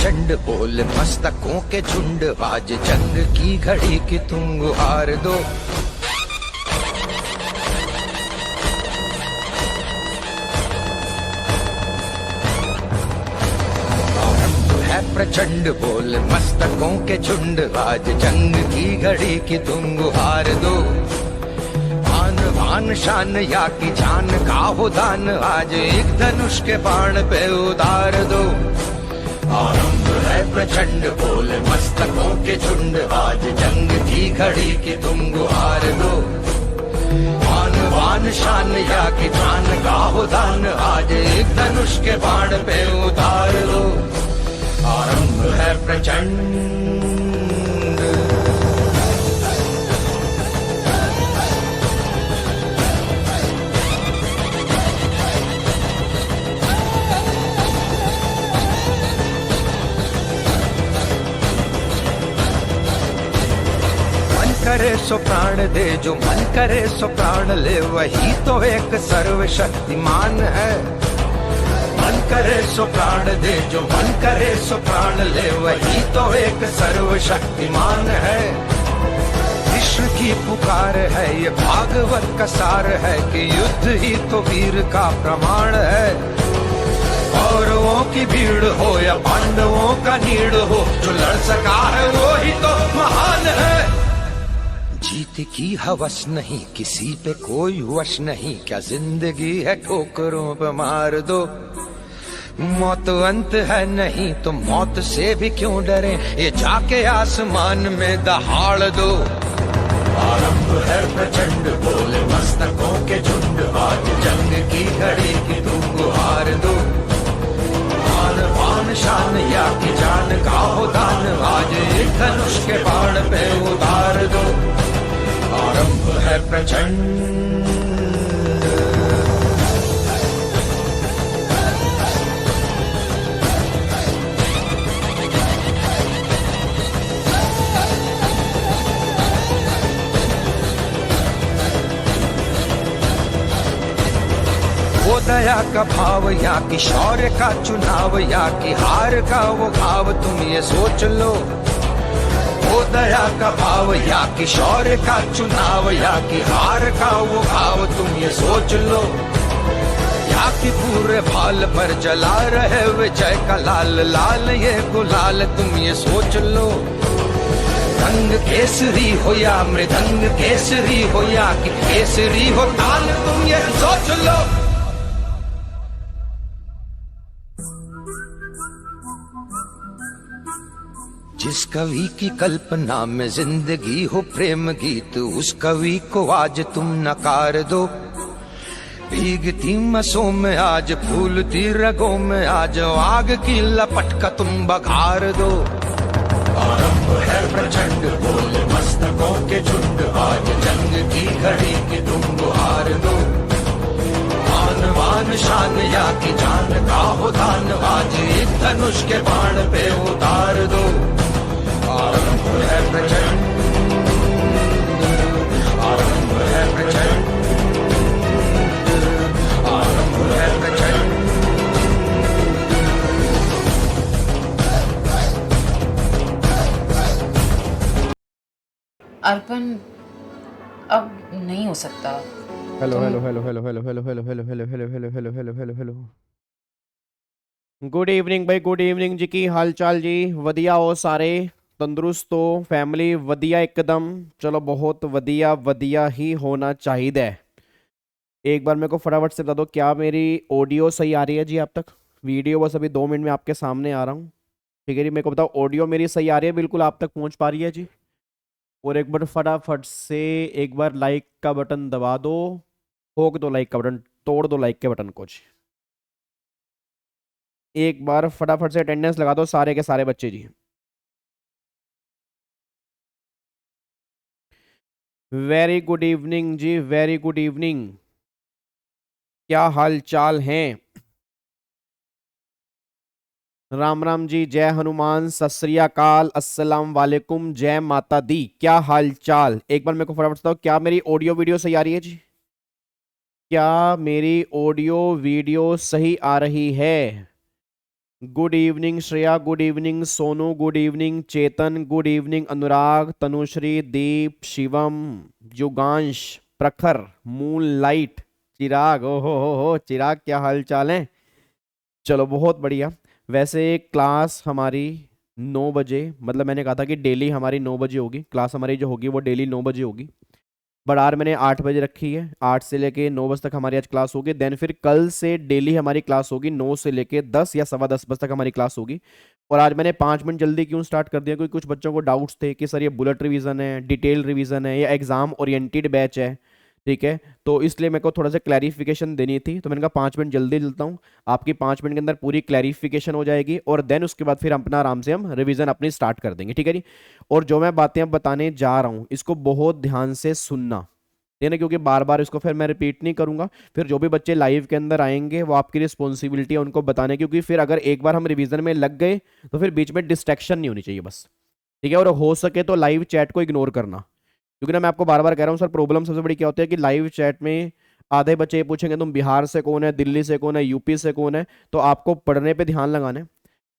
प्रचंड बोल मस्तकों के झुंड, आज जंग की घड़ी की तुम गुहार दो। प्रचंड बोल मस्तकों के झुंड, आज जंग की घड़ी की तुम गुहार दो। आन बान शान या की जान का हो दान, आज एक धनुष के बाण पे उतार दो। आरंभ है प्रचंड बोल मस्तकों के झुंड, आज जंग की घड़ी की तुम गुहार दो। आन बान शान या की जान का हो दान, आज एक धनुष के बाण पे उतार दो। आरंभ है प्रचंड। मन करे सो प्राण दे, जो मन करे सो प्राण ले, वही तो एक सर्वशक्तिमान है। मन करे सो प्राण दे, जो मन करे सो प्राण ले, वही तो एक सर्वशक्तिमान है। विश्व की पुकार है ये भागवत का सार है, कि युद्ध ही तो वीर का प्रमाण है। कौरवों की भीड़ हो या पांडवों का नीड़ हो, जो लड़ सका है वो ही तो महान है। जीत की हवस नहीं, किसी पे कोई वश नहीं, क्या जिंदगी है ठोकरों पे मार दो। मौत अंत है नहीं तो मौत से भी क्यों डरे, ये जाके आसमान में दहाड़ दो। आरंभ है प्रचंड बोल मस्तकों के झुंड, आज जंग की घड़ी की तुम गुहार दो। आन बान शान या की जान का हो दान, आज एक धनुष के बाण पे उतार दो। आरंभ है प्रचंड। वो दया का भाव या कि शौर्य का चुनाव, या कि हार का वो भाव तुम ये सोच लो। वो दया का भाव या कि शौर्य का चुनाव, या कि हार का वो भाव तुम ये सोच लो। या कि पूरे भाल पर जला रहे विजय का लाल, लाल ये गुलाल तुम ये सोच लो। रंग केसरी हो या मृदंग केसरी हो, या कि केसरी हो ताल तुम ये सोच लो। जिस कवि की कल्पना में जिंदगी हो प्रेम गीत, उस कवि को आज तुम नकार दो। भीगती मसों में आज फूलती रगों में आज, आग की लपट का तुम बघार दो। आरंभ है प्रचंड बोल मस्तकों के झुंड, आज जंग की घड़ी की तुम गुहार दो। आन बान शान या की जान का हो दान, आज एक धनुष के बाण पे उतार दो। आरंभ है प्रचंड, आरंभ है प्रचंड, आरंभ है प्रचंड। अर्पण अब नहीं हो सकता। हेलो तुम hello hello hello hello hello hello hello hello hello hello hello hello hello hello. Good evening भाई, गुड इवनिंग जी। की हाल चाल जी? वधिया हो सारे? तंदुरुस्त हो? फैमिली वधिया एकदम? चलो बहुत वधिया वधिया ही होना चाहिए। एक बार मेरे को फटाफट से बता दो, क्या मेरी ऑडियो सही आ रही है जी आप तक? वीडियो बस अभी 2 मिनट में आपके सामने आ रहा हूँ। ठीक है जी, मेरे को बताओ ऑडियो मेरी सही आ रही है, बिल्कुल आप तक पहुँच पा रही है जी? और एक बार फटाफट से एक बार लाइक का बटन दबा दो, ठोक दो लाइक का बटन, तोड़ दो लाइक के बटन को जी। एक बार फटाफट से अटेंडेंस लगा दो सारे के सारे बच्चे जी। वेरी गुड इवनिंग जी, वेरी गुड इवनिंग। क्या हाल चाल हैं? राम राम जी, जय हनुमान, सत श्री अकाल, अस्सलाम वालेकुम, जय माता दी। क्या हाल चाल? एक बार मेरे को फटाफट बताओ, क्या मेरी ऑडियो वीडियो सही आ रही है जी? क्या मेरी ऑडियो वीडियो सही आ रही है? Good evening Shreya, good evening Sonu, good evening Chetan, good evening Anurag, Tanushree, Deep, Shivam, Yugansh, Prakhar, moon light, चिराग। ओहो हो चिराग, क्या हाल चाल है? चलो बहुत बढ़िया। वैसे क्लास हमारी 9 बजे, मतलब मैंने कहा था कि डेली हमारी 9 बजे होगी क्लास, हमारी जो होगी वो डेली 9 बजे होगी। बट आज मैंने 8 बजे रखी है, 8 से लेके 9 बजे तक हमारी आज क्लास होगी। देन फिर कल से डेली हमारी क्लास होगी 9 से लेके 10 या सवा 10 बजे तक हमारी क्लास होगी। और आज मैंने 5 मिनट जल्दी क्यों स्टार्ट कर दिया, क्योंकि कुछ बच्चों को डाउट्स थे कि सर ये बुलेट रिवीजन है, डिटेल रिवीजन है, या एग्जाम ओरिएंटेड बैच है। ठीक है, तो इसलिए मेरे को थोड़ा सा क्लैरिफिकेशन देनी थी, तो मैंने कहा 5 मिनट जल्दी चलता हूँ। आपकी 5 मिनट के अंदर पूरी क्लैरिफिकेशन हो जाएगी और देन उसके बाद फिर अपना आराम से हम रिवीजन अपनी स्टार्ट कर देंगे। ठीक है जी। और जो मैं बातें अब बताने जा रहा हूँ इसको बहुत ध्यान से सुनना, है ना, क्योंकि बार बार इसको फिर मैं रिपीट नहीं करूंगा। फिर जो भी बच्चे लाइव के अंदर आएंगे वो आपकी रिस्पॉन्सिबिलिटी है उनको बताने, क्योंकि फिर अगर एक बार हम रिवीजन में लग गए तो फिर बीच में डिस्ट्रैक्शन नहीं होनी चाहिए बस। ठीक है, और हो सके तो लाइव चैट को इग्नोर करना, क्योंकि ना मैं आपको बार बार कह रहा हूँ सर, प्रॉब्लम सबसे बड़ी क्या होती है कि लाइव चैट में आधे बच्चे ये पूछेंगे तुम बिहार से कौन है, दिल्ली से कौन है, यूपी से कौन है। तो आपको पढ़ने पे ध्यान लगाना है।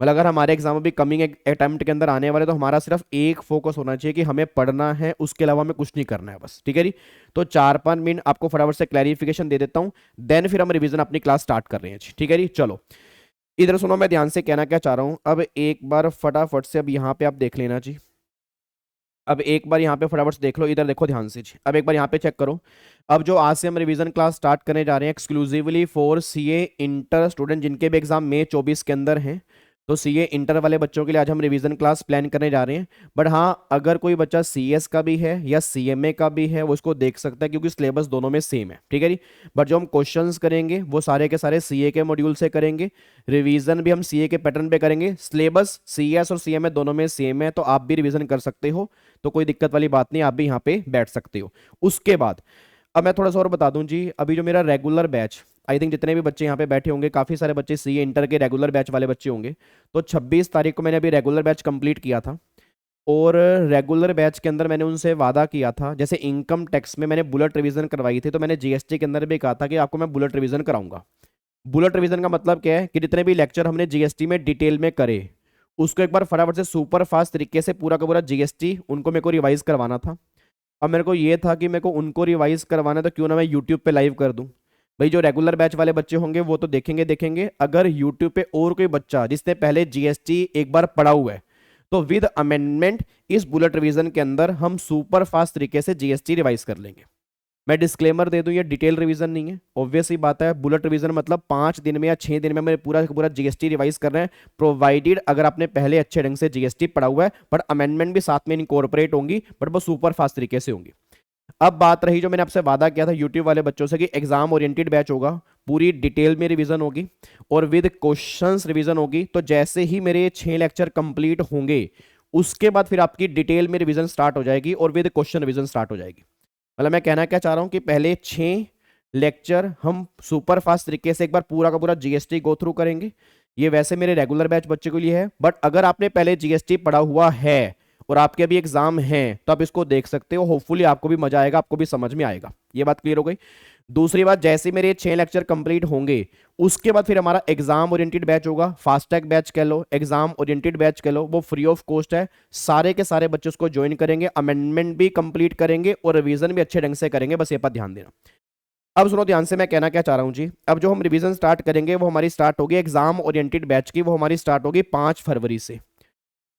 मतलब अगर हमारे एग्जाम अभी कमिंग अटेम्प्ट के अंदर आने वाले, तो हमारा सिर्फ एक फोकस होना चाहिए कि हमें पढ़ना है, उसके अलावा हमें कुछ नहीं करना है बस। ठीक है जी। तो 4-5 मिनट आपको फटाफट से क्लैरिफिकेशन दे देता हूँ, देन फिर हम रिवीजन अपनी क्लास स्टार्ट कर रहे हैं जी। ठीक है जी, चलो इधर सुनो, मैं ध्यान से कहना क्या चाह रहा हूँ। अब एक बार फटाफट से अब यहाँ पे आप देख लेना जी। अब एक बार यहाँ पे फटाफट से देख लो, इधर देखो ध्यान से जी। अब एक बार यहाँ पे चेक करो। अब जो आज से हम रिवीजन क्लास स्टार्ट करने जा रहे हैं exclusively for CA inter student जिनके भी एग्जाम मई 24 के अंदर हैं, तो सीए इंटर वाले बच्चों के लिए आज हम रिवीजन क्लास प्लान करने जा रहे हैं। बट हाँ, अगर कोई बच्चा सीएस का भी है या सीएमए का भी है वो इसको देख सकता है, क्योंकि सिलेबस दोनों में सेम है। ठीक है जी। बट जो हम क्वेश्चंस करेंगे वो सारे के सारे सीए के मॉड्यूल से करेंगे, रिवीजन भी हम सीए के पैटर्न पे करेंगे। सिलेबस सीएस और सीएमए दोनों में सेम है, तो आप भी रिवीजन कर सकते हो, तो कोई दिक्कत वाली बात नहीं, आप भी यहाँ पे बैठ सकते हो। उसके बाद अब मैं थोड़ा सा और बता दूं जी, अभी जो मेरा रेगुलर बैच, आई थिंक जितने भी बच्चे यहाँ पे बैठे होंगे काफ़ी सारे बच्चे सीए इंटर के रेगुलर बैच वाले बच्चे होंगे। तो 26 तारीख को मैंने अभी रेगुलर बैच कंप्लीट किया था, और रेगुलर बैच के अंदर मैंने उनसे वादा किया था, जैसे इनकम टैक्स में मैंने बुलेट रिवीजन करवाई थी, तो मैंने जीएसटी के अंदर भी कहा था कि आपको मैं बुलेट रिवीजन कराऊंगा। बुलेट रिवीजन का मतलब क्या है कि जितने भी लेक्चर हमने जीएसटी में डिटेल में करे उसको एक बार फटाफट से सुपर फास्ट तरीके से पूरा का पूरा जीएसटी उनको मेरे को रिवाइज करवाना था। अब मेरे को ये था कि मेरे को उनको रिवाइज करवाना है, तो क्यों ना मैं यूट्यूब पे लाइव कर दूं। भाई जो रेगुलर बैच वाले बच्चे होंगे वो तो देखेंगे, अगर यूट्यूब पे और कोई बच्चा जिसने पहले जीएसटी एक बार पढ़ा हुआ है, तो विद अमेंडमेंट इस बुलेट रिवीजन के अंदर हम सुपर फास्ट तरीके से जीएसटी रिवाइज कर लेंगे। मैं डिस्क्लेमर दे दूं, ये डिटेल रिवीजन नहीं है, ऑब्वियस ही बात है। बुलेट रिवीजन मतलब 5 दिन में या 6 दिन में हमें पूरा का पूरा जीएसटी रिवाइज कर रहे हैं, प्रोवाइडेड अगर आपने पहले अच्छे ढंग से जीएसटी पढ़ा हुआ है। बट अमेंडमेंट भी साथ में इनकॉर्पोरेट होंगी, बट वो सुपर फास्ट तरीके से होंगी। अब बात रही जो मैंने आपसे वादा किया था यूट्यूब वाले बच्चों से कि एग्जाम ओरिएंटेड बैच होगा, पूरी डिटेल में रिवीजन होगी और विद क्वेश्चंस रिवीजन होगी। तो जैसे ही मेरे 6 लेक्चर कंप्लीट होंगे उसके बाद फिर आपकी डिटेल में रिवीजन स्टार्ट हो जाएगी और विद क्वेश्चन रिवीजन स्टार्ट हो जाएगी। मतलब मैं कहना क्या चाह रहा हूं कि पहले 6 लेक्चर हम सुपर फास्ट तरीके से एक बार पूरा का पूरा जीएसटी गो थ्रू करेंगे। ये वैसे मेरे रेगुलर बैच बच्चे के लिए है, बट अगर आपने पहले जीएसटी पढ़ा हुआ है और आपके अभी एग्जाम हैं तो आप इसको देख सकते हो, होपफुली आपको भी मजा आएगा, आपको भी समझ में आएगा। ये बात क्लियर हो गई। दूसरी बात, जैसे मेरे 6 लेक्चर कंप्लीट होंगे उसके बाद फिर हमारा एग्जाम ओरिएंटेड बैच होगा, फास्ट टैग बैच कह लो, एग्जाम ओरिएंटेड बैच कह लो, वो फ्री ऑफ कॉस्ट है। सारे के सारे बच्चे उसको ज्वाइन करेंगे, अमेंडमेंट भी कंप्लीट करेंगे और रिवीजन भी अच्छे ढंग से करेंगे, बस ये पर ध्यान देना। अब सुनो ध्यान से, मैं कहना क्या चाह रहा हूं जी। अब जो हम रिवीजन स्टार्ट करेंगे वो हमारी स्टार्ट होगी एग्जाम ओरिएंटेड बैच की, वो हमारी स्टार्ट होगी 5 फरवरी से।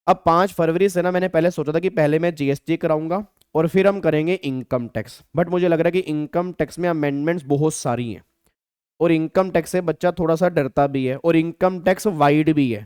अब 5 फरवरी से ना मैंने पहले सोचा था कि पहले मैं जीएसटी कराऊंगा और फिर हम करेंगे इनकम टैक्स, बट मुझे लग रहा है कि इनकम टैक्स में अमेंडमेंट्स बहुत सारी हैं और इनकम टैक्स से बच्चा थोड़ा सा डरता भी है और इनकम टैक्स वाइड भी है।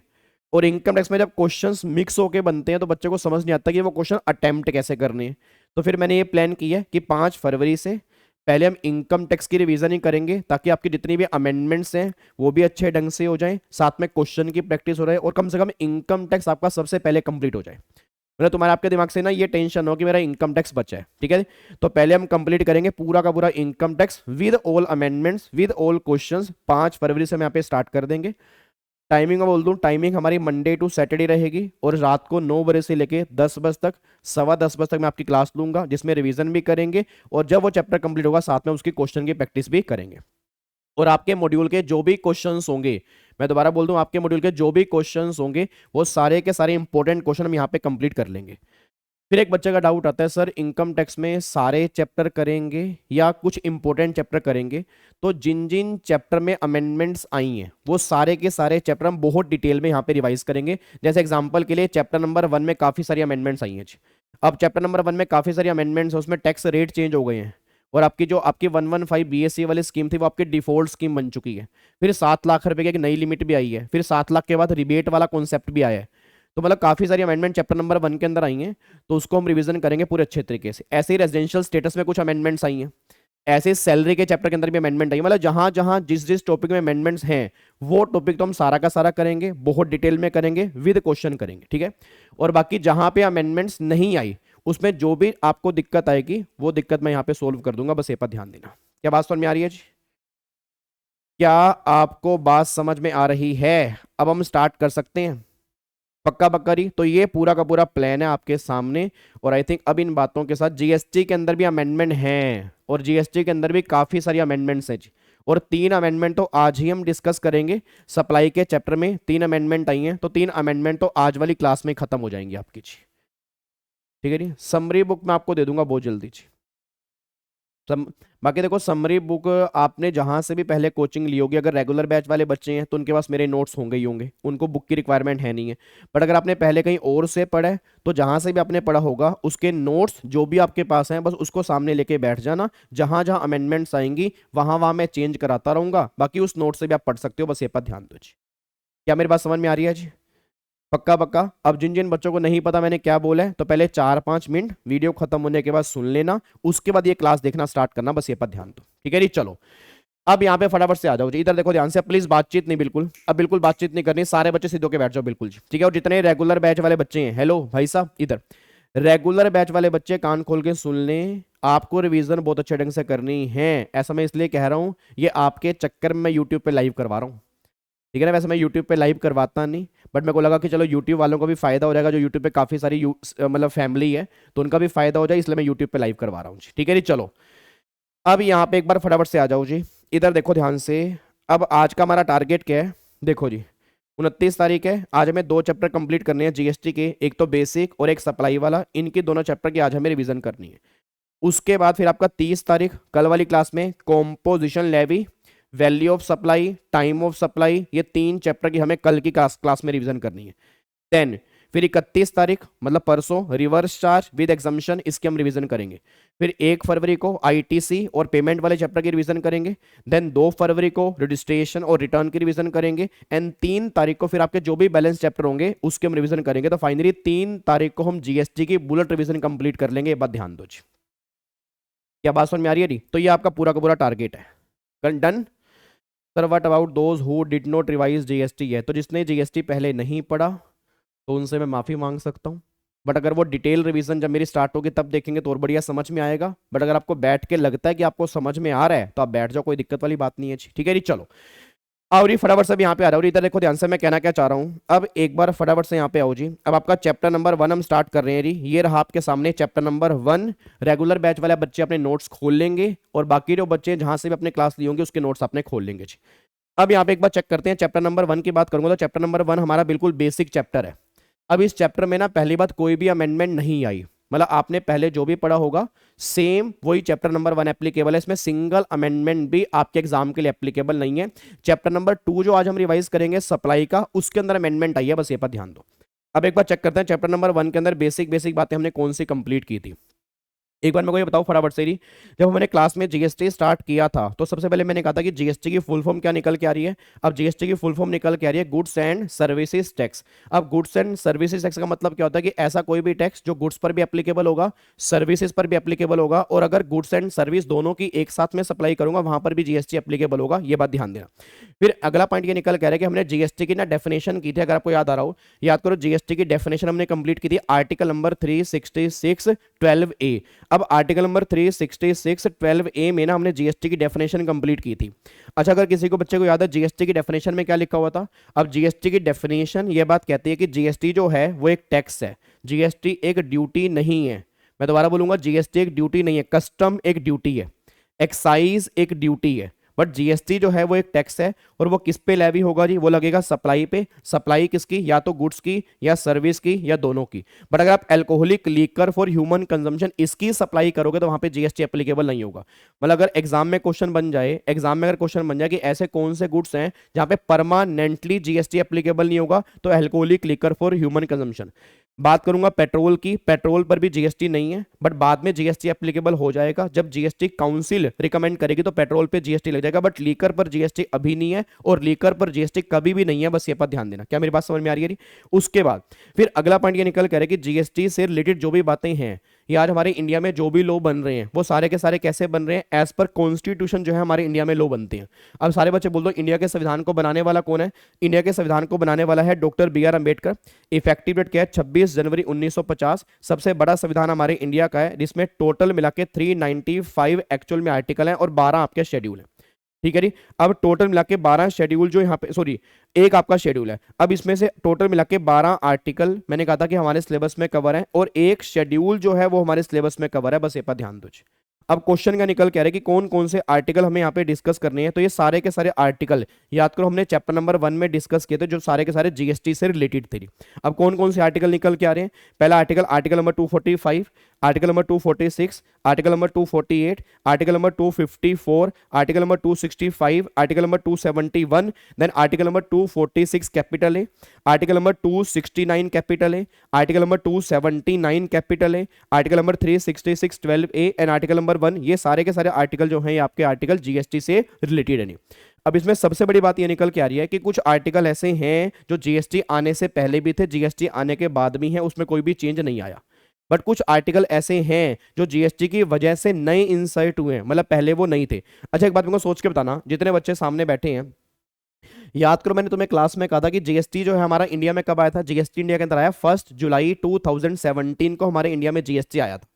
और इनकम टैक्स में जब क्वेश्चंस मिक्स होके बनते हैं तो बच्चे को समझ नहीं आता कि वो क्वेश्चन अटेम्प्ट कैसे करने हैं। तो फिर मैंने ये प्लान किया कि 5 फरवरी से पहले हम इनकम टैक्स की रिवीजन ही करेंगे, ताकि आपकी जितनी भी अमेंडमेंट्स हैं वो भी अच्छे ढंग से हो जाएं, साथ में क्वेश्चन की प्रैक्टिस हो रहा है और कम से कम इनकम टैक्स आपका सबसे पहले कंप्लीट हो जाए। मतलब तुम्हारे आपके दिमाग से ना ये टेंशन हो कि मेरा इनकम टैक्स बचा है। ठीक है, तो पहले हम कंप्लीट करेंगे पूरा का पूरा income tax with all amendments with all questions. 5 फरवरी से हम यहाँ पे स्टार्ट कर देंगे। टाइमिंग मैं बोल दूं, टाइमिंग हमारी मंडे टू सैटरडे रहेगी और रात को 9 बजे से लेके 10 बजे तक, सवा 10 बजे तक मैं आपकी क्लास लूंगा, जिसमें रिवीजन भी करेंगे और जब वो चैप्टर कंप्लीट होगा साथ में उसकी क्वेश्चन की प्रैक्टिस भी करेंगे। और आपके मॉड्यूल के जो भी क्वेश्चंस होंगे मैं दोबारा बोल दूं, आपके मॉड्यूल के जो भी क्वेश्चंस होंगे वो सारे के सारे इंपॉर्टेंट क्वेश्चन हम यहाँ पे कंप्लीट कर लेंगे। फिर एक बच्चे का डाउट आता है, सर इनकम टैक्स में सारे चैप्टर करेंगे या कुछ इंपॉर्टेंट चैप्टर करेंगे? तो जिन जिन चैप्टर में अमेंडमेंट्स आई हैं वो सारे के सारे चैप्टर हम बहुत डिटेल में यहाँ पे रिवाइज करेंगे। जैसे एग्जांपल के लिए चैप्टर नंबर 1 में काफ़ी सारी अमेंडमेंट्स आई हैं। अब चैप्टर नंबर 1 में काफ़ी सारी अमेंडमेंट्स है, उसमें टैक्स रेट चेंज हो गए हैं और आपकी जो आपकी 115 बीएससी वाली स्कीम थी वो आपकी डिफॉल्ट स्कीम बन चुकी है। फिर 7 लाख रुपए की एक नई लिमिट भी आई है, फिर 7 लाख के बाद रिबेट वाला कॉन्सेप्ट भी आया है। तो मतलब काफ़ी सारी अमेंडमेंट चैप्टर नंबर 1 के अंदर आई हैं, तो उसको हम रिवीजन करेंगे पूरे अच्छे तरीके से। ऐसे ही रेजिडेंशियल स्टेटस में कुछ अमेंडमेंट्स आई हैं, ऐसे सैलरी के चैप्टर के अंदर भी अमेंडमेंट आई है। मतलब जहां जहां जिस जिस टॉपिक में अमेंडमेंट्स हैं वो टॉपिक तो हम सारा का सारा करेंगे, बहुत डिटेल में करेंगे, विद क्वेश्चन करेंगे, ठीक है। और बाकी जहां पे अमेंडमेंट्स नहीं आई उसमें जो भी आपको दिक्कत आएगी वो दिक्कत मैं यहाँ पे सोल्व कर दूंगा, बस ये पर ध्यान देना। क्या बात समझ में आ रही है जी? क्या आपको बात समझ में आ रही है? अब हम स्टार्ट कर सकते हैं पक्का बकरी। तो ये पूरा का पूरा प्लान है आपके सामने और आई थिंक अब इन बातों के साथ जीएसटी के अंदर भी अमेंडमेंट हैं और जीएसटी के अंदर भी काफ़ी सारी अमेंडमेंट्स हैं जी। और 3 अमेंडमेंट तो आज ही हम डिस्कस करेंगे। सप्लाई के चैप्टर में 3 अमेंडमेंट आई हैं, तो 3 अमेंडमेंट तो आज वाली क्लास में खत्म हो जाएंगी आपकी जी, ठीक है जी। समरी बुक मैं आपको दे दूंगा बहुत जल्दी जी। बाकी देखो समरी बुक आपने जहां से भी पहले कोचिंग ली होगी, अगर रेगुलर बैच वाले बच्चे हैं तो उनके पास मेरे नोट्स होंगे ही होंगे, उनको बुक की रिक्वायरमेंट है नहीं है। बट अगर आपने पहले कहीं और से पढ़ा है तो जहां से भी आपने पढ़ा होगा उसके नोट्स जो भी आपके पास हैं बस उसको सामने लेके बैठ जाना। जहां जहां अमेंडमेंट्स आएंगी वहां वहां मैं चेंज कराता रहूंगा, बाकी उस नोट से भी आप पढ़ सकते हो, बस ये पर ध्यान दो जी। क्या मेरी बात समझ में आ रही है जी? पक्का पक्का। अब जिन जिन बच्चों को नहीं पता मैंने क्या बोला है तो पहले 4-5 मिनट वीडियो खत्म होने के बाद सुन लेना, उसके बाद ये क्लास देखना स्टार्ट करना, बस ये पर ध्यान दो, ठीक है जी। चलो अब यहाँ पे फटाफट से आ जाओ जी, इधर देखो ध्यान से, प्लीज बातचीत नहीं, बिल्कुल अब बिल्कुल बातचीत नहीं करनी, सारे बच्चे सीधे होके बैठ जाओ बिल्कुल जी, ठीक है। और जितने रेगुलर बैच वाले बच्चे हैं, हेलो भाई साहब इधर, रेगुलर बैच वाले बच्चे कान खोल के सुन लें, आपको रिवीजन बहुत अच्छे ढंग से करनी है। ऐसा मैं इसलिए कह रहा हूँ, ये आपके चक्कर में मैं यूट्यूब पे लाइव करवा रहा हूँ, ठीक है ना। वैसे मैं यूट्यूब पे लाइव करवाता नहीं, बट मेरे को लगा कि चलो यूट्यूब वालों को भी फायदा हो जाएगा, जो यूट्यूब पे काफ़ी सारी मतलब फैमिली है तो उनका भी फायदा हो जाए, इसलिए मैं यूट्यूब पे लाइव करवा रहा हूँ जी, ठीक है जी। चलो अब यहाँ पे एक बार फटाफट से आ जाओ जी, इधर देखो ध्यान से। अब आज का हमारा टारगेट क्या है? देखो जी 29 तारीख है, आज हमें 2 चैप्टर कंप्लीट करने हैं जीएसटी के, एक तो बेसिक और एक सप्लाई वाला। इनकी दोनों चैप्टर की आज हमें रिवीजन करनी है। उसके बाद फिर आपका 30 तारीख कल वाली क्लास में composition levy, value of supply, time of supply, ये 3 चैप्टर की हमें कल की क्लास में रिवीजन करनी है। देन फिर 31 तारीख मतलब परसों रिवर्स चार्ज विद एग्जम्पशन, इसकी हम रिवीजन करेंगे। फिर 1 फरवरी को आईटीसी और पेमेंट वाले चैप्टर की रिवीजन करेंगे। देन 2 फरवरी को रजिस्ट्रेशन और रिटर्न की रिवीजन करेंगे। एंड 3 तारीख को फिर आपके जो भी बैलेंस चैप्टर होंगे उसके हम रिवीजन करेंगे। तो फाइनली 3 तारीख को हम जीएसटी की बुलेट रिवीजन कंप्लीट कर लेंगे। ये बात ध्यान दो जी। क्या बात समझ में आ रही है जी? तो ये आपका पूरा का पूरा टारगेट है। Done sir. What about those who did not revise GST? है तो जिसने जीएसटी पहले नहीं पढ़ा तो उनसे मैं माफ़ी मांग सकता हूँ, बट अगर वो डिटेल रिवीजन जब मेरी स्टार्ट होगी तब देखेंगे तो और बढ़िया समझ में आएगा। बट अगर आपको बैठ के लगता है कि आपको समझ में आ रहा है तो आप बैठ जाओ, कोई दिक्कत वाली बात नहीं है जी, ठीक है जी। चलो और ये फटाफट से यहाँ पे आ रहा हूँ, इधर देखो ध्यान से मैं कहना क्या चाह रहा हूँ। अब एक बार फटाफट से यहाँ पे आओ जी। अब आपका चैप्टर नंबर 1 हम स्टार्ट कर रहे हैं जी। ये रहा आपके सामने चैप्टर नंबर 1। रेगुलर बैच वाले बच्चे अपने नोट्स खोल लेंगे और बाकी जो बच्चे जहां से भी अपने क्लास ली होंगे उसके नोट्स आपने खोल लेंगे जी। अब यहाँ पे एक बार चेक करते हैं, चैप्टर नंबर 1 की बात करूंगा तो चैप्टर नंबर 1 हमारा बिल्कुल बेसिक चैप्टर है। अब इस चैप्टर में ना पहली बात कोई भी अमेंडमेंट नहीं आई, मतलब आपने पहले जो भी पढ़ा होगा सेम वही चैप्टर नंबर 1 एप्लीकेबल है। इसमें सिंगल अमेंडमेंट भी आपके एग्जाम के लिए एप्लीकेबल नहीं है। चैप्टर नंबर 2 जो आज हम रिवाइज करेंगे सप्लाई का, उसके अंदर अमेंडमेंट आई है, बस ये पर ध्यान दो। अब एक बार चेक करते हैं चैप्टर नंबर 1 के अंदर बेसिक बेसिक बातें हमने कौन सी कंप्लीट की थी। एक बार मेरे को ये बताओ फटाफट से ही, जब मैंने क्लास में जीएसटी स्टार्ट किया था तो सबसे पहले मैंने कहा था कि जीएसटी की फुल फॉर्म क्या निकल के आ रही है। अब जीएसटी की फुल फॉर्म निकल के आ रही है गुड्स एंड सर्विसेज टैक्स। अब गुड्स एंड सर्विसेज टैक्स का मतलब क्या होता है कि ऐसा कोई भी टैक्स जो गुड्स पर भी एप्लीकेबल होगा, सर्विसेज पर भी एप्लीकेबल होगा, और अगर गुड्स एंड सर्विस दोनों की एक साथ में सप्लाई करूंगा वहां पर भी जीएसटी एप्लीकेबल होगा। ये बात ध्यान देना। फिर अगला पॉइंट ये निकल के आ रहा है कि हमने जीएसटी की ना डेफिनेशन की थी, अगर आपको याद आ रहा हो, याद करो जीएसटी की डेफिनेशन हमने कंप्लीट की थी आर्टिकल नंबर 366 12A। अब आर्टिकल नंबर 366 12A में ना हमने जीएसटी की डेफिनेशन कंप्लीट की थी। अच्छा अगर किसी को बच्चे को याद है जीएसटी की डेफिनेशन में क्या लिखा हुआ था? अब जीएसटी की डेफिनेशन ये बात कहती है कि जीएसटी जो है वो एक टैक्स है, जीएसटी एक ड्यूटी नहीं है। मैं दोबारा बोलूंगा, जीएसटी एक ड्यूटी नहीं है, कस्टम एक ड्यूटी है, एक्साइज एक ड्यूटी है। बट जीएसटी जो है वो एक टैक्स है और वो किस पे लेवी होगा जी, वो लगेगा सप्लाई पे। सप्लाई किसकी, या तो गुड्स की या सर्विस की या दोनों की। बट अगर आप alcoholic liquor for human consumption इसकी सप्लाई करोगे तो वहां पे जीएसटी एप्लीकेबल नहीं होगा। मतलब अगर एग्जाम में क्वेश्चन बन जाए, एग्जाम में अगर क्वेश्चन बन जाए कि ऐसे कौन से गुड्स हैं जहां पे परमानेंटली जीएसटी एप्लीकेबल नहीं होगा, तो alcoholic liquor for human consumption. बात करूंगा पेट्रोल की, पेट्रोल पर भी जीएसटी नहीं है, बट बाद में जीएसटी एप्लीकेबल हो जाएगा जब जीएसटी काउंसिल रिकमेंड करेगी तो पेट्रोल पे जीएसटी लग जाएगा। बट लीकर पर जीएसटी अभी नहीं है और लीकर पर जीएसटी कभी भी नहीं है, बस ये पर ध्यान देना। क्या मेरी बात समझ में आ रही है? उसके बाद फिर अगला पॉइंट ये निकल कर है कि जीएसटी से रिलेटेड जो भी बातें हैं, ये आज हमारे इंडिया में जो भी लॉ बन रहे हैं वो सारे के सारे कैसे बन रहे हैं, एज पर कॉन्स्टिट्यूशन जो है हमारे इंडिया में लॉ बनते हैं। अब सारे बच्चे बोल दो इंडिया के संविधान को बनाने वाला कौन है? इंडिया के संविधान को बनाने वाला है doctor B R Ambedkar. Effective date क्या है? 26 जनवरी 1950। सबसे बड़ा संविधान हमारे इंडिया का है जिसमें टोटल मिला के 395 एक्चुअल में आर्टिकल है और 12 आपके शेड्यूल है। ठीक है जी। अब टोटल मिला के 12 शेड्यूल जो यहाँ पे, सॉरी एक आपका शेड्यूल है। अब इसमें से टोटल मिला के 12 आर्टिकल मैंने कहा था कि हमारे सिलेबस में कवर है और एक शेड्यूल जो है वो हमारे सिलेबस में कवर है, बस ये पर ध्यान दो। अब क्वेश्चन का निकल कह रहे कि कौन कौन से आर्टिकल हमें यहाँ पे डिस्कस करने हैं, तो ये सारे के सारे आर्टिकल याद करो हमने चैप्टर नंबर 1 में डिस्कस किए थे जो सारे के सारे जीएसटी से रिलेटेड थे। अब कौन कौन से आर्टिकल निकल के आ रहे हैं? पहला article, article number 245, article number 246, article number 248, article number 254, article number 265, article number 271, then article number 246 capital A, article number 269 capital A, article number 279 capital A, article number 366 12 A and article number 1। ये सारे के सारे article जो हैं ये आपके article GST से related है। नहीं, अब इसमें सबसे बड़ी बात ये निकल के आ रही है कि कुछ आर्टिकल ऐसे हैं जो जीएसटी आने से पहले भी थे, जीएसटी आने के बाद भी हैं, उसमें कोई भी चेंज नहीं आया। बट कुछ आर्टिकल ऐसे हैं जो जीएसटी की वजह से नए इंसर्ट हुए हैं, मतलब पहले वो नहीं थे। अच्छा एक बात मेरे को सोच के बताना, जितने बच्चे सामने बैठे हैं याद करो मैंने तुम्हें क्लास में कहा था कि जीएसटी जो है हमारा इंडिया में कब आया था? जीएसटी इंडिया के अंदर आया 1 जुलाई 2017 को हमारे इंडिया में जीएसटी आया था।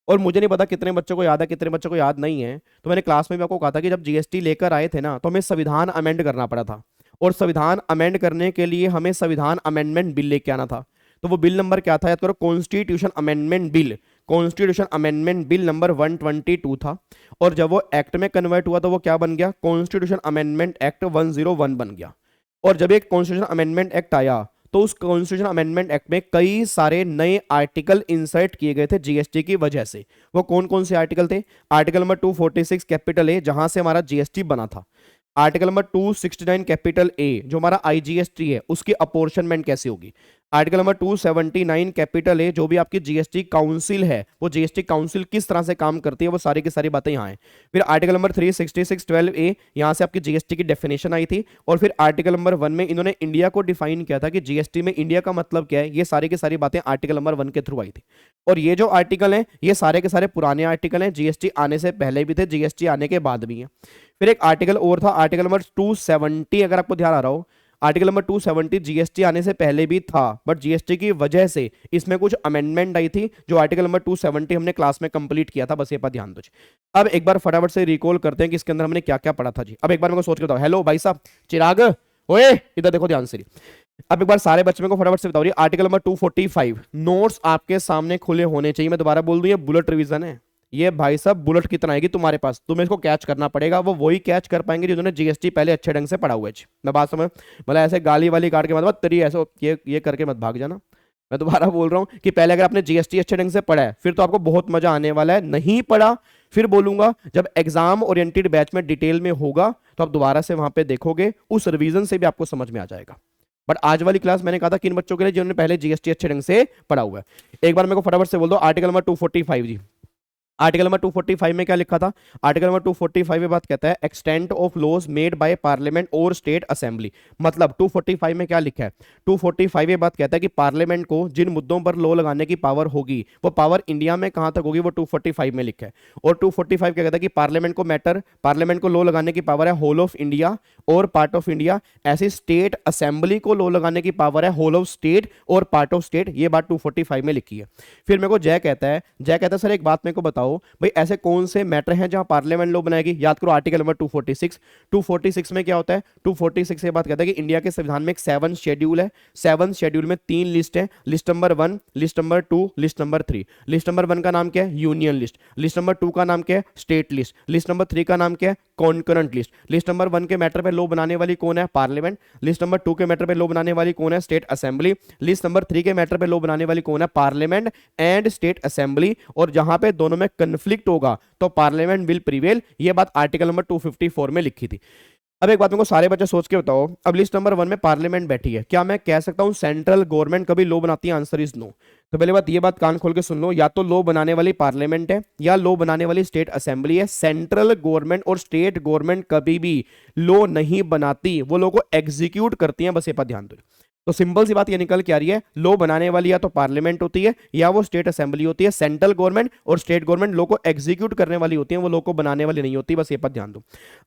और मुझे नहीं पता कितने बच्चों को याद है कितने बच्चों को याद नहीं है। तो मैंने क्लास में भी आपको कहा था कि जब जीएसटी लेकर आए थे ना तो हमें संविधान अमेंड करना पड़ा था, और संविधान अमेंड करने के लिए हमें संविधान अमेंडमेंट बिल लेके आना था। तो वो बिल नंबर क्या था? याद करो, constitution amendment bill. Constitution amendment bill number 122 था, और जब वो एक्ट में कन्वर्ट हुआ तो वो क्या बन गया? कॉन्स्टिट्यूशन अमेंडमेंट एक्ट 101 बन गया। और जब एक कॉन्स्टिट्यूशन अमेंडमेंट एक्ट आया तो उस कॉन्स्टिट्यूशन अमेंडमेंट एक्ट में कई सारे नए आर्टिकल इंसर्ट किए गए थे जीएसटी की वजह से। वो कौन कौन से आर्टिकल थे? आर्टिकल नंबर 246 कैपिटल ए, जहां से हमारा जीएसटी बना था। आर्टिकल नंबर 269 कैपिटल ए, जो हमारा आईजीएसटी है उसकी अपॉर्शनमेंट कैसे होगी। आर्टिकल नंबर 279 कैपिटल ए, जो भी आपकी जीएसटी काउंसिल है वो जीएसटी काउंसिल किस तरह से काम करती है, वो सारी की सारी बातें यहाँ हैं। फिर आर्टिकल नंबर 366 12 ए, यहाँ से आपकी जीएसटी की डेफिनेशन आई थी। और फिर आर्टिकल नंबर 1 में इन्होंने इंडिया को डिफाइन किया था कि जीएसटी में इंडिया का मतलब क्या है। ये सारी की सारी बातें आर्टिकल नंबर 1 के थ्रू आई थी। और ये जो आर्टिकल हैं ये सारे के सारे पुराने आर्टिकल हैं, जीएसटी आने से पहले भी थे, जीएसटी आने के बाद भी है। फिर एक आर्टिकल और था, आर्टिकल नंबर 270, अगर आपको ध्यान आ रहा हो, आर्टिकल नंबर 270 जीएसटी आने से पहले भी था, बट जीएसटी की वजह से इसमें कुछ अमेंडमेंट आई थी, जो आर्टिकल नंबर 270 हमने क्लास में कंप्लीट किया था, बस ये पर ध्यान दो। अब एक बार फटाफट से रिकॉल करते हैं कि इसके अंदर हमने क्या क्या पढ़ा था जी। अब एक बार मेरे को सोच के बताओ। हेलो भाई साहब, चिराग ओए इधर देखो ध्यान से। अब एक बार सारे बच्चे मेरे को फटाफट से बताओ, आर्टिकल नंबर 245 नोट्स आपके सामने खुले होने चाहिए। मैं दोबारा बोल दूं, ये बुलेट रिवीजन है, ये भाई साहब बुलेट कितना आएगी तुम्हारे पास, तुम्हें इसको कैच करना पड़ेगा। वो वही कैच कर पाएंगे जिन्होंने जीएसटी पहले अच्छे ढंग से पढ़ा हुआ है। मैं बात समझ, मतलब ऐसे गाली वाली काट के मत तेरी ऐसे ये करके मत भाग जाना। मैं दोबारा बोल रहा हूं कि पहले अगर आपने जीएसटी अच्छे ढंग से पढ़ा है फिर तो आपको बहुत मजा आने वाला है। नहीं पढ़ा फिर बोलूंगा जब एग्जाम ओरिएंटेड बैच में डिटेल में होगा तो आप दोबारा से वहां पे देखोगे, उस रिवीजन से भी आपको समझ में आ जाएगा। बट आज वाली क्लास मैंने कहा था किन बच्चों के लिए जिन्होंने पहले जीएसटी अच्छे ढंग से पढ़ा हुआ है। एक बार मेरे को फटाफट से बोल दो, आर्टिकल नंबर 245 जी। आर्टिकल नंबर 245 में क्या लिखा था? आर्टिकल नंबर 245 में बात कहता है extent of laws made by parliament और स्टेट असेंबली। मतलब 245 में क्या लिखा है? 245 में बात कहता है कि पार्लियामेंट को जिन मुद्दों पर लॉ लगाने की पावर होगी वो पावर इंडिया में कहां तक होगी, वो 245 में लिखा है। और 245 क्या कहता है कि पार्लियामेंट को लॉ लगाने की पावर है होल ऑफ इंडिया और पार्ट ऑफ इंडिया। ऐसे स्टेट असेंबली को लॉ लगाने की पावर है होल ऑफ स्टेट और पार्ट ऑफ स्टेट। ये बात 245 में लिखी है। फिर मेरे को जय कहता है सर एक बात मेरे को बताओ बताओ भाई ऐसे कौन से मैटर हैं जहां पार्लियामेंट लॉ बनाएगी। याद करो आर्टिकल नंबर 246। 246 में क्या होता है, 246 ये बात कहता है कि इंडिया के संविधान में एक 7 शेड्यूल है। 7 शेड्यूल में 3 लिस्ट है, list number 1, list number 2, list number 3। List number 1 का नाम क्या है, यूनियन लिस्ट। लिस्ट नंबर 2 का नाम क्या है, स्टेट लिस्ट। लिस्ट नंबर 3 का नाम क्या है, कॉन्करेंट लिस्ट। लिस्ट नंबर 1 के मैटर पे लॉ बनाने वाली कौन है, पार्लियामेंट। लिस्ट नंबर 2 के मैटर पे लॉ बनाने वाली कौन है, स्टेट असेंबली। लिस्ट नंबर 3 के मैटर पे लॉ बनाने वाली कौन है, पार्लियामेंट एंड स्टेट असेंबली। और जहां पे दोनों में कंफ्लिक्ट होगा तो पार्लियामेंट विल प्रीवेल। ये बात आर्टिकल नंबर 254 में लिखी थी। अब एक बात मेरे को सारे बच्चे सोच के बताओ, अब लिस्ट नंबर 1 में पार्लियामेंट बैठी है, क्या मैं कह सकता हूं सेंट्रल गवर्नमेंट कभी लॉ बनाती है, आंसर इज नो। तो पहले बात ये बात कान खोल के सुन लो, या तो लॉ बनाने वाली पार्लियामेंट है या लॉ बनाने वाली स्टेट असेंबली है। सेंट्रल गवर्नमेंट और स्टेट गवर्नमेंट कभी भी लॉ नहीं बनाती, वो लॉ को एग्जीक्यूट करती है, बस ये बात ध्यान दो। तो सिंपल सी बात ये निकल के आ रही है, लॉ बनाने वाली या तो पार्लियामेंट होती है या वो स्टेट असेंबली होती है। सेंट्रल गवर्नमेंट और स्टेट गवर्नमेंट लॉ को एग्जीक्यूट करने वाली होती है, वो लॉ को बनाने वाली नहीं होती, बस ये बात ध्यान दो।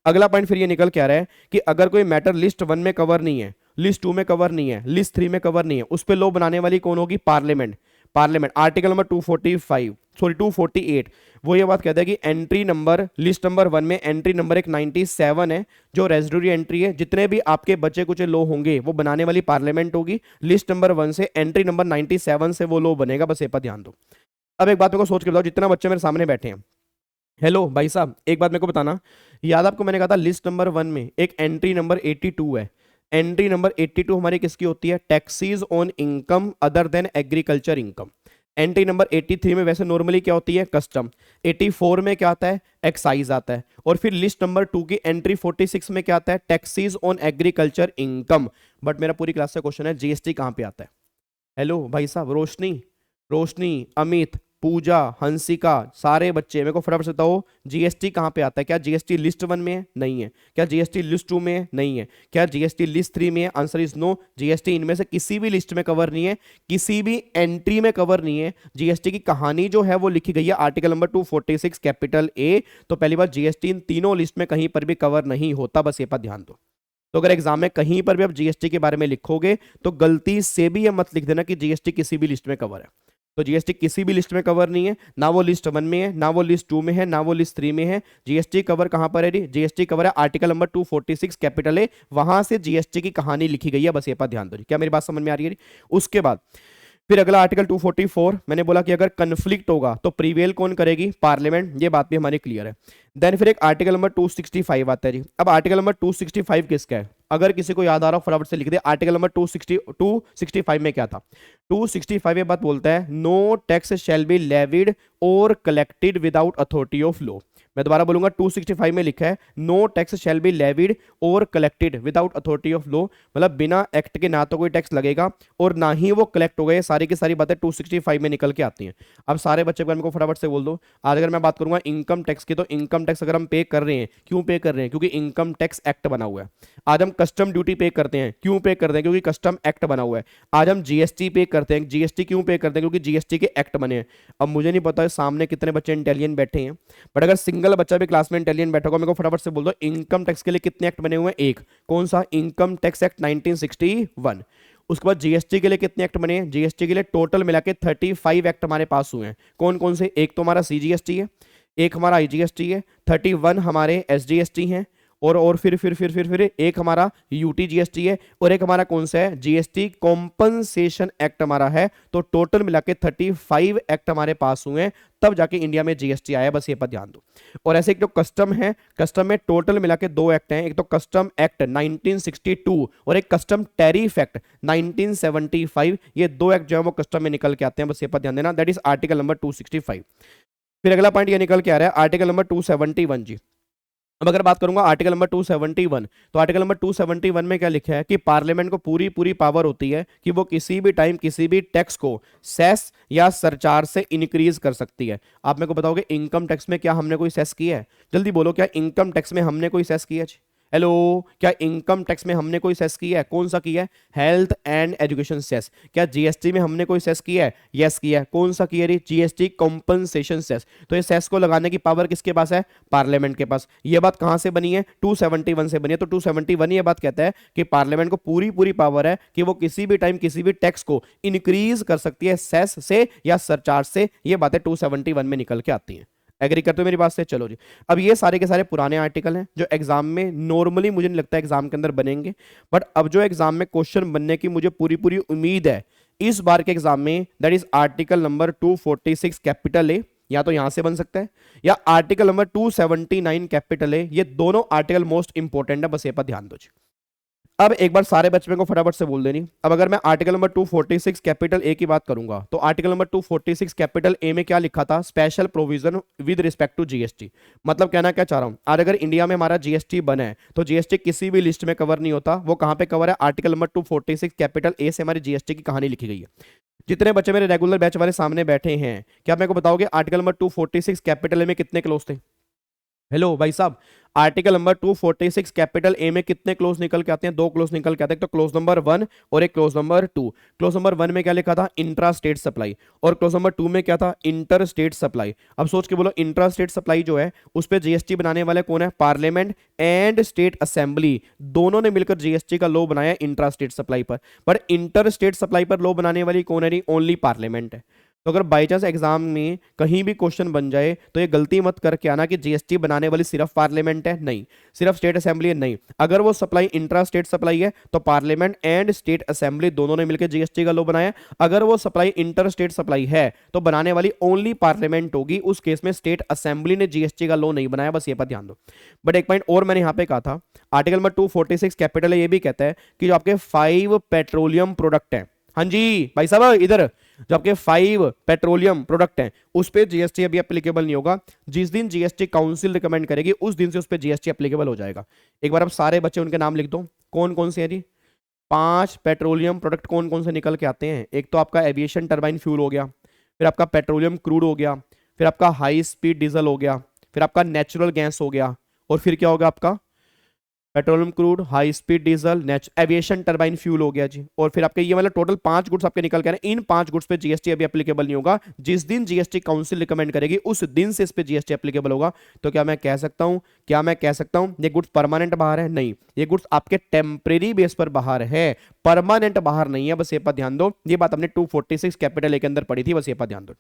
अगला पॉइंट फिर ये निकल के आ रहा है कि अगर कोई मैटर लिस्ट 1 में कवर नहीं है, लिस्ट 2 में कवर नहीं है, लिस्ट 3 में कवर नहीं है, उस पर लॉ बनाने वाली कौन होगी, पार्लियामेंट। पार्लियामेंट आर्टिकल नंबर 248 वो ये बात कहता है कि एंट्री नंबर लिस्ट नंबर 1 में एंट्री नंबर एक 97 है, जो रेजिडुअरी एंट्री है। जितने भी आपके बचे कुछ लॉ होंगे वो बनाने वाली पार्लियामेंट होगी। लिस्ट नंबर 1 से एंट्री नंबर 97 से वो लॉ बनेगा, बस ये पर ध्यान दो। अब एक बात मेरे को सोच के बताओ, जितना बच्चे मेरे सामने बैठे हैं, हेलो भाई साहब एक बात मेरे को बताना, याद आपको मैंने कहा था लिस्ट नंबर 1 में एक एंट्री नंबर 82 है। एंट्री नंबर 82 हमारी किसकी होती है, taxes on income other than agriculture income. Entry number 83 में वैसे नॉर्मली क्या होती है, कस्टम। 84 में क्या आता है, एक्साइज आता है। और फिर लिस्ट नंबर 2 की एंट्री 46 में क्या आता है, taxes on agriculture income. But मेरा पूरी क्लास से क्वेश्चन है, जीएसटी कहां पे आता है। हेलो भाई साहब, रोशनी, अमित, पूजा, हंसिका, सारे बच्चे मेरे को फटाफट से बताओ जीएसटी कहां पे आता है। क्या जीएसटी लिस्ट 1 में है, नहीं है। क्या जीएसटी लिस्ट 2 में है, नहीं है। क्या जीएसटी लिस्ट 3 में है, आंसर इज नो। जीएसटी इनमें से किसी भी लिस्ट में कवर नहीं है, किसी भी एंट्री में कवर नहीं है। जीएसटी की कहानी जो है वो लिखी गई है आर्टिकल नंबर 246 कैपिटल ए। तो पहली बार जीएसटी इन तीनों लिस्ट में कहीं पर भी कवर नहीं होता, बस ये पर ध्यान दो। तो अगर एग्जाम में कहीं पर भी आप जीएसटी के बारे में लिखोगे तो गलती से भी ये मत लिख देना कि जीएसटी किसी भी लिस्ट में कवर है। तो जीएसटी किसी भी लिस्ट में कवर नहीं है, ना वो लिस्ट 1 में है, ना वो लिस्ट 2 में है, ना वो लिस्ट 3 में है। जीएसटी कवर कहां पर है, जीएसटी कवर है आर्टिकल नंबर 246 कैपिटल ए, वहां से जीएसटी की कहानी लिखी गई है, बस ये पर ध्यान दो। क्या मेरी बात समझ में आ रही है। उसके बाद फिर अगला आर्टिकल 244, मैंने बोला कि अगर कन्फ्लिक्ट होगा तो प्रीवेल कौन करेगी, पार्लियामेंट। ये बात भी हमारी क्लियर है। देन फिर एक आर्टिकल नंबर 265 आता है जी। अब आर्टिकल नंबर 265 किसका है, अगर किसी को याद आ रहा हो फटाफट से लिख दे। आर्टिकल नंबर 265 में क्या था, 265 ये बात बोलता है, no tax shall be levied और collected without authority of law. मैं दोबारा बोलूंगा, 265 में लिखा है no tax shall be levied और collected without authority of law, मतलब बिना एक्ट के ना तो कोई टैक्स लगेगा और ना ही वो कलेक्ट होगा। ये सारी की सारी बातें 265 में निकल के आती हैं। अब सारे बच्चे को फटाफट से बोल दो, आज अगर मैं बात करूंगा इनकम टैक्स की, तो इनकम टैक्स अगर हम पे कर रहे हैं, क्यों पे कर रहे हैं, क्योंकि इनकम टैक्स एक्ट बना हुआ है। आज हम कस्टम ड्यूटी पे करते हैं, क्यों पे करते हैं, क्योंकि कस्टम एक्ट बना हुआ है। आज हम जीएसटी पे करते हैं, जीएसटी क्यों पे करते हैं, क्योंकि जीएसटी के एक्ट बने हैं। अब मुझे नहीं पता सामने कितने बच्चे इंटेलिजेंट बैठे हैं, बट अगर सिंगल बच्चा भी क्लास में इंटेलिजेंट बैठा होगा, मेरे को फटाफट से बोल दो इनकम टैक्स के लिए कितने एक्ट बने हुए हैं, एक। कौन सा, इनकम टैक्स एक्ट 1961। उसके बाद जीएसटी के लिए कितने एक्ट बने हैं, जीएसटी के लिए टोटल मिला के 35 एक्ट हमारे पास हुए हैं। कौन कौन से, एक तो हमारा सीजीएसटी है, एक हमारा आईजीएसटी है, 31 हमारे एसजीएसटी हैं, और फिर एक हमारा यूटीजीएसटी है, और एक हमारा कौन सा है, जीएसटी कॉम्पनसेशन एक्ट हमारा है। तो टोटल मिला के 35 एक्ट हमारे पास हुए हैं, तब जाके इंडिया में जीएसटी आया, बस ये पर ध्यान दो। और ऐसे एक जो कस्टम है, कस्टम में टोटल मिला के 2 एक्ट हैं, एक तो कस्टम एक्ट 1962 और एक कस्टम टैरिफ एक्ट 1975। ये 2 एक्ट जो है वो कस्टम में निकल के आते हैं, बस ये पर ध्यान देना। That is article number 265। फिर अगला पॉइंट ये निकल के आ रहा है आर्टिकल नंबर 271 जी। अब अगर बात करूंगा आर्टिकल नंबर 271, तो आर्टिकल नंबर 271 में क्या लिखा है कि पार्लियामेंट को पूरी पावर होती है कि वो किसी भी टाइम किसी भी टैक्स को सेस या सरचार्ज से इंक्रीज कर सकती है। आप मेरे को बताओगे इनकम टैक्स में क्या हमने कोई सेस किया है, जल्दी बोलो, क्या इनकम टैक्स में हमने कोई सेस किया है। हेलो, क्या इनकम टैक्स में हमने कोई सेस किया है, कौन सा किया है, हेल्थ एंड एजुकेशन सेस। क्या जीएसटी में हमने कोई सेस किया है, यस किया है, कौन सा किया है, जीएसटी कॉम्पनसेशन सेस। तो ये सेस को लगाने की पावर किसके पास है, पार्लियामेंट के पास। ये बात कहां से बनी है, 271 से बनी है। तो 271 ये बात कहता है कि पार्लियामेंट को पूरी पावर है कि वो किसी भी टाइम किसी भी टैक्स को इंक्रीज कर सकती है सेस से या सरचार्ज से। ये बातें 271 में निकल के आती हैं। एग्री करते हो मेरी बात से? चलो जी, अब ये सारे के सारे पुराने आर्टिकल हैं जो एग्जाम में नॉर्मली मुझे नहीं लगता एग्जाम के अंदर बनेंगे, बट अब जो एग्जाम में क्वेश्चन बनने की मुझे पूरी पूरी उम्मीद है इस बार के एग्जाम में, that is article number 246 capital ए, या तो यहां से बन सकता है या आर्टिकल नंबर 279 कैपिटल ए। ये दोनों आर्टिकल मोस्ट इंपॉर्टेंट है, बस ये पर ध्यान दो जी। अब एक बार सारे बच्चों को फटाफट से बोल देनी। अब अगर मैं आर्टिकल नंबर 246 कैपिटल ए की बात करूंगा तो आर्टिकल नंबर 246 कैपिटल ए में क्या लिखा था? Special provision with respect to GST. मतलब कहना क्या चाह रहा हूं, आज अगर इंडिया में हमारा जीएसटी बना है तो जीएसटी किसी भी लिस्ट में कवर नहीं होता, वो कहां पे कवर है? आर्टिकल नंबर 246 कैपिटल ए से हमारी जीएसटी की कहानी लिखी गई है। जितने बच्चे मेरे रेगुलर बैच वाले सामने बैठे हैं, क्या मेरे को बताओगे आर्टिकल नंबर 246 कैपिटल ए में कितने क्लोज थे? हेलो भाई साहब, आर्टिकल नंबर 246 कैपिटल ए में कितने क्लोज निकल के आते हैं? 2 क्लोज निकल के आते हैं, तो क्लोज नंबर 1 और एक क्लोज नंबर 2। क्लोज नंबर 1 में क्या लिखा था? इंट्रा स्टेट सप्लाई, और क्लोज नंबर 2 में क्या था? Inter state supply. अब सोच के बोलो, इंट्रा स्टेट सप्लाई जो है उस पर जीएसटी बनाने वाले कौन है? पार्लियामेंट एंड स्टेट असेंबली, दोनों ने मिलकर जीएसटी का लॉ बनाया इंट्रा स्टेट सप्लाई पर। पर इंटर स्टेट सप्लाई पर लॉ बनाने वाली कौन है? ओनली पार्लियामेंट है। तो अगर बाई चांस एग्जाम में कहीं भी क्वेश्चन बन जाए तो ये गलती मत करके आना कि जीएसटी बनाने वाली सिर्फ पार्लियामेंट है, नहीं। सिर्फ स्टेट असेंबली है, नहीं। अगर वो सप्लाई इंट्रा स्टेट सप्लाई है तो पार्लियामेंट एंड स्टेट असेंबली दोनों ने मिलकर जीएसटी का लॉ बनाया। अगर वो सप्लाई इंटर स्टेट सप्लाई है तो बनाने वाली ओनली पार्लियामेंट होगी, उस केस में स्टेट असेंबली ने जीएसटी का लॉ नहीं बनाया, बस ये पर ध्यान दो। बट एक पॉइंट और मैंने यहां पे कहा था, आर्टिकल नंबर 246 कैपिटल ये भी कहता है कि जो आपके 5 पेट्रोलियम प्रोडक्ट है, हाँ जी भाई साहब इधर, जो आपके 5 पेट्रोलियम प्रोडक्ट हैं उस पे जीएसटी अभी एप्लीकेबल नहीं होगा। जिस दिन जीएसटी काउंसिल रिकमेंड करेगी उस दिन से उस पे जीएसटी एप्लीकेबल हो जाएगा। एक बार अब सारे बच्चे उनके नाम लिख दो, कौन कौन से हैं जी? 5 पेट्रोलियम प्रोडक्ट कौन कौन से निकल के आते हैं? एक तो आपका एविएशन टर्बाइन फ्यूल हो गया, फिर आपका पेट्रोलियम क्रूड हो गया, फिर आपका हाई स्पीड डीजल हो गया, फिर आपका नेचुरल गैस हो गया, और फिर क्या होगा आपका? Petroleum crude, high speed diesel, aviation turbine fuel हो गया जी। और फिर आपके ये मतलब टोटल 5 गुड्स आपके निकल के आ रहे हैं। इन 5 गुड्स पे जीएसटी अभी एप्लीकेबल नहीं होगा, जिस दिन जीएसटी काउंसिल रिकमेंड करेगी उस दिन से इस पे जीएसटी एप्लीकेबल होगा। तो क्या मैं कह सकता हूं ये गुड्स परमानेंट बाहर है? नहीं, ये गुड्स आपके टेम्परेरी बेस पर बाहर है, परमानेंट बाहर नहीं है, बस ये पर ध्यान दो। ये बात हमने 246 कैपिटल ए के अंदर पढ़ी थी, बस ये पर ध्यान दो।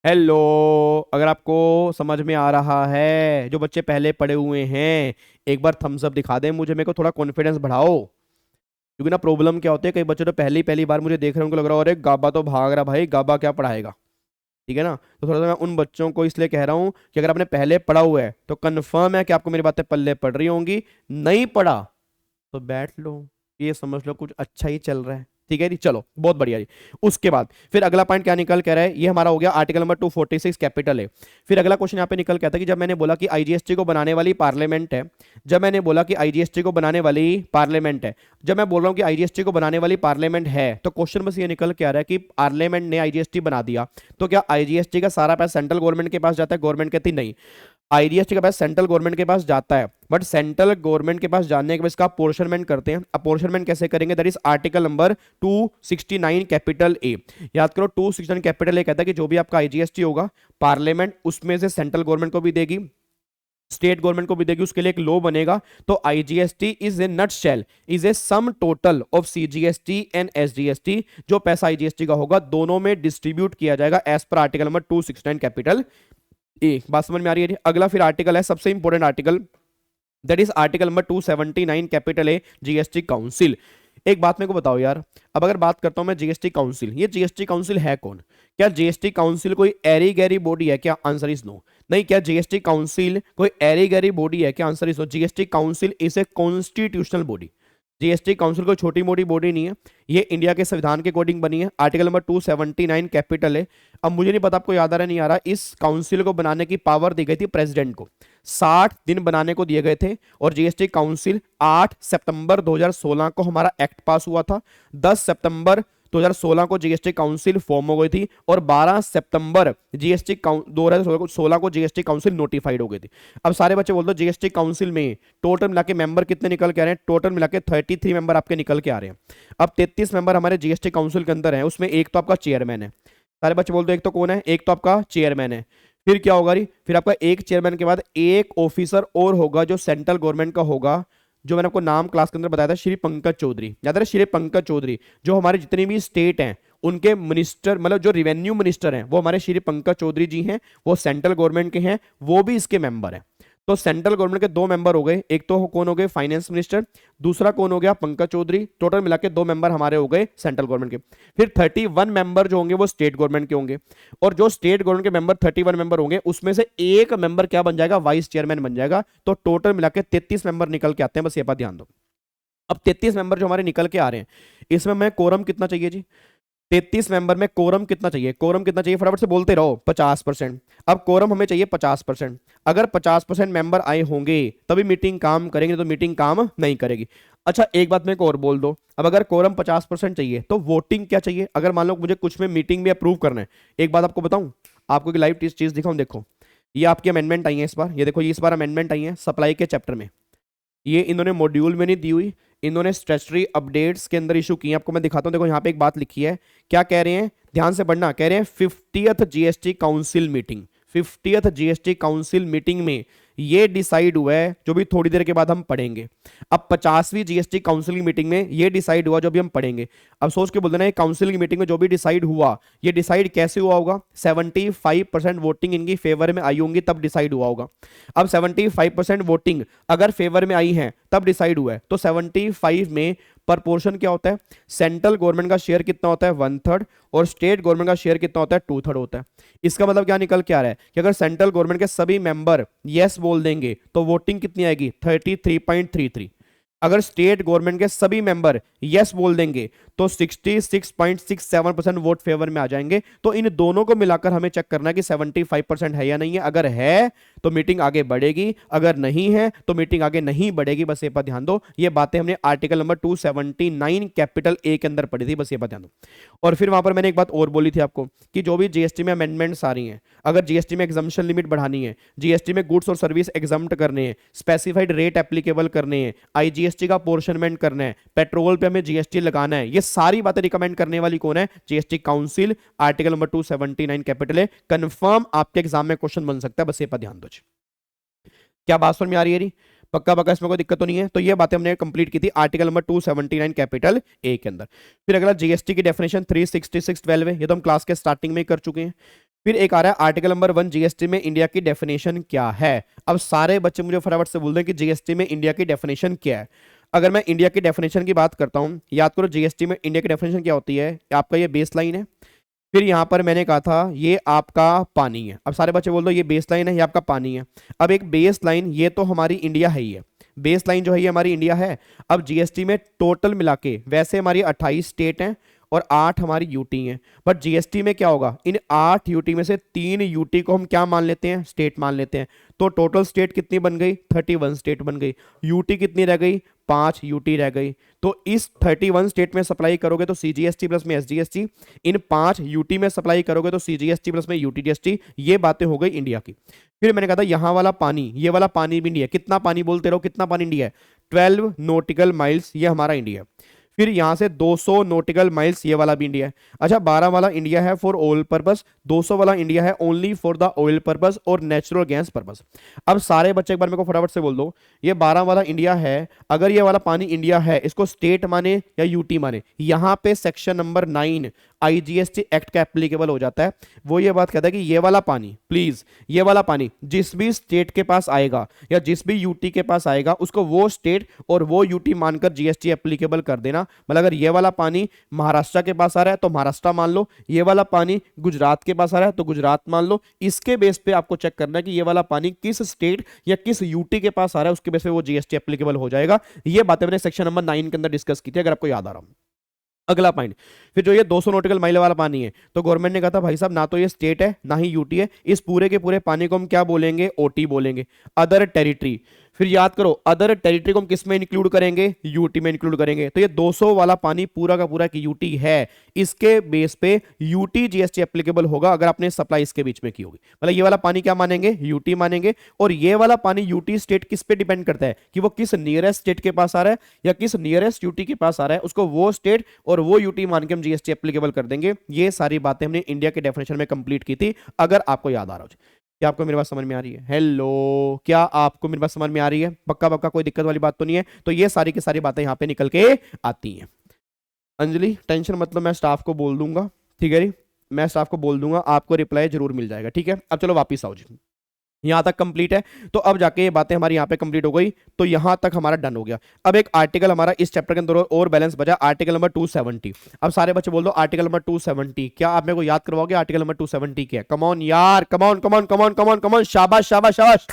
हेलो, अगर आपको समझ में आ रहा है, जो बच्चे पहले पढ़े हुए हैं एक बार थम्स अप दिखा दें मुझे, मेरे को थोड़ा कॉन्फिडेंस बढ़ाओ। क्योंकि ना प्रॉब्लम क्या होती है, कई बच्चे तो पहली बार मुझे देख रहे हैं, उनको लग रहा है अरे गाबा तो भाग रहा, भाई गाबा क्या पढ़ाएगा, ठीक है ना। तो थोड़ा सा मैं उन बच्चों को इसलिए कह रहा हूं कि अगर आपने पहले पढ़ा हुआ है तो कंफर्म है कि आपको मेरी बातें पल्ले पड़ रही होंगी। नहीं पढ़ा तो बैठ लो, ये समझ लो कुछ अच्छा ही चल रहा है, ठीक है जी। चलो बहुत बढ़िया जी। उसके बाद फिर अगला पॉइंट क्या निकल कह रहा है, ये हमारा हो गया आर्टिकल नंबर 246 कैपिटल है। फिर अगला क्वेश्चन यहाँ पे निकल कहता है कि जब मैंने बोला कि आईजीएसटी को बनाने वाली पार्लियामेंट है, जब मैं बोल रहा हूं कि आईजीएसटी को बनाने वाली पार्लियामेंट है, तो क्वेश्चन बस ये निकल के आ रहा है कि पार्लियामेंट ने आईजीएसटी बना दिया तो क्या आईजीएसटी का सारा पैसा सेंट्रल गवर्नमेंट के पास जाता है? गवर्नमेंट कहती नहीं, आईजीएसटी का पैसा सेंट्रल गवर्नमेंट के पास जाता है, बट सेंट्रल गवर्नमेंट के पास जाने के बाद इसका अपोर्शनमेंट करते हैं। अपोर्शनमेंट कैसे करेंगे? That is article number 269 capital ए। याद करो 269 कैपिटल ए कहता है कि जो भी आपका आईजीएसटी होगा पार्लियामेंट उसमें से सेंट्रल गवर्नमेंट को भी देगी, स्टेट गवर्नमेंट को भी देगी, उसके लिए एक लॉ बनेगा। तो IGST is a nutshell is a sum total of CGST and SGST. जो पैसा आईजीएसटी का होगा दोनों में डिस्ट्रीब्यूट किया जाएगा as per article number 269 capital ए। बात समझ में आ रही है? अगला फिर आर्टिकल है सबसे important article, that is article number 279 capital A, GST council. एक बात मेरे को बताओ यार, अब अगर बात करता हूं मैं जीएसटी काउंसिल, ये जीएसटी काउंसिल है कौन? क्या जीएसटी काउंसिल कोई एरी गैरी बॉडी है क्या? Answer is no. नहीं, क्या जीएसटी काउंसिल कोई एरी गैरी बॉडी है क्या? Answer is no. GST council is a constitutional body. GST council कोई छोटी मोटी बॉडी नहीं है, ये इंडिया के संविधान के अकॉर्डिंग बनी है। आर्टिकल नंबर 279 कैपिटल है। अब मुझे नहीं पता आपको याद आ रहा नहीं आ रहा, इस काउंसिल को बनाने की पावर दी गई थी प्रेसिडेंट को, 60 दिन बनाने को दिए गए थे। और जीएसटी काउंसिल 8 सितंबर 2016 को हमारा एक्ट पास हुआ था, 10 सितंबर 2016 को जीएसटी काउंसिल फॉर्म हो गई थी, और 12 सितंबर जीएसटी 2016 को जीएसटी काउंसिल नोटिफाइड हो गई थी। अब सारे बच्चे बोलते हैं जीएसटी काउंसिल में टोटल मिला के मेंबर कितने निकल के आ रहे हैं? टोटल मिला के 33 मेंबर आपके निकल के आ रहे हैं। अब 33 मेंबर हमारे जीएसटी काउंसिल के अंदर हैं, उसमें एक तो आपका चेयरमैन है। सारे बच्चे बोलते हैं एक तो कौन है? एक तो आपका चेयरमैन है। फिर क्या होगा? फिर आपका एक चेयरमैन के बाद एक ऑफिसर और होगा जो सेंट्रल गवर्नमेंट का होगा, जो मैंने आपको नाम क्लास के अंदर बताया था, श्री पंकज चौधरी। याद है? श्री पंकज चौधरी जो हमारे जितनी भी स्टेट हैं उनके मिनिस्टर मतलब जो रिवेन्यू मिनिस्टर हैं वो हमारे श्री पंकज चौधरी जी हैं, वो सेंट्रल गवर्नमेंट के हैं, वो भी इसके मेंबर हैं। तो सेंट्रल गवर्नमेंट के दो मेंबर हो गए, एक तो कौन हो गए फाइनेंस मिनिस्टर, दूसरा कौन हो गया पंकज चौधरी, टोटल मिला के दो मेंबर हमारे हो गए सेंट्रल गवर्नमेंट के। फिर 31 मेंबर जो होंगे वो स्टेट गवर्नमेंट के होंगे, और जो स्टेट गवर्नमेंट के मेंबर 31 मेंबर होंगे उसमें से एक मेंबर क्या बन जाएगा, वाइस चेयरमैन बन जाएगा। तो टोटल मिला के 33 मेंबर निकल के आते हैं, बस ये बात ध्यान दो। अब 33 मेंबर जो हमारे निकल के आ रहे हैं, इसमें मैं कोरम कितना चाहिए जी, 33 मेंबर में कोरम कितना चाहिए, कोरम कितना चाहिए फटाफट से बोलते रहो, 50%। अब कोरम हमें चाहिए 50%। अगर 50% मेंबर आए होंगे तभी मीटिंग काम करेंगे, तो मीटिंग काम नहीं करेगी। अच्छा एक बात मेरे को और बोल दो, अब अगर कोरम 50% चाहिए तो वोटिंग क्या चाहिए, अगर मान लो मुझे कुछ में मीटिंग में अप्रूव करना है। एक बात आपको बताऊं, आपको एक लाइव चीज दिखाऊं, देखो ये आपकी अमेंडमेंट आई है इस बार, ये देखो ये इस बार अमेंडमेंट आई है सप्लाई के चैप्टर में, ये इन्होंने मॉड्यूल में नहीं दी हुई, इन्होंने स्टैट्यूटरी अपडेट्स के अंदर इशू की है। आपको मैं दिखाता हूं, देखो यहाँ पे एक बात लिखी है, क्या कह रहे हैं ध्यान से पढ़ना, कह रहे हैं 50th GST council meeting, 50th GST council meeting में ये डिसाइड हुआ है, जो भी थोड़ी देर के बाद हम पढ़ेंगे। अब 50वीं जीएसटी काउंसिल की मीटिंग में ये डिसाइड हुआ जो भी हम पढ़ेंगे। अब सोच के बोल देना है काउंसिल की मीटिंग में जो भी डिसाइड हुआ, ये डिसाइड कैसे हुआ होगा, 75% वोटिंग इनकी फेवर में आई होंगी तब डिसाइड हुआ होगा। अब 75% वोटिंग अगर फेवर में आई है तब डिसाइड हुआ है, तो 75 में प्रपोर्शन क्या होता है, सेंट्रल गवर्नमेंट का शेयर कितना होता है 1/3 और स्टेट गवर्नमेंट का शेयर कितना होता है 2/3 होता है। इसका मतलब क्या निकल के आ रहा है कि अगर सेंट्रल गवर्नमेंट के सभी मेंबर यस बोल देंगे तो वोटिंग कितनी आएगी 33.33, अगर स्टेट गवर्नमेंट के सभी मेंबर यस बोल देंगे तो 66.67% वोट फेवर में आ जाएंगे। तो इन दोनों को मिलाकर हमें चेक करना है कि 75% है या नहीं है, अगर है तो मीटिंग आगे बढ़ेगी, अगर नहीं है तो मीटिंग आगे नहीं बढ़ेगी। बस ये बात ध्यान दो, ये बातें हमने आर्टिकल नंबर 279 कैपिटल ए के अंदर पढ़ी थी, बस ये बात ध्यान दो। और फिर वहां पर मैंने एक बात और बोली थी आपको कि जो भी जीएसटी में अमेंडमेंट्स आ रही हैं, अगर जीएसटी में एग्जम्पशन लिमिट बढ़ानी है, जीएसटी में गुड्स और सर्विस एग्जम्प्ट करने हैं, स्पेसिफाइड रेट एप्लीकेबल करने हैं, आईजीएसटी का पोर्शनमेंट करना है, पेट्रोल पे हमें जीएसटी लगाना है, ये सारी बातें रिकमेंड करने वाली कौन है, GST council, article number 279 capital है। कंफर्म आपके एग्जाम में क्वेश्चन बन सकता है, बस ये पर ध्यान दो। क्या बात समझ में आ रही है री? पक्का पक्का, इसमें कोई दिक्कत तो नहीं है। तो ये बातें हमने कंप्लीट की थी आर्टिकल नंबर 279 कैपिटल ए के अंदर। फिर अगला जीएसटी की डेफिनेशन 36612 है, ये तो हम क्लास के स्टार्टिंग में ही कर चुके हैं। फिर एक आ रहा है आर्टिकल नंबर 1 जीएसटी में इंडिया की डेफिनेशन क्या है। अब सारे बच्चे मुझे फटाफट से बोल दें कि जीएसटी में इंडिया की डेफिनेशन क्या है। अगर मैं इंडिया की डेफिनेशन की बात करता हूं, याद करो जीएसटी में इंडिया की डेफिनेशन क्या होती है, आपका ये बेस लाइन है, फिर यहां पर मैंने कहा था ये आपका पानी है। अब सारे बच्चे बोल दो ये बेस लाइन है, ये आपका पानी है। अब एक बेस लाइन, ये तो हमारी इंडिया है ही है, बेस लाइन जो है ये हमारी इंडिया है। अब जीएसटी में टोटल मिला के वैसे हमारी 28 स्टेट हैं और 8 हमारी यूटी हैं, बट जीएसटी में क्या होगा, इन 8 यूटी में से 3 यूटी को हम क्या मान लेते हैं, स्टेट मान लेते हैं। तो टोटल स्टेट कितनी बन गई, 31 स्टेट बन गई। यूटी कितनी रह गई, 5 यूटी रह गई। तो इस 31 स्टेट में सप्लाई करोगे तो सीजीएसटी प्लस में एसजीएसटी, इन 5 यूटी में सप्लाई करोगे तो सीजीएसटी प्लस में यूटीजीएसटी। ये बातें हो गई इंडिया की। फिर मैंने कहा था यहां वाला पानी, ये वाला पानी भी इंडिया, कितना पानी बोलते रहो, कितना पानी इंडिया है, 12 नॉटिकल माइल्स, ये हमारा इंडिया है। फिर यहां से 200 नॉटिकल माइल्स, ये वाला भी इंडिया है। अच्छा 12 वाला इंडिया है फॉर ऑयल पर्पस, 200 वाला इंडिया है only for the oil purpose और नेचुरल गैस पर्पस। अब सारे बच्चे एक बार मेरे को फटाफट से बोल दो, ये 12 वाला इंडिया है, अगर ये वाला पानी इंडिया है, इसको स्टेट माने या यूटी माने, यहां पे सेक्शन नंबर 9 आईजीएसटी एक्ट का एप्लीकेबल हो जाता है। वो ये बात कहता है कि ये वाला पानी, प्लीज ये वाला पानी जिस भी स्टेट के पास आएगा या जिस भी यूटी के पास आएगा उसको वो स्टेट और वो यूटी मानकर जीएसटी एप्लीकेबल कर देना। मतलब अगर ये वाला पानी महाराष्ट्र के पास आ रहा है तो महाराष्ट्र मान लो, ये वाला पानी गुजरात के पास आ रहा है तो गुजरात मान लो। इसके बेस पे आपको चेक करना है कि ये वाला पानी किस स्टेट या किस यूटी के पास आ रहा है, उसके बेस पे वो जीएसटी एप्लीकेबल हो जाएगा। ये बातें मैंने सेक्शन नंबर 9 के अंदर डिस्कस की थी, अगर आपको याद आ रहा हो। अगला पॉइंट, फिर जो ये 200 नॉटिकल माइल वाला पानी है, तो गवर्नमेंट ने कहा था भाई साहब ना तो ये स्टेट है ना ही यूटी है, इस पूरे के पूरे पानी को हम क्या बोलेंगे, ओटी बोलेंगे, अदर टेरिटरी। फिर याद करो अदर टेरिटरी को हम किस में इंक्लूड करेंगे, यूटी में इंक्लूड करेंगे। तो ये 200 वाला पानी पूरा का पूरा की यूटी है, इसके बेस पे यूटी जीएसटी एप्लीकेबल होगा अगर आपने सप्लाई इसके बीच में की होगी। मतलब ये वाला पानी क्या मानेंगे, यूटी मानेंगे। और ये वाला पानी यूटी स्टेट किस पे डिपेंड करता है कि वो किस नियरेस्ट स्टेट के पास आ रहा है या किस नियरेस्ट यूटी के पास आ रहा है, उसको वो स्टेट और वो यूटी मान के हम जीएसटी एप्लीकेबल कर देंगे। ये सारी बातें हमने इंडिया के डेफिनेशन में कंप्लीट की थी, अगर आपको याद आ रहा हो। क्या आपको मेरी बात समझ में आ रही है? हेलो, क्या आपको मेरी बात समझ में आ रही है? पक्का पक्का, कोई दिक्कत वाली बात तो नहीं है। तो ये सारी की सारी बातें यहां पे निकल के आती हैं। अंजलि टेंशन मतलब मैं स्टाफ को बोल दूंगा, ठीक है जी, मैं स्टाफ को बोल दूंगा, आपको रिप्लाई जरूर मिल जाएगा, ठीक है। अब चलो वापिस आओ जी, यहां तक कंप्लीट है। तो अब जाके ये बातें हमारी यहां पे कंप्लीट हो गई, तो यहां तक हमारा डन हो गया। अब एक आर्टिकल हमारा इस चैप्टर के अंदर और बैलेंस बचा, आर्टिकल नंबर 270। अब सारे बच्चे बोल दो आर्टिकल नंबर 270, क्या आप मेरे को याद करवाओगे आर्टिकल नंबर 270 क्या है? कमॉन यार, come on come on come on come on come on, शाबाश शाबाश शाबाश।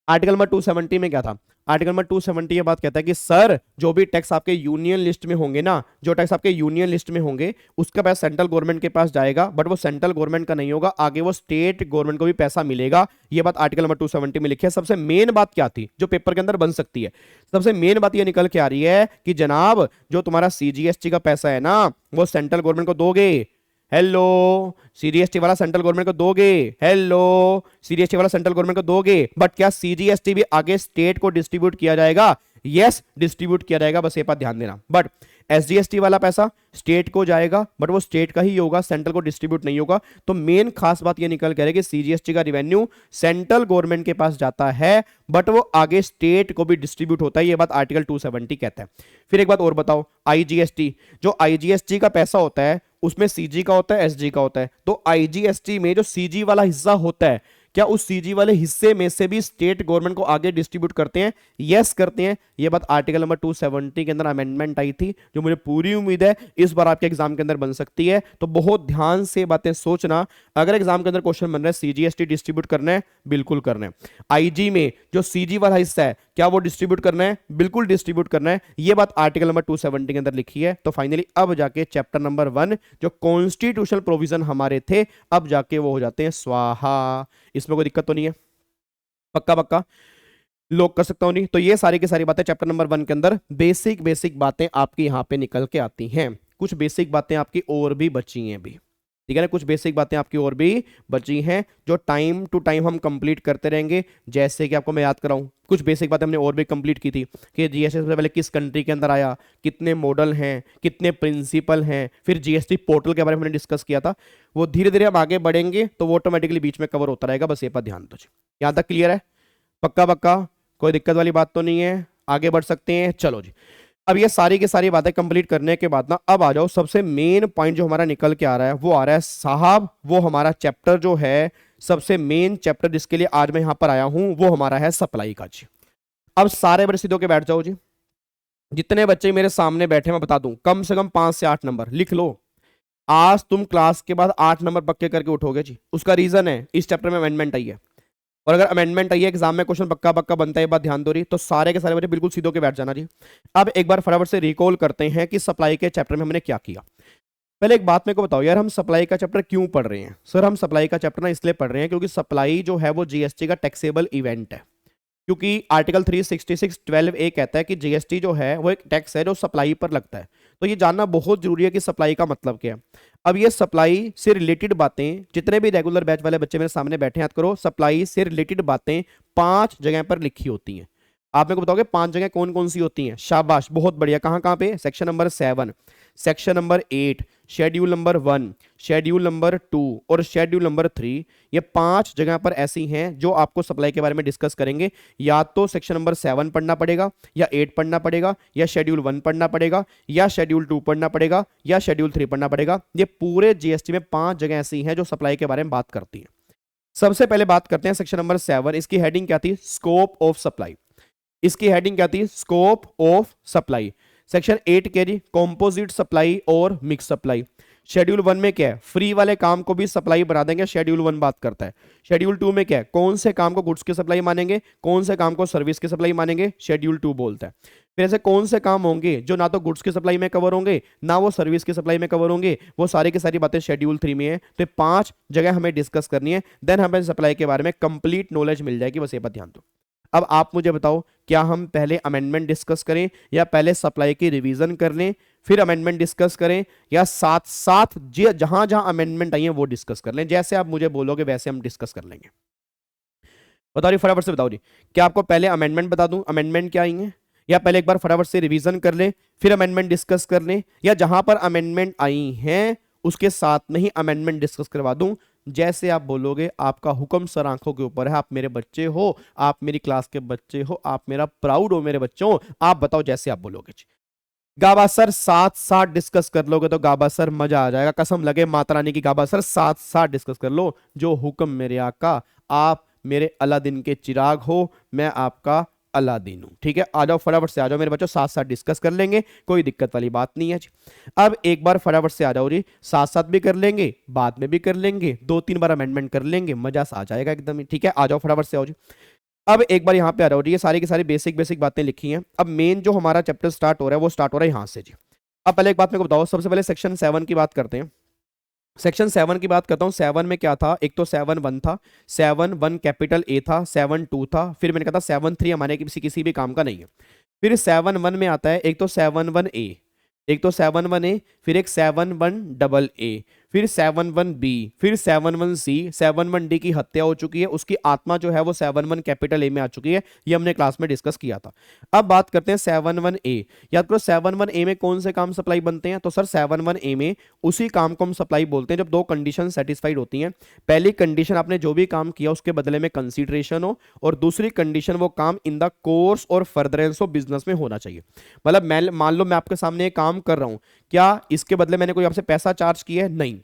आर्टिकल नंबर 270 में क्या था? आर्टिकल नंबर 270 ये बात कहता है कि सर जो भी टैक्स आपके यूनियन लिस्ट में होंगे ना, जो टैक्स आपके यूनियन लिस्ट में होंगे उसका पैसा सेंट्रल गवर्नमेंट के पास जाएगा, बट वो सेंट्रल गवर्नमेंट का नहीं होगा, आगे वो स्टेट गवर्नमेंट को भी पैसा मिलेगा। ये बात आर्टिकल नंबर 270 में लिखी है। सबसे मेन बात क्या थी जो पेपर के अंदर बन सकती है? सबसे मेन बात ये निकल के आ रही है कि जनाब जो तुम्हारा सीजीएसटी का पैसा है ना वो सेंट्रल गवर्नमेंट को दोगे। हेलो, सीजीएसटी वाला सेंट्रल गवर्नमेंट को दोगे। हेलो, सीजीएसटी वाला सेंट्रल गवर्नमेंट को दोगे, बट क्या सीजीएसटी भी आगे स्टेट को डिस्ट्रीब्यूट किया जाएगा? यस, डिस्ट्रीब्यूट किया जाएगा, बस ये बात ध्यान देना। बट एसजीएसटी वाला पैसा स्टेट को जाएगा, बट वो स्टेट का ही होगा, सेंट्रल को डिस्ट्रीब्यूट नहीं होगा। तो मेन खास बात ये निकल कर है कि सीजीएसटी का रिवेन्यू सेंट्रल गवर्नमेंट के पास जाता है, बट वो आगे स्टेट को भी डिस्ट्रीब्यूट होता है। ये बात आर्टिकल 270 कहता है। फिर एक बात और बताओ, आईजीएसटी, जो आईजीएसटी का पैसा होता है उसमें सीजी का होता है, एसजी का होता है। तो आईजीएसटी में जो सीजी वाला हिस्सा होता है, क्या उस सीजी वाले हिस्से में से भी स्टेट गवर्नमेंट को आगे डिस्ट्रीब्यूट करते हैं? यस करते हैं। ये बात आर्टिकल नंबर 270 के अंदर अमेंडमेंट आई थी, जो मुझे पूरी उम्मीद है इस बार आपके एग्जाम के अंदर बन सकती है। तो बहुत ध्यान से बातें सोचना। अगर एग्जाम के अंदर क्वेश्चन बन रहा है सीजीएसटी डिस्ट्रीब्यूट करना है, बिल्कुल करना है। आईजी में जो सीजी वाला हिस्सा है क्या वो डिस्ट्रीब्यूट करना है? बिल्कुल डिस्ट्रीब्यूट करना है। ये बात आर्टिकल नंबर 270 के अंदर लिखी है। तो फाइनली अब जाके चैप्टर नंबर 1 जो कॉन्स्टिट्यूशनल प्रोविजन हमारे थे, अब जाके वो हो जाते हैं स्वाहा। इसमें कोई दिक्कत तो नहीं है? पक्का पक्का लोग कर सकता हूं नहीं? तो ये सारी की सारी बातें चैप्टर नंबर 1 के अंदर बेसिक बेसिक बातें आपकी यहां पे निकल के आती हैं। कुछ बेसिक बातें आपकी और भी बची हैं भी, ठीक है ना? कुछ बेसिक बातें आपकी और भी बची हैं जो टाइम टू टाइम हम कंप्लीट करते रहेंगे। जैसे कि आपको मैं याद कराऊं, कुछ बेसिक बातें हमने और भी कंप्लीट की थी कि जीएसटी सबसे पहले किस कंट्री के अंदर आया, कितने मॉडल हैं, कितने प्रिंसिपल हैं। फिर जीएसटी पोर्टल के बारे में हमने डिस्कस किया था। वो धीरे धीरे हम आगे बढ़ेंगे तो वो ऑटोमेटिकली बीच में कवर होता रहेगा, बस ये पर ध्यान दो जी। यहाँ तक क्लियर है? पक्का पक्का, कोई दिक्कत वाली बात तो नहीं है? आगे बढ़ सकते हैं, चलो जी। अब ये सारी की सारी बातें कंप्लीट करने के बाद ना अब आ जाओ सबसे मेन पॉइंट जो हमारा निकल के आ रहा है, वो आ रहा है साहब, वो हमारा चैप्टर जो है सबसे मेन चैप्टर जिसके लिए आज मैं यहां पर आया हूं वो हमारा है सप्लाई का जी। अब सारे बड़े सीधे के बैठ जाओ जी। जितने बच्चे मेरे सामने बैठे मैं बता दूं कम से कम 5 से 8 नंबर लिख लो। आज तुम क्लास के बाद 8 नंबर पक्के करके उठोगे जी। उसका रीजन है इस चैप्टर में अमेंडमेंट आई है, और अगर अमेंडमेंट आई है एग्जाम में क्वेश्चन पक्का पक्का बनता है, बात ध्यान दो रही। तो सारे के सारे बच्चे बिल्कुल सीधो के बैठ जाना जी। अब एक बार फटाफट से रिकॉल करते हैं कि सप्लाई के चैप्टर में हमने क्या किया। पहले एक बात मेरे को बताओ यार, हम सप्लाई का चैप्टर क्यों पढ़ रहे हैं? सर हम सप्लाई का चैप्टर ना इसलिए पढ़ रहे हैं क्योंकि सप्लाई जो है वो जीएसटी का टैक्सेबल इवेंट है। क्योंकि आर्टिकल 366(12)(a) कहता है कि जीएसटी जो है वो एक टैक्स है जो सप्लाई पर लगता है। तो ये जानना बहुत जरूरी है कि सप्लाई का मतलब क्या है। अब ये सप्लाई से रिलेटेड बातें, जितने भी रेगुलर बैच वाले बच्चे मेरे सामने बैठे हैं याद करो, सप्लाई से रिलेटेड बातें 5 जगह पर लिखी होती हैं। आप मेरे को बताओगे 5 जगह कौन कौन सी होती हैं? शाबाश, बहुत बढ़िया। कहां कहां पे? Section number 7, section number 8, schedule number 1, schedule number 2 और शेड्यूल नंबर 3। ये 5 जगह पर ऐसी हैं जो आपको सप्लाई के बारे में डिस्कस करेंगे। या तो सेक्शन नंबर 7 पढ़ना पड़ेगा, या 8 पढ़ना पड़ेगा, या शेड्यूल 1 पढ़ना पड़ेगा, या शेड्यूल 2 पढ़ना पड़ेगा, या शेड्यूल 3 पढ़ना पड़ेगा। ये पूरे जीएसटी में 5 जगह ऐसी हैं जो सप्लाई के बारे में बात करती हैं। सबसे पहले बात करते हैं सेक्शन नंबर 7। इसकी हेडिंग क्या थी? Scope of supply. इसकी हेडिंग क्या थी? Scope of supply. सेक्शन 8 के जी कॉम्पोजिट सप्लाई और मिक्स सप्लाई। शेड्यूल 1 में क्या है? फ्री वाले काम को भी सप्लाई बना देंगे, शेड्यूल 1 बात करता है। शेड्यूल 2 में क्या है? कौन से काम को गुड्स की सप्लाई मानेंगे, कौन से काम को सर्विस की सप्लाई मानेंगे, शेड्यूल 2 बोलता है। फिर ऐसे कौन से काम होंगे जो ना तो गुड्स की सप्लाई में कवर होंगे ना वो सर्विस की सप्लाई में कवर होंगे, वो सारी की सारी बातें शेड्यूल 3 में है। तो 5 जगह हमें डिस्कस करनी है, देन हमें सप्लाई के बारे में कंप्लीट नॉलेज मिल जाएगी, बस ये बात ध्यान दो। अब आप मुझे बताओ, क्या हम पहले अमेंडमेंट डिस्कस करें या पहले सप्लाई की रिवीजन कर लें फिर अमेंडमेंट डिस्कस करें, या साथ साथ जहां जहां अमेंडमेंट आई है वो डिस्कस कर लें? जैसे आप मुझे बोलोगे वैसे हम डिस्कस कर लेंगे। बताओ जी, फटाफट से बताओ जी, क्या आपको पहले अमेंडमेंट बता दूं अमेंडमेंट क्या आई है, या पहले एक बार फटाफट से रिवीजन कर लें फिर अमेंडमेंट डिस्कस कर लें, या जहां पर अमेंडमेंट आई हैं उसके साथ में ही अमेंडमेंट डिस्कस करवा दूं? जैसे आप बोलोगे, आपका हुक्म सर आंखों के ऊपर है। आप मेरे बच्चे हो, आप मेरी क्लास के बच्चे हो, आप मेरा प्राउड हो मेरे बच्चों, आप बताओ जैसे आप बोलोगे। गाबा सर साथ साथ डिस्कस कर लोगे तो गाबा सर मजा आ जाएगा, कसम लगे माता रानी की। गाबा सर साथ साथ डिस्कस कर लो। जो हुक्म मेरे आका, आप मेरे अलादीन के चिराग हो, मैं आपका अलादीन हूं। ठीक है, आ जाओ फटाफट से आ जाओ मेरे बच्चों, साथ साथ डिस्कस कर लेंगे, कोई दिक्कत वाली बात नहीं है जी। अब एक बार फटाफट से आ जाओ जी, साथ साथ भी कर लेंगे, बाद में भी कर लेंगे, 2-3 बार अमेंडमेंट कर लेंगे, मजा सा आ जाएगा एकदम ही। ठीक है, आ जाओ फटाफट से आओ जी। अब एक बार यहाँ पे आ रहा हो, ये सारी की सारी बेसिक बेसिक बातें लिखी हैं। अब मेन जो हमारा चैप्टर स्टार्ट हो रहा है वो स्टार्ट हो रहा है यहाँ से जी। अब पहले एक बात मेरे को बताओ, सबसे पहले सेक्शन 7 की बात करते हैं। सेक्शन 7 की बात करता हूँ। 7 में क्या था, एक तो 7-1 था, 7-1 कैपिटल ए था, 7-2 था, फिर मैंने कहा था 7-3 हमारे किसी भी काम का नहीं है। फिर 7-1 में आता है एक तो 7-1 ए, एक तो 7-1 ए, फिर एक 7-1 AA, फिर 7-1 B, फिर 7-1 C, 7-1 D की हत्या हो चुकी है, उसकी आत्मा जो है वो 7-1 कैपिटल ए में आ चुकी है, ये हमने क्लास में डिस्कस किया था। अब बात करते हैं 7-1 A। याद करो 7-1 A में कौन से काम सप्लाई बनते हैं, तो सर 7-1 A में उसी काम को हम सप्लाई बोलते हैं जब दो कंडीशन सेटिस्फाइड होती हैं। पहली कंडीशन, आपने जो भी काम किया उसके बदले में कंसीडरेशन हो, और दूसरी कंडीशन, वो काम इन द कोर्स और फर्दरेंस ऑफ बिजनेस में होना चाहिए। मतलब मैं मान लो मैं आपके सामने एक काम कर रहा हूं, क्या इसके बदले मैंने कोई आपसे पैसा चार्ज किया है? नहीं।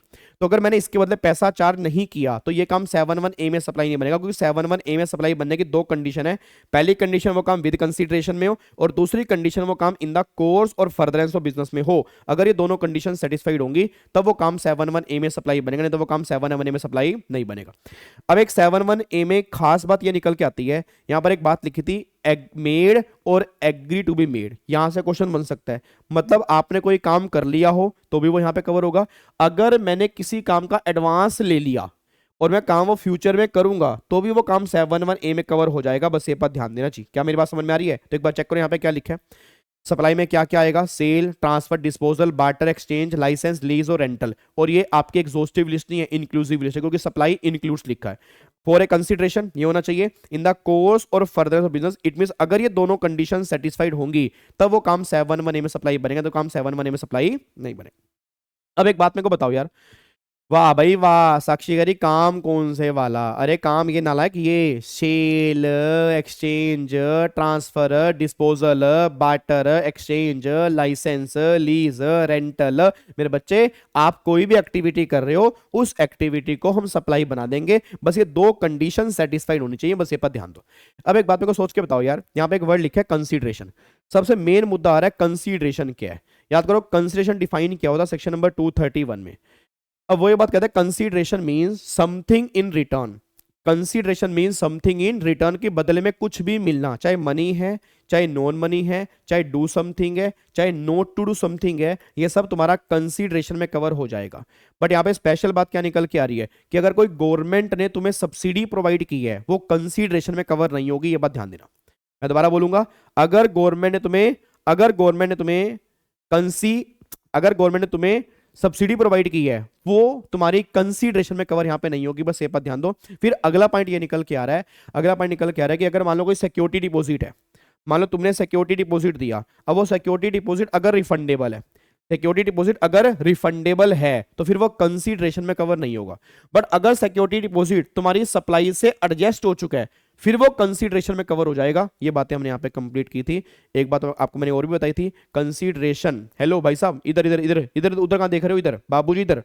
तो अगर मैंने इसके बदले पैसा चार्ज नहीं किया तो ये काम 7-1 A में सप्लाई नहीं बनेगा, क्योंकि 7-1 A में सप्लाई बनने की दो कंडीशन है। पहली कंडीशन, वो काम विद कंसीडरेशन में हो, और दूसरी कंडीशन, वो काम इन द कोर्स और फर्दरेंस ऑफ बिजनेस में हो। अगर ये दोनों कंडीशन सेटिस्फाइड होंगी तब वो काम 7-1 A में सप्लाई बनेगा, नहीं तो वो काम 7-1 A में सप्लाई नहीं बनेगा। अब एक 7-1 A में खास बात ये निकल के आती है, यहां पर एक बात लिखी थी, मेड और एग्री टू बी मेड। यहां से क्वेश्चन बन सकता है, मतलब आपने कोई काम कर लिया हो तो भी वो यहां पे कवर होगा। अगर मैंने किसी काम का एडवांस ले लिया और मैं काम वो फ्यूचर में करूंगा तो भी वो काम 7-1 A में कवर हो जाएगा, बस ये बात ध्यान देना चाहिए। क्या मेरी बात समझ में आ रही है? तो एक बार चेक करो यहाँ पे क्या लिखा है। सप्लाई में क्या क्या आएगा, sale, transfer, disposal, barter, exchange, licence, lease और रेंटल। और ये आपकी एग्जॉस्टिव लिस्ट नहीं है, इंक्लूसिव लिस्ट है, क्योंकि सप्लाई इंक्लूड्स लिखा है। फॉर ए कंसीडरेशन ये होना चाहिए, इन द कोर्स और further of business. It means अगर ये दोनों कंडीशन सेटिस्फाइड होंगी तब वो काम 7-1 A में सप्लाई बनेगा, तो काम 7-1 A में सप्लाई नहीं बनेगा। अब एक बात मेरे को बताओ यार, वाह भाई वाह, साक्षी करी काम कौन से वाला? अरे काम ये नालायक, ये sale, exchange, transfer, disposal, barter, exchange, licence, lease, rental. मेरे बच्चे, आप कोई भी एक्टिविटी कर रहे हो उस एक्टिविटी को हम सप्लाई बना देंगे, बस ये दो कंडीशन सेटिस्फाइड होनी चाहिए, बस ये पर ध्यान दो। अब एक बात मेरे को सोच के बताओ यार, यहाँ पे एक वर्ड लिखा है कंसीडरेशन। सबसे मेन मुद्दा आ रहा है कंसीडरेशन क्या है। याद करो कंसीडरेशन डिफाइन क्या होता है सेक्शन नंबर 231 में। अब वो ये बात कहते हैं, consideration means something in return. Consideration means something in return, के बदले में कुछ भी मिलना, चाहे मनी है, चाहे नॉन मनी है, चाहे डू समथिंग है, चाहे नोट टू डू समथिंग है, ये सब तुम्हारा कंसीडरेशन में कवर हो जाएगा। बट यहाँ पे स्पेशल बात क्या निकल के आ रही है कि अगर कोई गवर्नमेंट ने तुम्हें सब्सिडी प्रोवाइड की है वो कंसीडरेशन में कवर नहीं होगी, ये बात ध्यान देना। मैं दोबारा बोलूंगा, अगर गवर्नमेंट ने तुम्हें अगर गवर्नमेंट ने तुम्हें सब्सिडी प्रोवाइड की है वो तुम्हारी कंसीडरेशन में कवर यहां पे नहीं होगी, बस ये बात ध्यान दो। फिर अगला पॉइंट ये निकल के आ रहा है, कि अगर मान लो कोई सिक्योरिटी डिपॉजिट है, मान लो तुमने सिक्योरिटी डिपॉजिट दिया, अब वो सिक्योरिटी डिपॉजिट अगर रिफंडेबल है, सिक्योरिटी डिपॉजिट अगर रिफंडेबल है तो फिर वो कंसीडरेशन में कवर नहीं होगा। बट अगर सिक्योरिटी डिपॉजिट तुम्हारी सप्लाई से एडजस्ट हो चुका है फिर वो कंसीडरेशन में कवर हो जाएगा। ये बातें हमने यहाँ पे कंप्लीट की थी। एक बात आपको मैंने और भी बताई थी, कंसीडरेशन, हेलो भाई साहब, इधर इधर इधर इधर उधर कहां देख रहे हो, इधर बाबूजी इधर।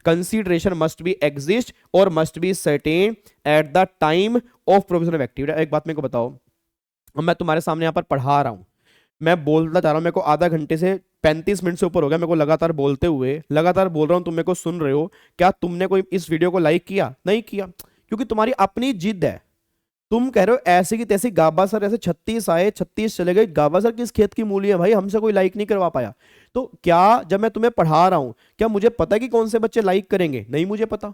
कंसीडरेशन मस्ट बी एग्जिस्ट और must be certain at the time of provision of activity. एक बात मेरे को बताओ, मैं तुम्हारे सामने यहाँ पर पढ़ा रहा हूं, मैं बोलता जा रहा हूं, मेरे को आधा घंटे से 35 मिनट से ऊपर हो गया मेरे को लगातार बोलते हुए, लगातार बोल रहा हूं, तुम मेरे को सुन रहे हो। क्या तुमने कोई इस वीडियो को लाइक किया? नहीं किया, क्योंकि तुम्हारी अपनी जिद है। तुम कह रहे हो ऐसे की तैसी, गाबा सर ऐसे 36 आए 36 चले गए, गाबा सर किस खेत की मूली है भाई, हमसे कोई लाइक नहीं करवा पाया। तो क्या जब मैं तुम्हें पढ़ा रहा हूं क्या मुझे पता है कि कौन से बच्चे लाइक करेंगे? नहीं मुझे पता।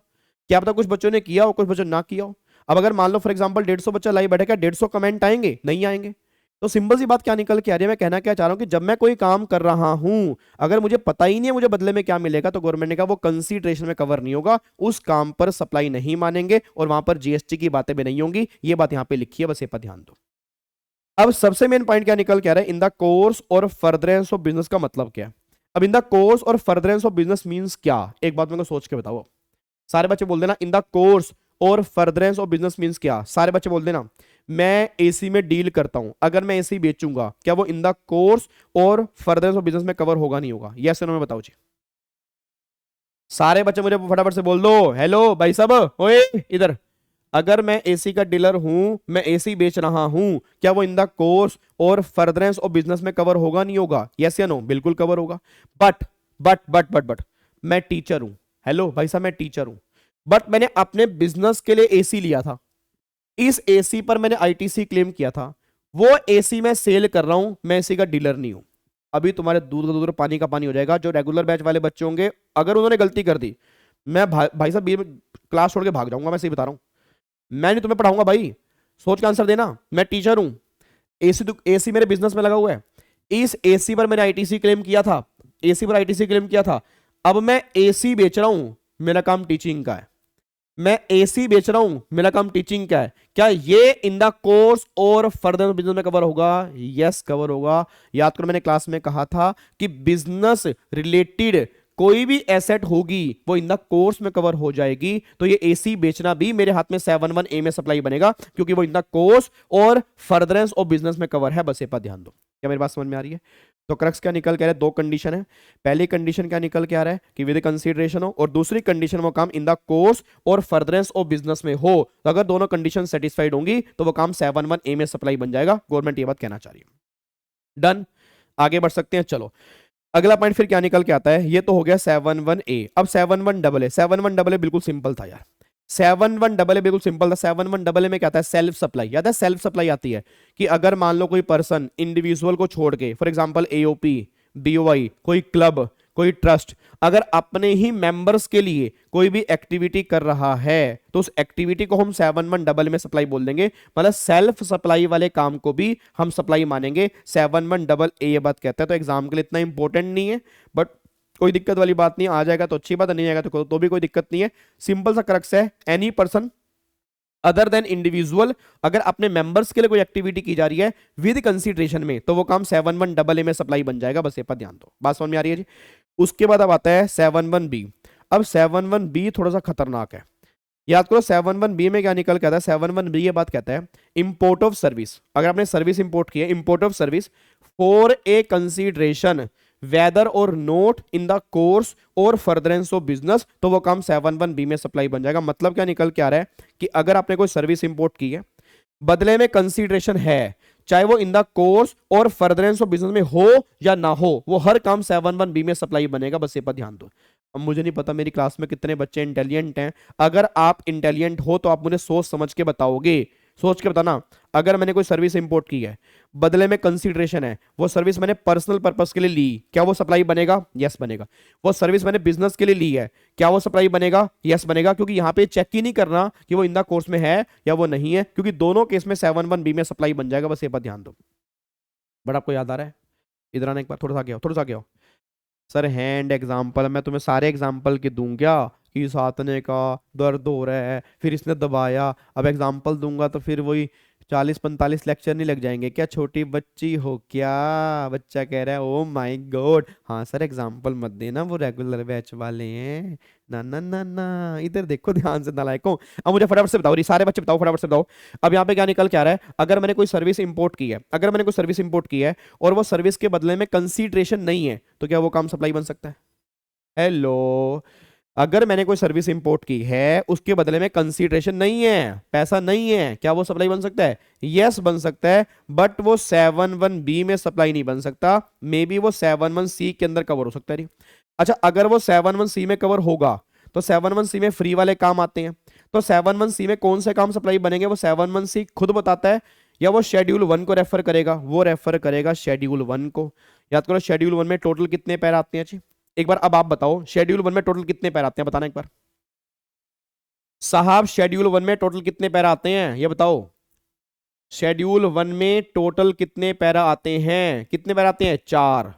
क्या पता कुछ बच्चों ने किया हो, कुछ बच्चों ने ना किया हो। अब अगर मान लो फॉर एग्जांपल 150 बच्चा लाइव बैठे, क्या 150 कमेंट आएंगे? नहीं आएंगे। तो सिंपल सी बात क्या निकल के आ रही है, मैं कहना क्या चाह रहा हूं कि जब मैं कोई काम कर रहा हूं, अगर मुझे पता ही नहीं है मुझे बदले में क्या मिलेगा, तो गवर्नमेंट ने कहा वो कंसीडरेशन में कवर नहीं होगा, उस काम पर सप्लाई नहीं मानेंगे और वहां पर जीएसटी की बातें भी नहीं होंगी। ये बात यहां पे लिखी है, बस ये पर ध्यान दो। अब सबसे मेन पॉइंट क्या निकल के आ रहा है, इन द कोर्स और फर्दरेंस ऑफ बिजनेस का मतलब क्या है। अब इन द कोर्स और फर्दरेंस ऑफ बिजनेस मींस क्या, एक बात मेरे को सोच के बताओ। सारे बच्चे बोल देना, इन द कोर्स और फर्दरेंस ऑफ बिजनेस मींस क्या? सारे बच्चे बोल देना, मैं एसी में डील करता हूं, अगर मैं एसी बेचूंगा क्या वो इन द कोर्स और फर्दरेंस ऑफ बिजनेस में कवर होगा नहीं होगा? यस नो में बताओ जी। सारे बच्चे मुझे फटाफट से बोल दो, हेलो भाई साहब, ओए इधर, अगर मैं एसी का डीलर हूं, मैं एसी बेच रहा हूं, क्या वो इन द कोर्स और फर्दरेंस ऑफ बिजनेस में कवर होगा नहीं होगा? यस या नो? बिल्कुल कवर होगा। बट मैं टीचर हूं, हेलो भाई साहब मैं टीचर हूं, बट मैंने अपने बिजनेस के लिए एसी लिया था, इस एसी पर मैंने आईटीसी क्लेम किया था, वो एसी मैं सेल कर रहा हूं, मैं एसी का डीलर नहीं हूं। अभी तुम्हारे दूध का दूध पानी का पानी हो जाएगा। जो रेगुलर बैच वाले बच्चे होंगे, अगर उन्होंने गलती कर दी, मैं भाई साहब क्लास छोड़ के भाग जाऊंगा, मैं सही बता रहा हूं। मैं नहीं तुम्हें पढ़ाऊंगा भाई, सोच के आंसर देना। मैं टीचर हूं, एसी मेरे बिजनेस में लगा हुआ है, इस एसी पर मैंने आईटीसी क्लेम किया था, एसी पर आईटीसी क्लेम किया था, अब मैं एसी बेच रहा हूं, मेरा काम टीचिंग का है, मैं एसी बेच रहा हूं, मेरा काम टीचिंग का है, क्या ये इन द कोर्स और फर्दर बिजनेस में कवर होगा? यस कवर होगा। याद करो मैंने क्लास में कहा था कि बिजनेस रिलेटेड कोई भी एसेट होगी वो इन द कोर्स में कवर हो जाएगी, तो ये एसी बेचना भी मेरे हाथ में 7(1) में सप्लाई बनेगा, क्योंकि वो इन द कोर्स और फर्दरेंस ऑफ बिजनेस में कवर है। बस ये बात ध्यान दो। क्या मेरी बात समझ में आ रही है? तो क्रक्स क्या निकल के आ रहा है? दो कंडीशन है। पहली कंडीशन क्या निकल के आ रहा है कि विद कंसीडरेशन हो, और दूसरी कंडीशन वो काम इन द कोर्स और फर्दरेंस ऑफ बिजनेस में हो। तो अगर दोनों कंडीशन सेटिस्फाइड होंगी तो वो काम 7(1) में सप्लाई बन जाएगा। गवर्नमेंट ये बात कहना चाह रही है। डन, आगे बढ़ सकते हैं। चलो अगला पॉइंट फिर क्या निकल के आता है? ये तो हो गया 7(1)(a). अब 7(1)(a). 7(1)(a) बिल्कुल सिंपल था यार, 7(1)(a) बिल्कुल सिंपल था। 7(1)(a) में क्या आता है? Self supply. याद है सेल्फ सप्लाई आती है कि अगर मान लो कोई पर्सन इंडिविजुअल को छोड़ के, फॉर एग्जांपल एओपी, बीओआई, कोई क्लब, कोई ट्रस्ट, अगर अपने ही मेंबर्स के लिए कोई भी एक्टिविटी कर रहा है तो उस एक्टिविटी को हम 7(1)(a) में सप्लाई बोल देंगे। मतलब सेल्फ सप्लाई वाले काम को भी हम सप्लाई मानेंगे। 7(1)(a) ये बात कहता है। तो एग्जाम के लिए इतना इंपॉर्टेंट नहीं है, बट कोई दिक्कत वाली बात नहीं, आ जाएगा तो अच्छी बात, नहीं आएगा तो भी कोई दिक्कत नहीं है। सिंपल सा क्रक्स है, any person other than individual, अगर अपने मेंबर्स के लिए कोई एक्टिविटी की जा रही है विद कंसीडरेशन में, तो वो काम 7(1)(a) में सप्लाई बन जाएगा। बस ये पर ध्यान दो। बात समझ में आ रही है जी? उसके बाद अब आता है 7(1)(b). अब 7(1)(b) थोड़ा सा खतरनाक है। याद करो 7(1)(b) में क्या निकल के आता है? 7(1)(b) ये बात कहता है इंपोर्ट ऑफ सर्विस। अगर आपने सर्विस इंपोर्ट की है, import of service for a consideration whether or not in the course और फर्दरेंस ऑफ बिजनेस, तो वो काम 7(1)(b) में सप्लाई बन जाएगा। मतलब क्या निकल के आ रहा है कि अगर आपने कोई सर्विस इंपोर्ट की है, बदले में कंसीडरेशन है, चाहे वो इन द कोर्स और फर्दरेंस ऑफ बिजनेस में हो या ना हो, वो हर काम 7(1)(b) में सप्लाई बनेगा। बस ये पर ध्यान दो। अब मुझे नहीं पता मेरी क्लास में कितने बच्चे इंटेलिजेंट हैं। अगर आप इंटेलिजेंट हो तो आप मुझे सोच समझ के बताओगे, सोच के बताना। अगर मैंने कोई सर्विस इंपोर्ट की है, बदले में कंसीडरेशन है, वो सर्विस मैंने पर्सनल पर्पस के लिए ली, क्या वो सप्लाई बनेगा? यस बनेगा। वो सर्विस मैंने बिजनेस के लिए ली है, क्या वो सप्लाई बनेगा? यस बनेगा। क्योंकि यहां पे चेक ही नहीं करना कि वो इन द कोर्स में है या वो नहीं है, क्योंकि दोनों केस में 7(1)(b) में सप्लाई बन जाएगा। बस ये बात ध्यान दो। बट आपको याद आ रहा है? इधर आना एक बार, थोड़ा सा आगे आओ, थोड़ा सा आगे आओ। सर हैंड एग्जाम्पल, मैं तुम्हें सारे एग्जाम्पल के दूं क्या? कि सातने का दर्द हो रहा है, फिर इसने दबाया, अब एग्जाम्पल दूंगा तो फिर वही 40-45 लेक्चर नहीं लग जाएंगे क्या? छोटी बच्ची हो क्या? बच्चा कह रहा है ओ माय गॉड। हाँ सर एग्जाम्पल मत देना, वो रेगुलर बैच वाले हैं। ना ना ना ना, इधर देखो ध्यान से नालायकों। अब मुझे फटाफट से बताओ, सारे बच्चे बताओ, फटाफट से बताओ। अब यहाँ पे क्या निकल के आ रहा है? अगर मैंने कोई सर्विस इंपोर्ट की है, अगर मैंने कोई सर्विस इंपोर्ट की है और वो सर्विस के बदले में कंसीडरेशन नहीं है, तो क्या वो काम सप्लाई बन सकता है? हेलो, अगर मैंने कोई सर्विस इंपोर्ट की है, उसके बदले में कंसीडरेशन नहीं है, पैसा नहीं है, क्या वो सप्लाई बन सकता है? यस बन सकता है। बट वो 7(1)(b) में सप्लाई नहीं बन सकता। मे बी वो 7(1)(c) के अंदर कवर हो सकता है नहीं। अच्छा, अगर वो 7(1)(c) में कवर होगा तो 7(1)(c) में फ्री वाले काम आते हैं, तो 7(1)(c) में कौन से काम सप्लाई बनेंगे? वो 7(1)(c) खुद बताता है या वो शेड्यूल 1 को रेफर करेगा? वो रेफर करेगा शेड्यूल 1 को। याद करो शेड्यूल 1 में टोटल कितने पैरा आते हैं जी? एक बार अब आप बताओ शेड्यूल 1 में टोटल कितने पैरा आते हैं? बताना एक बार साहब, शेड्यूल 1 में टोटल कितने पैरा आते हैं ये बताओ। शेड्यूल 1 में टोटल कितने पैरा आते हैं? कितने पैरा आते हैं? 4।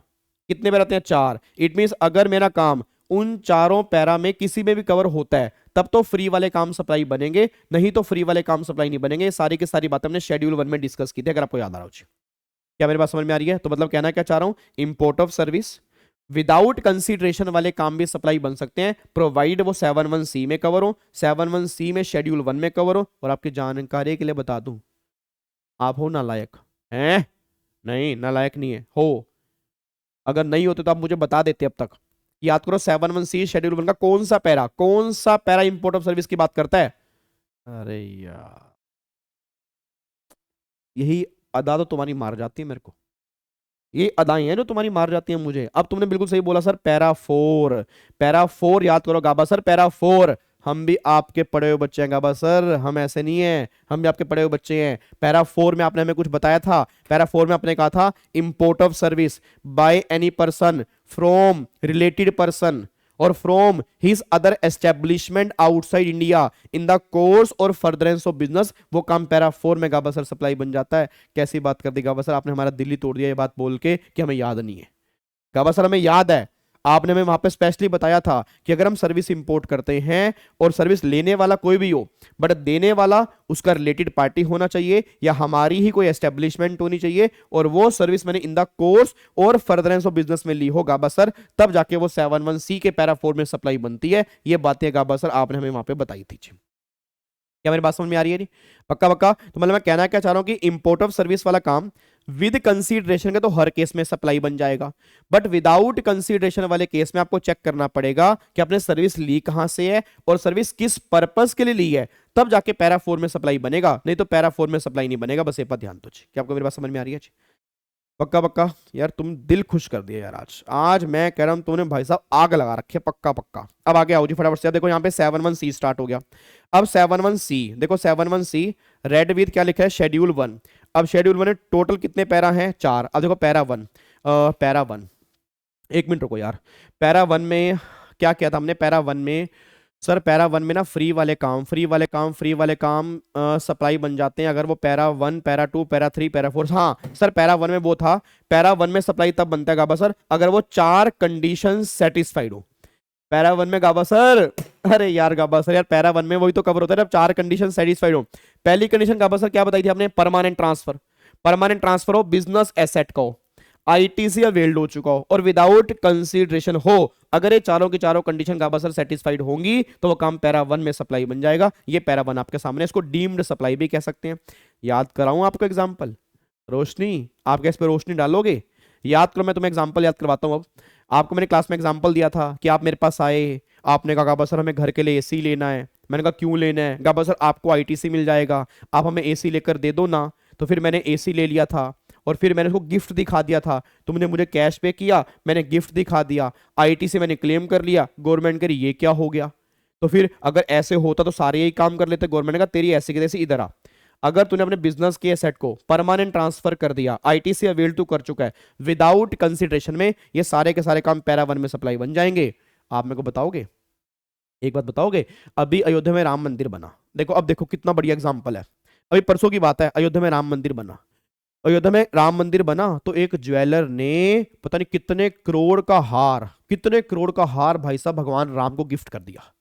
कितने पैरा आते हैं? 4। इट मींस अगर मेरा काम उन चारों पैरा में किसी में भी कवर होता है तब तो फ्री वाले काम सप्लाई बनेंगे, नहीं तो फ्री वाले काम सप्लाई नहीं बनेंगे। ये सारी की सारी बातें हमने शेड्यूल 1 में डिस्कस की थी, अगर आपको याद आ रहा हो। क्या मेरी बात समझ में आ रही है? तो मतलब कहना क्या चाह रहा हूं, import of service without consideration वाले काम भी सप्लाई बन सकते हैं, प्रोवाइड वो 7(1)(c) में कवर हो, 7(1)(c) में शेड्यूल 1 में कवर हो। और आपकी जानकारी के लिए बता दूं, आप हो नालायक हैं? नहीं, नालायक नहीं है, हो। अगर नहीं होते तो आप मुझे बता देते अब तक। याद करो 7(1)(c) शेड्यूल 1 का कौन सा पैरा इंपोर्ट ऑफ सर्विस की बात करता है? अरे यार, यही अदा तो तुम्हारी मार जाती है मेरे को, ये अदाएं हैं जो तुम्हारी मार जाती हैं मुझे। अब तुमने बिल्कुल सही बोला सर, पैरा 4। पैरा 4 याद करो गाबा सर, पैरा 4। हम भी आपके पढ़े हुए बच्चे हैं गाबा सर, हम ऐसे नहीं हैं, हम भी आपके पढ़े हुए बच्चे हैं। पैरा 4 में आपने हमें कुछ बताया था। पैरा 4 में आपने कहा था import of service by any person from related person और from his other establishment outside India in the course और फर्दरेंस ऑफ बिजनेस, वो काम पैरा 4 में गाबा सर सप्लाई बन जाता है। कैसी बात कर दी गाबा सर, आपने हमारा दिल ही तोड़ दिया ये बात बोल के कि हमें याद नहीं है। गाबा सर हमें याद है, आपने हमें वहां पे स्पेशली बताया था कि अगर हम सर्विस इंपोर्ट करते हैं और सर्विस लेने वाला कोई भी हो बट देने वाला उसका रिलेटेड पार्टी होना चाहिए या हमारी ही कोई एस्टेब्लिशमेंट होनी चाहिए और वो सर्विस मैंने इन द कोर्स और फर्दरेंस ऑफ बिजनेस में ली हो गाबा सर, तब जाके वो 7(1)(c) के पैरा 4 में सप्लाई बनती है। ये बातें गाबा सर आपने हमें वहां पे बताई थी। क्या मेरी बात समझ में आ रही है? जी पक्का पक्का। तो मतलब मैं कहना क्या चाह रहा हूं कि इंपोर्ट ऑफ सर्विस वाला काम विद कंसीडरेशन का तो हर केस में सप्लाई बन जाएगा, बट विदाउट कंसीडरेशन वाले केस में आपको चेक करना पड़ेगा कि आपने सर्विस ली कहां से है और सर्विस किस पर्पस के लिए ली है, तब जाके पैरा 4 में सप्लाई बनेगा, नहीं तो पैरा 4 में सप्लाई नहीं बनेगा। बस ये पर ध्यान दो। क्या आपको मेरी बात समझ में आ रही है? पक्का पक्का। यार तुम दिल खुश कर दिया यार, आज मैं कह रहा हूं तुमने भाई साहब आग लगा रखी है। पक्का पक्का। अब आगे आओ जी फटाफट से। देखो यहाँ पे 7(1)(c) स्टार्ट हो गया। अब 7(1)(c) देखो 7(1)(c) रेड विद क्या लिखा है? शेड्यूल 1। अब शेड्यूल 1 में टोटल कितने पैरा हैं? 4। अब देखो पैरा 1, पैरा 1, एक मिनट रुको यार। पैरा 1 में क्या किया था हमने? पैरा 1 में सर, पैरा 1 में ना फ्री वाले काम सप्लाई बन जाते हैं अगर वो पैरा 1, पैरा 2, पैरा 3, पैरा 4। हाँ सर, पैरा 1 में वो था, पैरा 1 में सप्लाई तब बनता है गाबा सर अगर वो 4 कंडीशन सेटिस्फाइड हो। पैरा 1 में गाबा सर, अरे यार गाबा सर यार, पैरा 1 में वही तो कवर होता है जब 4 कंडीशन सेटिस्फाइड हो। पहली कंडीशन गाबा सर क्या बताई थी आपने? परमानेंट ट्रांसफर हो, बिजनेस एसेट का हो, आईटीसी अवेल्ड हो चुका हो और विदाउट कंसीडरेशन हो। अगर ये चारों की चारों कंडीशन गाबा सर सेटिस्फाइड होंगी तो वो काम पैरा 1 में सप्लाई बन जाएगा। ये पैरा 1 आपके सामने, इसको डीम्ड सप्लाई भी कह सकते हैं। याद कराऊं आपको एग्जांपल? रोशनी, आप इस पे रोशनी डालोगे? याद करो, मैं तुम्हें एग्जांपल याद करवाता हूं। अब आपको मैंने क्लास में एग्जांपल दिया था कि आप मेरे पास आए, आपने कहा गाबा सर हमें घर के लिए एसी लेना है। मैंने कहा क्यों लेना है? गाबा सर आपको आईटीसी मिल जाएगा, आप हमें एसी लेकर दे दो ना। तो फिर मैंने एसी ले लिया था और फिर मैंने उसको गिफ्ट दिखा दिया था। तुमने मुझे कैश पे किया, मैंने गिफ्ट दिखा दिया, आईटी से मैंने क्लेम कर लिया, गवर्नमेंट करी ये क्या हो गया? तो फिर अगर ऐसे होता तो सारे यही काम कर लेते। गवर्नमेंट का तेरी ऐसे की तैसे इधर आ। अगर तूने अपने बिजनेस के एसेट को परमानेंट ट्रांसफर कर दिया, आईटी से अवेल टू कर चुका है विदाउट कंसिडरेशन में, ये सारे के सारे काम पैरा 1 में सप्लाई बन जाएंगे। आप मेरे को बताओगे, एक बात बताओगे? अभी अयोध्या में राम मंदिर बना, देखो अब देखो कितना बढ़िया एग्जाम्पल है। अभी परसों की बात है, अयोध्या में राम मंदिर बना। अयोध्या में राम मंदिर बना तो एक ज्वेलर ने पता नहीं कितने करोड़ का हार भाई साहब भगवान राम को गिफ्ट कर दिया।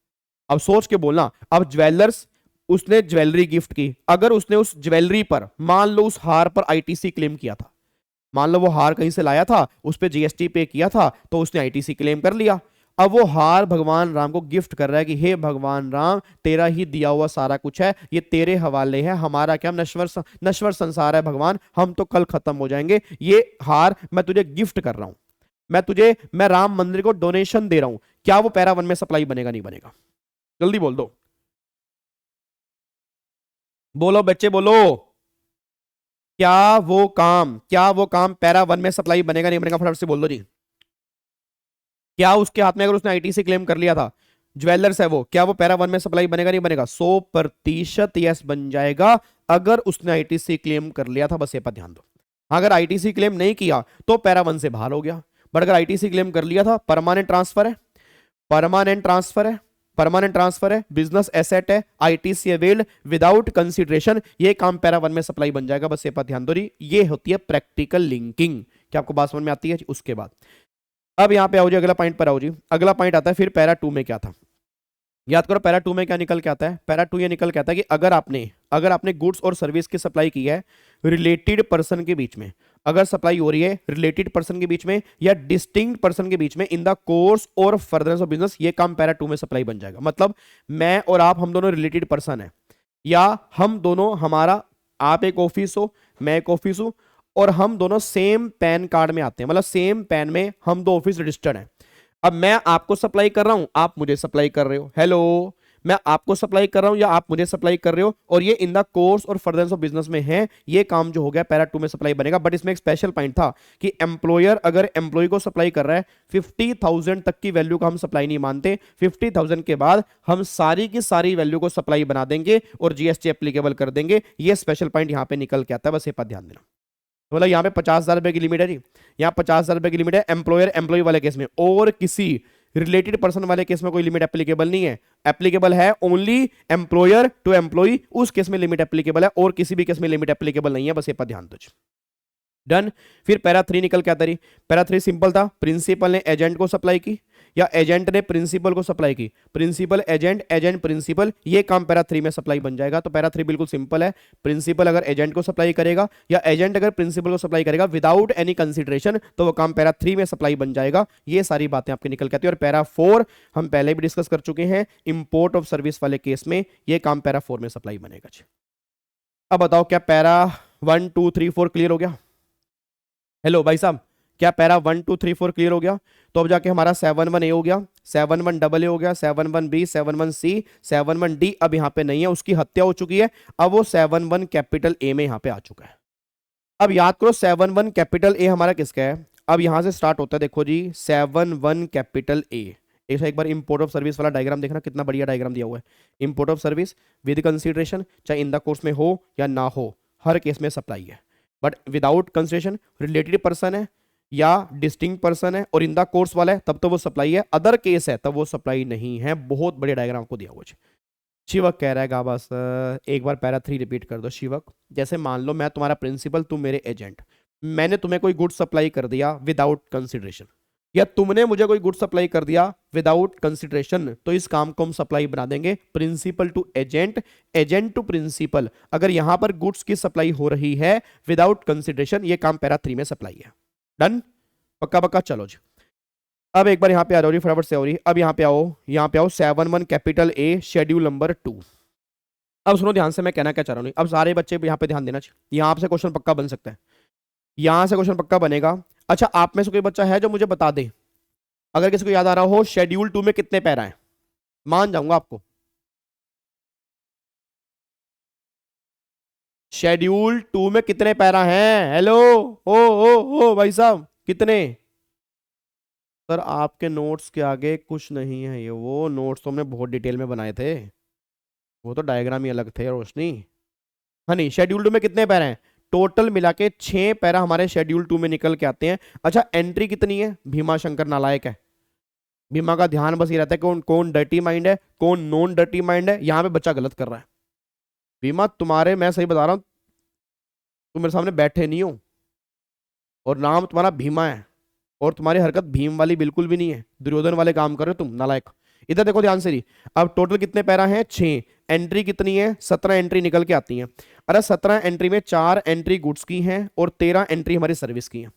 अब सोच के बोलना, अब ज्वेलर्स, उसने ज्वेलरी गिफ्ट की, अगर उसने उस ज्वेलरी पर मान लो उस हार पर आईटीसी क्लेम किया था, मान लो वो हार कहीं से लाया था, उस पर जीएसटी पे किया था तो उसने आईटीसी क्लेम कर लिया। अब वो हार भगवान राम को गिफ्ट कर रहा है कि हे भगवान राम, तेरा ही दिया हुआ सारा कुछ है, ये तेरे हवाले है, हमारा क्या नश्वर संसार है भगवान, हम तो कल खत्म हो जाएंगे, ये हार मैं तुझे गिफ्ट कर रहा हूं, मैं राम मंदिर को डोनेशन दे रहा हूं। क्या वो पैरा 1 में सप्लाई बनेगा? नहीं बनेगा? जल्दी बोल दो, बोलो बच्चे बोलो। क्या वो काम पैरा 1 में सप्लाई बनेगा नहीं बनेगा? फटाफट से बोल दो जी। क्या उसके हाथ में, अगर उसने आईटीसी क्लेम कर लिया था, ज्वेलर्स है वो, क्या वो पैरा 1 में सप्लाई बनेगा नहीं बनेगा? 100% यस बन जाएगा अगर उसने आईटीसी क्लेम कर लिया था। बस ये पर ध्यान दो। अगर आईटीसी क्लेम नहीं किया तो पैरा 1 से बाहर हो गया, बट अगर आईटीसी क्लेम कर लिया था, परमानेंट ट्रांसफर है, बिजनेस एसेट है, आईटीसी अवेल्ड विदाउट कंसीडरेशन, ये काम पैरा 1 में सप्लाई बन जाएगा। बस ये पर ध्यान दो जी। ये होती है प्रैक्टिकल लिंकिंग। क्या आपको बात समझ में आती है? उसके बाद अब यहां पे आओ जी, अगला पॉइंट पर आओ जी। अगला पॉइंट आता है फिर पैरा 2 में क्या था। याद करो पैरा 2 में क्या निकल के आता है? पैरा 2 ये निकल के आता है कि अगर आपने गुड्स और सर्विस की सप्लाई की है रिलेटेड पर्सन के बीच में, अगर सप्लाई हो रही है रिलेटेड पर्सन के बीच में या डिस्टिंक्ट पर्सन के बीच में इन द कोर्स और फर्दरेंस ऑफ बिजनेस, ये काम पैरा 2 में सप्लाई बन जाएगा। मतलब मैं और आप, हम दोनों रिलेटेड पर्सन है, या हम दोनों, हमारा, आप एक ऑफिस हो, मैं एक ऑफिस हूं, और हम दोनों सेम पैन कार्ड में आते हैं, मतलब सेम पैन में हम दो ऑफिस रजिस्टर्ड हैं। अब मैं आपको सप्लाई कर रहा हूं, आप मुझे सप्लाई कर रहे हो, हेलो, मैं आपको सप्लाई कर रहा हूं या आप मुझे सप्लाई कर रहे हो, और ये इन द कोर्स और फर्दरेंस ऑफ बिजनेस में है, ये काम जो हो गया पैरा 2 में सप्लाई बनेगा। बट इसमें एक स्पेशल पॉइंट था कि एम्प्लॉयर अगर एम्प्लॉय को सप्लाई कर रहा है 50,000 तक की वैल्यू का हम सप्लाई नहीं मानते, 50,000 के बाद हम सारी की सारी वैल्यू को सप्लाई बना देंगे और जीएसटी एप्लीकेबल कर देंगे। ये स्पेशल पॉइंट यहां पे निकल के आता है, बस ये पर ध्यान देना। तो मतलब यहाँ पे 50,000 रुपए की लिमिट है जी, यहाँ 50,000 रुपए की लिमिट है एम्प्लॉयर एम्प्लॉय वाले केस में, और किसी रिलेटेड पर्सन वाले केस में कोई लिमिट एप्लीकेबल नहीं है। एप्लीकेबल है ओनली एम्प्लॉयर टू एम्प्लॉय, उस केस में लिमिट एप्लीकेबल है, और किसी भी केस में लिमिट एप्लीकेबल नहीं है, बस ये पर ध्यान दो। डन। फिर पैरा 3 निकल के आता रही। पैरा 3 सिंपल था, प्रिंसिपल ने एजेंट को सप्लाई की या एजेंट ने प्रिंसिपल को सप्लाई की, प्रिंसिपल एजेंट, एजेंट प्रिंसिपल, ये काम पैरा 3 में सप्लाई बन जाएगा। तो पैरा 3 बिल्कुल सिंपल है, प्रिंसिपल अगर एजेंट को सप्लाई करेगा या एजेंट अगर प्रिंसिपल को सप्लाई करेगा विदाउट एनी कंसिडरेशन, तो वो काम पैरा 3 में सप्लाई बन जाएगा। ये सारी बातें आपके निकल के आती है। और पैरा 4 हम पहले भी डिस्कस कर चुके हैं, इंपोर्ट ऑफ सर्विस वाले केस में ये काम पैरा 4 में सप्लाई बनेगा। अब बताओ क्या पैरा 1 2 3 4 क्लियर हो गया? हेलो भाई साहब, क्या पैरा 1 2 3 4 क्लियर हो गया? तो अब जाके हमारा 7(1) ए हो गया, 7(1) डबल ए हो गया, 7(1) बी, 7(1) सी, 7(1) डी अब यहां पे नहीं है, उसकी हत्या हो चुकी है। अब वो 7(1) कैपिटल ए में यहां पे आ चुका है। अब याद करो 7(1) कैपिटल ए हमारा किसका है? अब यहां से स्टार्ट होता है, देखो जी 7(1) कैपिटल ए। एक बार इंपोर्ट ऑफ सर्विस वाला डायग्राम देखना, कितना बढ़िया डायग्राम दिया हुआ है। Import of service with consideration, चाहे इन द कोर्स में हो या ना हो, हर केस में सप्लाई है। But without consideration, related person है या डिस्टिंक्ट पर्सन है और इन द कोर्स वाला है, तब तो वो सप्लाई है। अदर केस है तब वो सप्लाई नहीं है। बहुत बड़े डायग्राम को दिया हुआ है। शिवक कह रहा है गाबा सर एक बार पैरा 3 रिपीट कर दो। शिवक, जैसे मान लो मैं तुम्हारा प्रिंसिपल, तुम मेरे एजेंट, मैंने तुम्हें कोई गुड सप्लाई कर दिया विदाउट कंसिडरेशन, या तुमने मुझे कोई गुड सप्लाई कर दिया विदाउट कंसिडरेशन, तो इस काम को हम सप्लाई बना देंगे principal to agent, agent to principal. अगर यहां पर गुड्स की सप्लाई हो रही है विदाउट कंसिडरेशन, ये काम पैरा 3 में सप्लाई है। डन, पक्का पक्का। चलो जी, अब एक बार यहां पे आ जाओ, फटाफट से हो रही। अब यहां पे आओ 7(1) कैपिटल ए शेड्यूल नंबर 2। अब सुनो ध्यान से, मैं कहना क्या चाह रहा हूं। अब सारे बच्चे यहां पे ध्यान देना चाहिए, यहां से क्वेश्चन पक्का बन सकता है, यहां से क्वेश्चन पक्का बनेगा। अच्छा, आप में से कोई बच्चा है जो मुझे बता दे, अगर किसी को याद आ रहा हो शेड्यूल 2 में कितने पैरा हैं? मान जाऊंगा आपको। शेड्यूल 2 में कितने पैरा हैं? हेलो, ओ भाई साहब, कितने? सर आपके नोट्स के आगे कुछ नहीं है, ये वो नोट्स तो हमने बहुत डिटेल में बनाए थे, वो तो डायग्राम ही अलग थे रोशनी। हाँ नहीं, शेड्यूल 2 में कितने पैरा हैं? टोटल मिला के 6 पैरा हमारे शेड्यूल 2 में निकल के आते हैं। अच्छा, एंट्री कितनी है? भीमा शंकर नालायक है, भीमा का ध्यान बस ये रहता है कौन कौन डर्टी माइंड है, कौन नॉन डर्टी माइंड है। यहां पे बच्चा गलत कर रहा है। भीमा तुम्हारे, मैं सही बता रहा हूं, तुम मेरे सामने बैठे नहीं हो और नाम तुम्हारा भीमा है और तुम्हारी हरकत भीम वाली बिल्कुल भी नहीं है, दुर्योधन वाले काम कर रहे हो तुम, नालायक। इधर देखो ध्यान से जी। अब टोटल कितने पैरा हैं? 6। एंट्री कितनी है? 17 एंट्री निकल के आती हैं। अरे 17 एंट्री में 4 एंट्री गुड्स की हैं और 13 एंट्री हमारी सर्विस की हैं।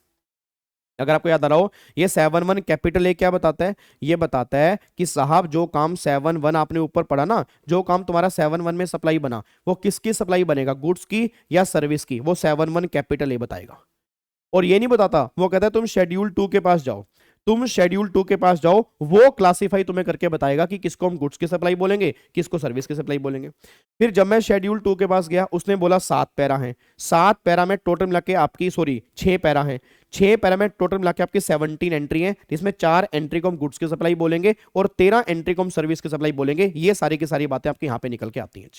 अगर आपको याद आ रहा हो, ये 7(1) कैपिटल ए क्या बताता है? ये बताता है कि साहब जो काम 7(1) आपने ऊपर पढ़ा ना, जो काम तुम्हारा 7(1) में सप्लाई बना, वो किसकी सप्लाई बनेगा, गुड्स की या सर्विस की? वो 7(1) कैपिटल ए बताएगा। और ये नहीं बताता, वो कहता है तुम शेड्यूल 2 के पास जाओ, तुम शेड्यूल 2 के पास जाओ, वो क्लासिफाई तुम्हें करके बताएगा कि किसको हम गुड्स की सप्लाई बोलेंगे, किसको सर्विस की सप्लाई बोलेंगे। फिर जब मैं शेड्यूल 2 के पास गया, उसने बोला 7 पैरा हैं, 7 पैरा में टोटल मिला के आपकी 6 पैरा हैं, 6 पैरा में टोटल मिला के आपकी 17 एंट्री है, जिसमें 4 एंट्री को हम गुड्स की सप्लाई बोलेंगे और 13 एंट्री को हम सर्विस की सप्लाई बोलेंगे। ये सारी की सारी बातें आपके यहां पे निकल के आती हैं।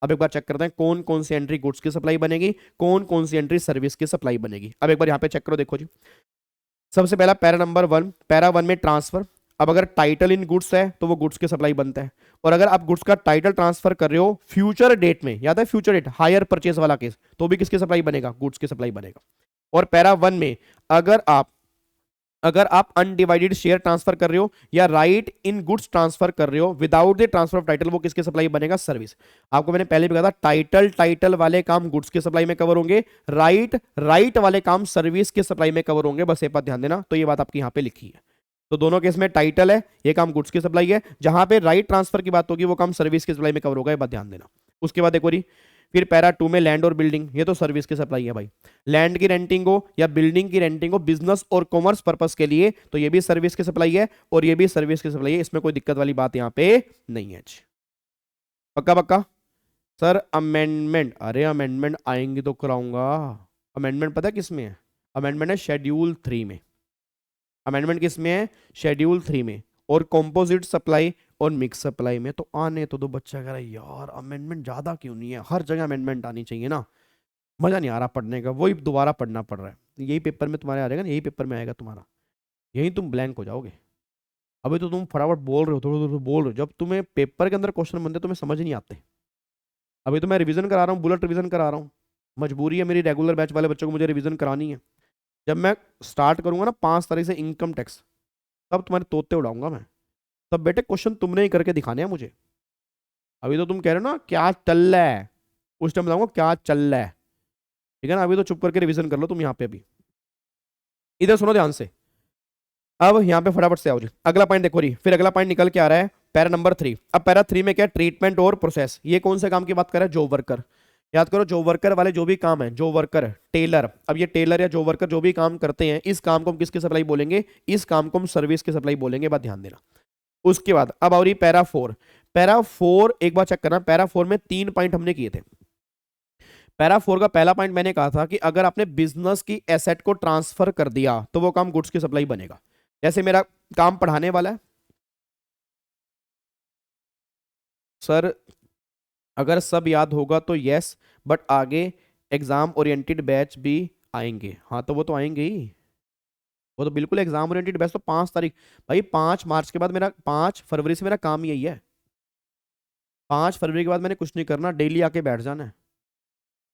अब एक बार चेक करते हैं कौन कौन सी एंट्री गुड्स की सप्लाई बनेगी, कौन कौन सी एंट्री सर्विस की सप्लाई बनेगी। अब एक बार यहां पे चेक करो, देखो जी। सबसे पहला पैरा नंबर 1, पैरा 1 में ट्रांसफर। अब अगर टाइटल इन गुड्स है तो वो गुड्स की सप्लाई बनता है, और अगर आप गुड्स का टाइटल ट्रांसफर कर रहे हो फ्यूचर डेट में, याद है फ्यूचर डेट, हायर परचेज वाला केस, तो भी किसकी सप्लाई बनेगा? गुड्स की सप्लाई बनेगा। और पैरा 1 में अगर आप अगर आप अनडिवाइडेड शेयर ट्रांसफर कर रहे हो या राइट इन गुड्स ट्रांसफर कर रहे हो without the transfer of title, वो किसके सप्लाई बनेगा? सर्विस। आपको मैंने पहले भी कहा था टाइटल वाले काम गुड्स के सप्लाई में कवर होंगे, राइट वाले काम सर्विस के सप्लाई में कवर होंगे, बस ये बात ध्यान देना। तो ये बात आपकी यहां पे लिखी है। तो दोनों केस में टाइटल है, ये काम गुड्स की सप्लाई है, जहां पे राइट ट्रांसफर की बात होगी वो काम सर्विस की सप्लाई में कवर होगा, ये बात ध्यान देना। उसके बाद देखो फिर पैरा 2 में लैंड और बिल्डिंग, ये तो सर्विस की सप्लाई है भाई। लैंड की रेंटिंग हो या बिल्डिंग की रेंटिंग हो बिजनेस और कॉमर्स पर्पस के लिए, तो ये भी सर्विस की सप्लाई है और ये भी सर्विस की सप्लाई है, इसमें कोई दिक्कत वाली बात यहां पे नहीं है। पक्का पक्का सर। अमेंडमेंट, अरे अमेंडमेंट आएंगे तो कराऊंगा। अमेंडमेंट पता है किस में है? अमेंडमेंट है शेड्यूल 3 में। अमेंडमेंट किस में है? शेड्यूल 3 में। और कंपोजिट सप्लाई और मिक्स सप्लाई में। तो आने तो दो। बच्चा कह रहा है यार अमेंडमेंट ज्यादा क्यों नहीं है, हर जगह अमेंडमेंट आनी चाहिए ना, मजा नहीं आ रहा पढ़ने का, वही दोबारा पढ़ना पड़ रहा है। यही पेपर में तुम्हारे आ जाएगा ना, यही पेपर में आएगा तुम्हारा, यही तुम ब्लैंक हो जाओगे। अभी तो तुम फटाफट बोल रहे हो, थोड़ा थोड़ा बोल रहे हो, जब तुम्हें पेपर के अंदर क्वेश्चन बनते तुम्हें समझ नहीं आते। अभी तो मैं रिवीजन करा रहा हूँ, बुलेट रिवीजन करा रहा हूँ, मजबूरी है मेरी, रेगुलर बैच वाले बच्चों को मुझे रिवीजन करानी है। जब मैं स्टार्ट करूंगा ना 5 तारीख से इनकम टैक्स, तब तुम्हारे तोते उड़ाऊंगा मैं, तब बेटे क्वेश्चन तुमने ही करके दिखाने हैं मुझे। अभी तो तुम कह रहे हो ना क्या चल रहा है, उस टाइम बताऊंगा क्या चल रहा है, ठीक है ना। अभी तो चुप करके रिवीजन कर लो तुम यहाँ पे। अभी इधर सुनो ध्यान से, अब यहाँ पे फटाफट से आओ जी। अगला पॉइंट देखो फिर अगला पॉइंट निकल के आ रहा है पैरा नंबर 3। अब पैरा 3 में क्या? ट्रीटमेंट और प्रोसेस। ये कौन से काम की बात कर रहा है? Job worker. याद करो जॉब वर्कर वाले जो भी काम है, जॉब वर्कर, टेलर, अब ये टेलर या जॉब वर्कर जो भी काम करते हैं, इस काम को हम किसकी सप्लाई बोलेंगे? इस काम को हम सर्विस की सप्लाई बोलेंगे, बात ध्यान देना। उसके बाद अब और पैरा 4। पैरा 4 एक बार चेक करना, पैरा 4 में 3 पॉइंट हमने किए थे। पैरा 4 का पहला पॉइंट मैंने कहा था कि अगर आपने बिजनेस की एसेट को ट्रांसफर कर दिया तो वो काम गुड्स की सप्लाई बनेगा। जैसे मेरा काम पढ़ाने वाला है सर, अगर सब याद होगा तो यस, बट आगे एग्जाम ओरिएंटेड बैच भी आएंगे। हाँ तो वो तो आएंगे ही, वो तो बिल्कुल एग्जाम ओरिएंटेड बैच तो 5 तारीख भाई, 5 मार्च के बाद मेरा, 5 फरवरी से मेरा काम यही है। 5 फरवरी के बाद मैंने कुछ नहीं करना, डेली आके बैठ जाना है,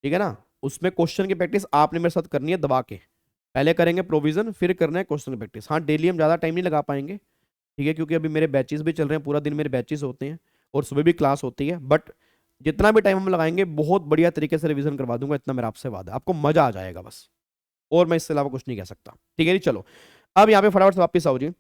ठीक है ना। उसमें क्वेश्चन की प्रैक्टिस आपने मेरे साथ करनी है दबा के, पहले करेंगे प्रोविजन फिर करना है क्वेश्चन की प्रैक्टिस। हाँ डेली हम ज़्यादा टाइम नहीं लगा पाएंगे, ठीक है, क्योंकि अभी मेरे बैचेस भी चल रहे हैं, पूरा दिन मेरे बैचेस होते हैं और सुबह भी क्लास होती है, बट जितना भी टाइम हम लगाएंगे बहुत बढ़िया तरीके से रिवीजन करवा दूंगा, इतना मेरा आपसे वादा है, आपको मजा आ जाएगा बस, और मैं इससे अलावा कुछ नहीं कह सकता, ठीक है जी। चलो अब यहाँ पे फटाफट से वापस आओ जी।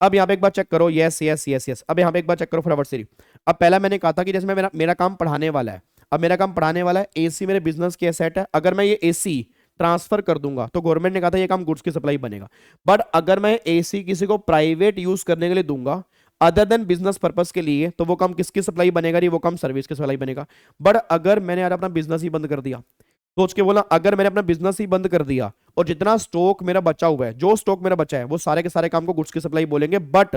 अब यहाँ पे एक बार चेक करो, यस यस यस यस। अब यहाँ पे एक बार चेक करो फटाफट से। अब पहला मैंने कहा था कि जैसे मेरा काम पढ़ाने वाला है, अब मेरा काम पढ़ाने वाला है, एसी मेरे बिजनेस की एसेट है, अगर मैं ये एसी ट्रांसफर कर दूंगा तो गवर्नमेंट ने कहा था ये काम गुड्स की सप्लाई बनेगा। बट अगर मैं एसी किसी को प्राइवेट यूज करने के लिए दूंगा अदर देन बिजनेस पर्पस के लिए, तो वो काम किसकी सप्लाई बनेगा? वो काम सर्विस की सप्लाई बनेगा। बट अगर मैंने आज अपना बिजनेस ही बंद कर दिया, सोच के बोला, अगर मैंने अपना बिजनेस ही बंद कर दिया और जितना स्टॉक मेरा बचा हुआ है, जो स्टॉक मेरा बचा है, वो सारे के सारे काम को गुड्स की सप्लाई बोलेंगे। बट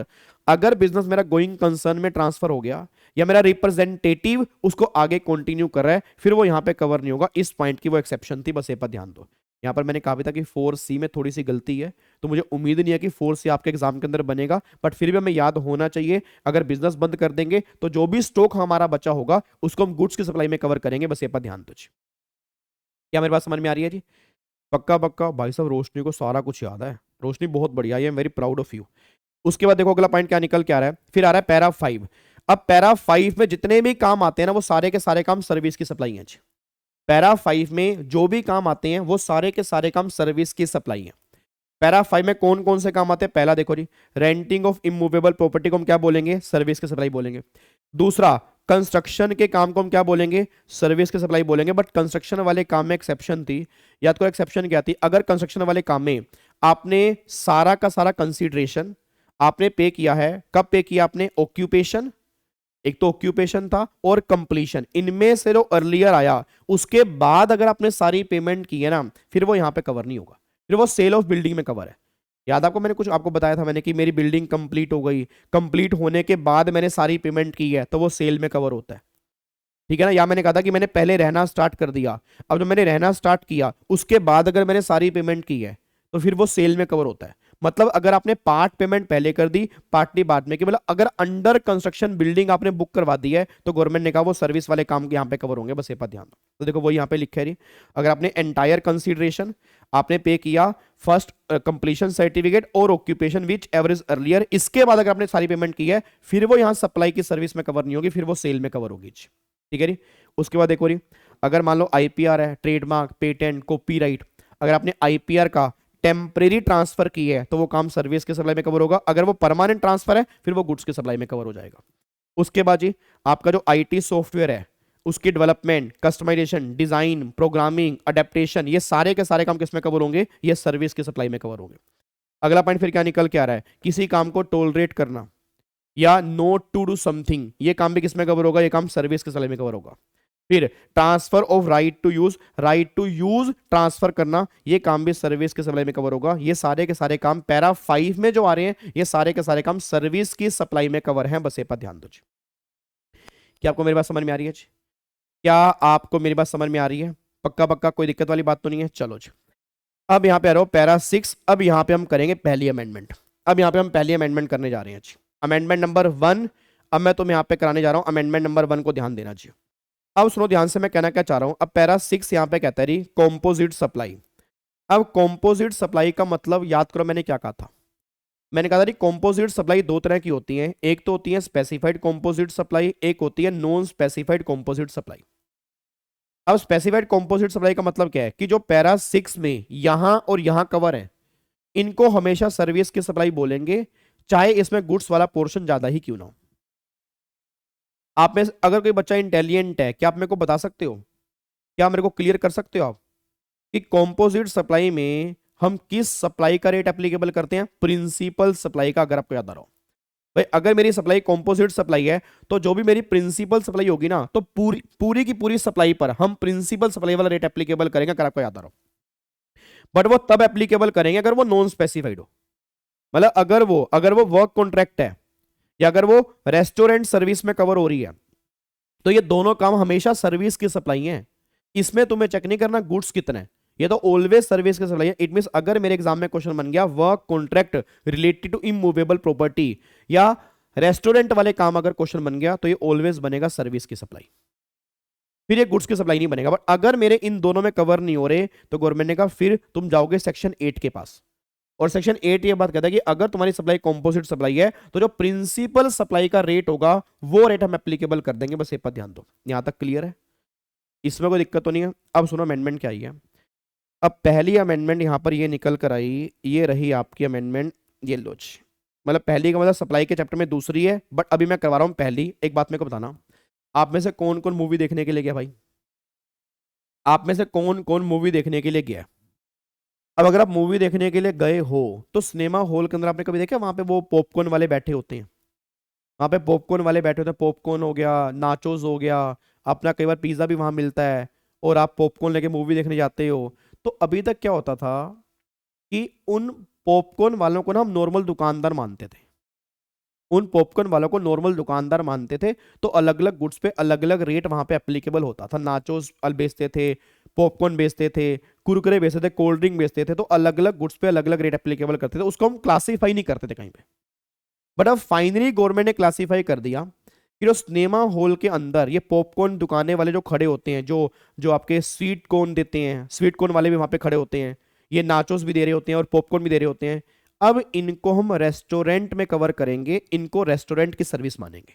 अगर बिजनेस मेरा गोइंग कंसर्न में ट्रांसफर हो गया या मेरा रिप्रेजेंटेटिव उसको आगे कंटिन्यू कर रहा है, फिर वो यहां पे कवर नहीं होगा। इस पॉइंट की वो एक्सेप्शन थी, बस ये पर ध्यान दो। यहां पर मैंने कहा भी था कि 4C में थोड़ी सी गलती है, तो मुझे उम्मीद नहीं है कि 4C आपके एग्जाम के अंदर बनेगा, बट फिर भी हमें याद होना चाहिए, अगर बिजनेस बंद कर देंगे तो जो भी स्टॉक हमारा बचा होगा उसको हम गुड्स की सप्लाई में कवर करेंगे, बस ये पर ध्यान दो। क्या मेरी बात समझ में आ रही है जी? पक्का पक्का भाई साहब, रोशनी को सारा कुछ याद है, रोशनी बहुत बढ़िया, I am very proud of you. उसके बाद देखो अगला पॉइंट क्या निकल के आ रहा है, फिर आ रहा है पैरा 5। अब पैरा 5 में जितने भी काम आते हैं ना, वो सारे के सारे काम सर्विस की सप्लाई है। पैरा 5 में जो भी काम आते हैं वो सारे के सारे काम सर्विस की सप्लाई है। पैरा 5 में कौन कौन से काम आते हैं? पहला देखो जी, रेंटिंग ऑफ इमूवेबल प्रॉपर्टी को हम क्या बोलेंगे? सर्विस की सप्लाई बोलेंगे। दूसरा, कंस्ट्रक्शन के काम को हम क्या बोलेंगे? सर्विस की सप्लाई बोलेंगे। बट कंस्ट्रक्शन वाले काम में एक्सेप्शन थी, याद करो एक्सेप्शन क्या थी? अगर कंस्ट्रक्शन वाले काम में आपने सारा का सारा कंसीडरेशन आपने पे किया है, कब पे किया आपने? ऑक्यूपेशन, एक तो ऑक्यूपेशन था और कंप्लीशन, इनमें से जो अर्लियर आया उसके बाद अगर आपने सारी पेमेंट की है ना, फिर वो यहां पे कवर नहीं होगा, फिर वो सेल ऑफ बिल्डिंग में कवर है। याद आपको मैंने कुछ आपको बताया था मैंने कि मेरी बिल्डिंग कंप्लीट हो गई, कंप्लीट होने के बाद मैंने सारी पेमेंट की है, तो वो सेल में कवर होता है, ठीक है ना। या मैंने कहा था कि मैंने पहले रहना स्टार्ट कर दिया, अब जब मैंने रहना स्टार्ट किया उसके बाद अगर मैंने सारी पेमेंट की है तो फिर वो सेल में कवर होता है। मतलब अगर आपने पार्ट पेमेंट पहले कर दी, पार्टली बाद में, कि मतलब अगर अंडर कंस्ट्रक्शन बिल्डिंग आपने बुक करवा दी है तो गवर्नमेंट ने कहा वो सर्विस वाले काम यहाँ पे कवर होंगे, बस ये पर ध्यान दो। तो देखो वो यहाँ पे लिखा है, अगर आपने एंटायर कंसीडरेशन, आपने पे किया फर्स्ट कंप्लीशन सर्टिफिकेट और ऑक्यूपेशन विच एवरेज अर्लियर, इसके बाद अगर आपने सारी पेमेंट की है फिर वो यहां सप्लाई की सर्विस में कवर नहीं होगी, फिर वो सेल में कवर होगी। ठीक है जी। उसके बाद देखो, अगर मान लो आईपीआर है, ट्रेडमार्क, पेटेंट, कॉपीराइट, अगर आपने आईपीआर का टेम्परेरी ट्रांसफर की है तो वो काम सर्विस के सप्लाई में कवर होगा। अगर वो परमानेंट ट्रांसफर है फिर वो गुड्स के सप्लाई में कवर हो जाएगा। उसके बाद जी आपका जो आईटी सॉफ्टवेयर है उसकी development, customisation, design, programming, adaptation, ये सारे के सारे काम किसमें कवर होंगे? ये सर्विस के सप्लाई में कवर होंगे। अगला पॉइंट फिर क्या निकल के आ रहा है? किसी काम को टोलरेट करना या नोट टू डू समथिंग, ये काम भी किसमें कवर होगा? ये काम सर्विस के सप्लाई में कवर होगा। फिर transfer of right to use transfer करना, ये काम भी सर्विस के सप्लाई में कवर होगा। ये सारे के सारे काम पैरा 5 में जो आ रहे हैं ये सारे के सारे काम सर्विस की सप्लाई में कवर हैं। बस ये पर ध्यान दो जी। क्या आपको मेरी बात समझ में आ रही है जी? क्या आपको मेरी बात समझ में आ रही है? पक्का पक्का, कोई दिक्कत वाली बात तो नहीं है? चलो जी, अब यहां पे आ रहा हो पैरा 6। अब यहां पे हम करेंगे पहली अमेंडमेंट। अब यहां पे हम पहली अमेंडमेंट करने जा रहे हैं जी, अमेंडमेंट नंबर 1। अब मैं तुम्हें यहां पे कराने जा रहा हूं अमेंडमेंट नंबर 1 को ध्यान देना जी। अब सुनो ध्यान से, मैं कहना क्या चाह रहा हूं। अब पैरा 6 यहां पे कहता है जी कॉम्पोजिट सप्लाई। अब कॉम्पोजिट सप्लाई का मतलब याद करो मैंने क्या कहा था। मैंने कहा था कॉम्पोजिट सप्लाई दो तरह की होती है, एक तो होती है स्पेसिफाइड कॉम्पोजिट सप्लाई, एक होती है नॉन स्पेसिफाइड कॉम्पोजिट सप्लाई। अब स्पेसिफाइड कॉम्पोजिट सप्लाई का मतलब क्या है कि जो पैरा 6 में यहां और यहां कवर है इनको हमेशा सर्विस की सप्लाई बोलेंगे, चाहे इसमें गुड्स वाला पोर्शन ज्यादा ही क्यों ना हो। आप में अगर कोई बच्चा इंटेलिजेंट है, क्या आप मेरे को बता सकते हो, क्या मेरे को क्लियर कर सकते हो आप कि कॉम्पोजिट सप्लाई में हम किस सप्लाई का रेट एप्लीकेबल करते हैं? प्रिंसिपल सप्लाई का। अगर आपको याद आ रहा हो भाई, अगर मेरी सप्लाई कॉम्पोजिट सप्लाई है तो जो भी मेरी प्रिंसिपल सप्लाई होगी ना, तो पूरी की पूरी सप्लाई पर हम प्रिंसिपल सप्लाई वाला रेट एप्लीकेबल करेंगे, अगर आपको याद आ रहा हो। बट वो तब एप्लीकेबल करेंगे अगर वो नॉन स्पेसिफाइड हो, मतलब अगर वो वर्क कॉन्ट्रैक्ट है या अगर वो रेस्टोरेंट सर्विस में कवर हो रही है, तो ये दोनों काम हमेशा सर्विस की सप्लाई है। इसमें तुम्हें चेक नहीं करना गुड्स कितने हैं, ये तो ऑलवेज सर्विस की सप्लाई है। इट मींस अगर मेरे एग्जाम में क्वेश्चन बन गया work contract related to immovable property या रेस्टोरेंट वाले काम अगर क्वेश्चन बन गया तो ये ऑलवेज बनेगा सर्विस की सप्लाई, फिर ये गुड्स की सप्लाई नहीं बनेगा। बट अगर मेरे इन दोनों में कवर नहीं हो रहे तो गवर्नमेंट ने कहा फिर तुम जाओगे सेक्शन 8 के पास, और सेक्शन 8 ये बात कहता है कि अगर तुम्हारी सप्लाई कॉम्पोजिट सप्लाई है तो जो प्रिंसिपल सप्लाई का रेट होगा वो रेट हम एप्लीकेबल कर देंगे। बस ये पर ध्यान दो। यहां तक क्लियर है? इसमें कोई दिक्कत तो नहीं है? अब सुनो अमेंडमेंट क्या आई है। अब पहली अमेंडमेंट यहां पर ये निकल कर आई, ये रही आपकी अमेंडमेंट, ये लो जी। मतलब पहली का मतलब सप्लाई के चैप्टर में दूसरी है, बट अभी मैं करवा रहा हूं पहली। एक बात मेरे को बताना, आप में से कौन कौन मूवी देखने के लिए गया भाई? आप में से कौन कौन मूवी देखने के लिए गया? अब अगर आप मूवी देखने के लिए गए हो तो सिनेमा हॉल के अंदर आपने कभी देखा वहां पे वो पॉपकॉर्न वाले बैठे होते हैं? वहां पे पॉपकॉर्न वाले बैठे होते हैं, पॉपकॉर्न हो गया, नाचोस हो गया, अपना कई बार पिज्जा भी वहां मिलता है, और आप पॉपकॉर्न लेके मूवी देखने जाते हो। तो अभी तक क्या होता था कि उन पॉपकॉर्न वालों को ना हम नॉर्मल दुकानदार मानते थे, उन पॉपकॉर्न वालों को नॉर्मल दुकानदार मानते थे, तो अलग अलग गुड्स पे अलग अलग रेट वहां पे एप्लीकेबल होता था। नाचोस बेचते थे, पॉपकॉर्न बेचते थे, कुरकुरे बेचते थे, कोल्ड ड्रिंक बेचते थे, तो अलग अलग गुड्स पे अलग अलग रेट एप्लीकेबल करते थे, उसको हम क्लासीफाई नहीं करते थे कहीं पे। बट अब फाइनली गवर्नमेंट ने क्लासीफाई कर दिया कि जो सिनेमा हॉल के अंदर ये पॉपकॉर्न दुकाने वाले जो खड़े होते हैं, जो जो आपके स्वीट कॉर्न देते हैं, स्वीट कॉर्न वाले भी वहां पे खड़े होते हैं, ये नाचोस भी दे रहे होते हैं और पॉपकॉर्न भी दे रहे होते हैं, अब इनको हम रेस्टोरेंट में कवर करेंगे, इनको रेस्टोरेंट की सर्विस मानेंगे।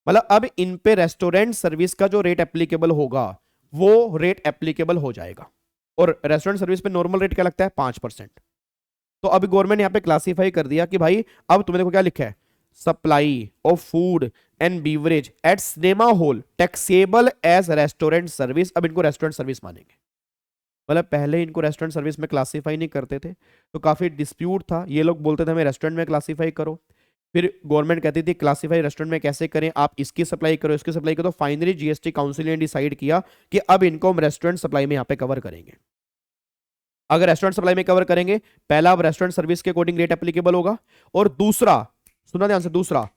मतलब अब इन पे रेस्टोरेंट सर्विस का जो रेट एप्लीकेबल होगा वो रेट एप्लीकेबल हो जाएगा। और रेस्टोरेंट सर्विस पे नॉर्मल रेट क्या लगता है? 5%। तो अभी गवर्नमेंट यहां पे क्लासीफाई कर दिया कि भाई अब तुमने देखो क्या लिखा है, supply of food and beverage at cinema hall taxable as restaurant service. अब इनको रेस्टोरेंट सर्विस मानेंगे। मतलब पहले इनको रेस्टोरेंट सर्विस में क्लासीफाई नहीं करते थे, तो काफी डिस्प्यूट था, ये लोग बोलते थे हमें रेस्टोरेंट में क्लासीफाई करो, फिर गवर्नमेंट कहती थी क्लासीफाई रेस्टोरेंट में कैसे करें, आप इसकी सप्लाई करो इसकी सप्लाई करो। तो फाइनली जीएसटी काउंसिल ने डिसाइड किया कि अब इनको हम रेस्टोरेंट सप्लाई में यहाँ पे कवर करेंगे। अगर रेस्टोरेंट सप्लाई में कवर करेंगे, पहला अब रेस्टोरेंट सर्विस के अकॉर्डिंग रेट एप्लीकेबल होगा, और दूसरा सुना ध्यान से, दूसरा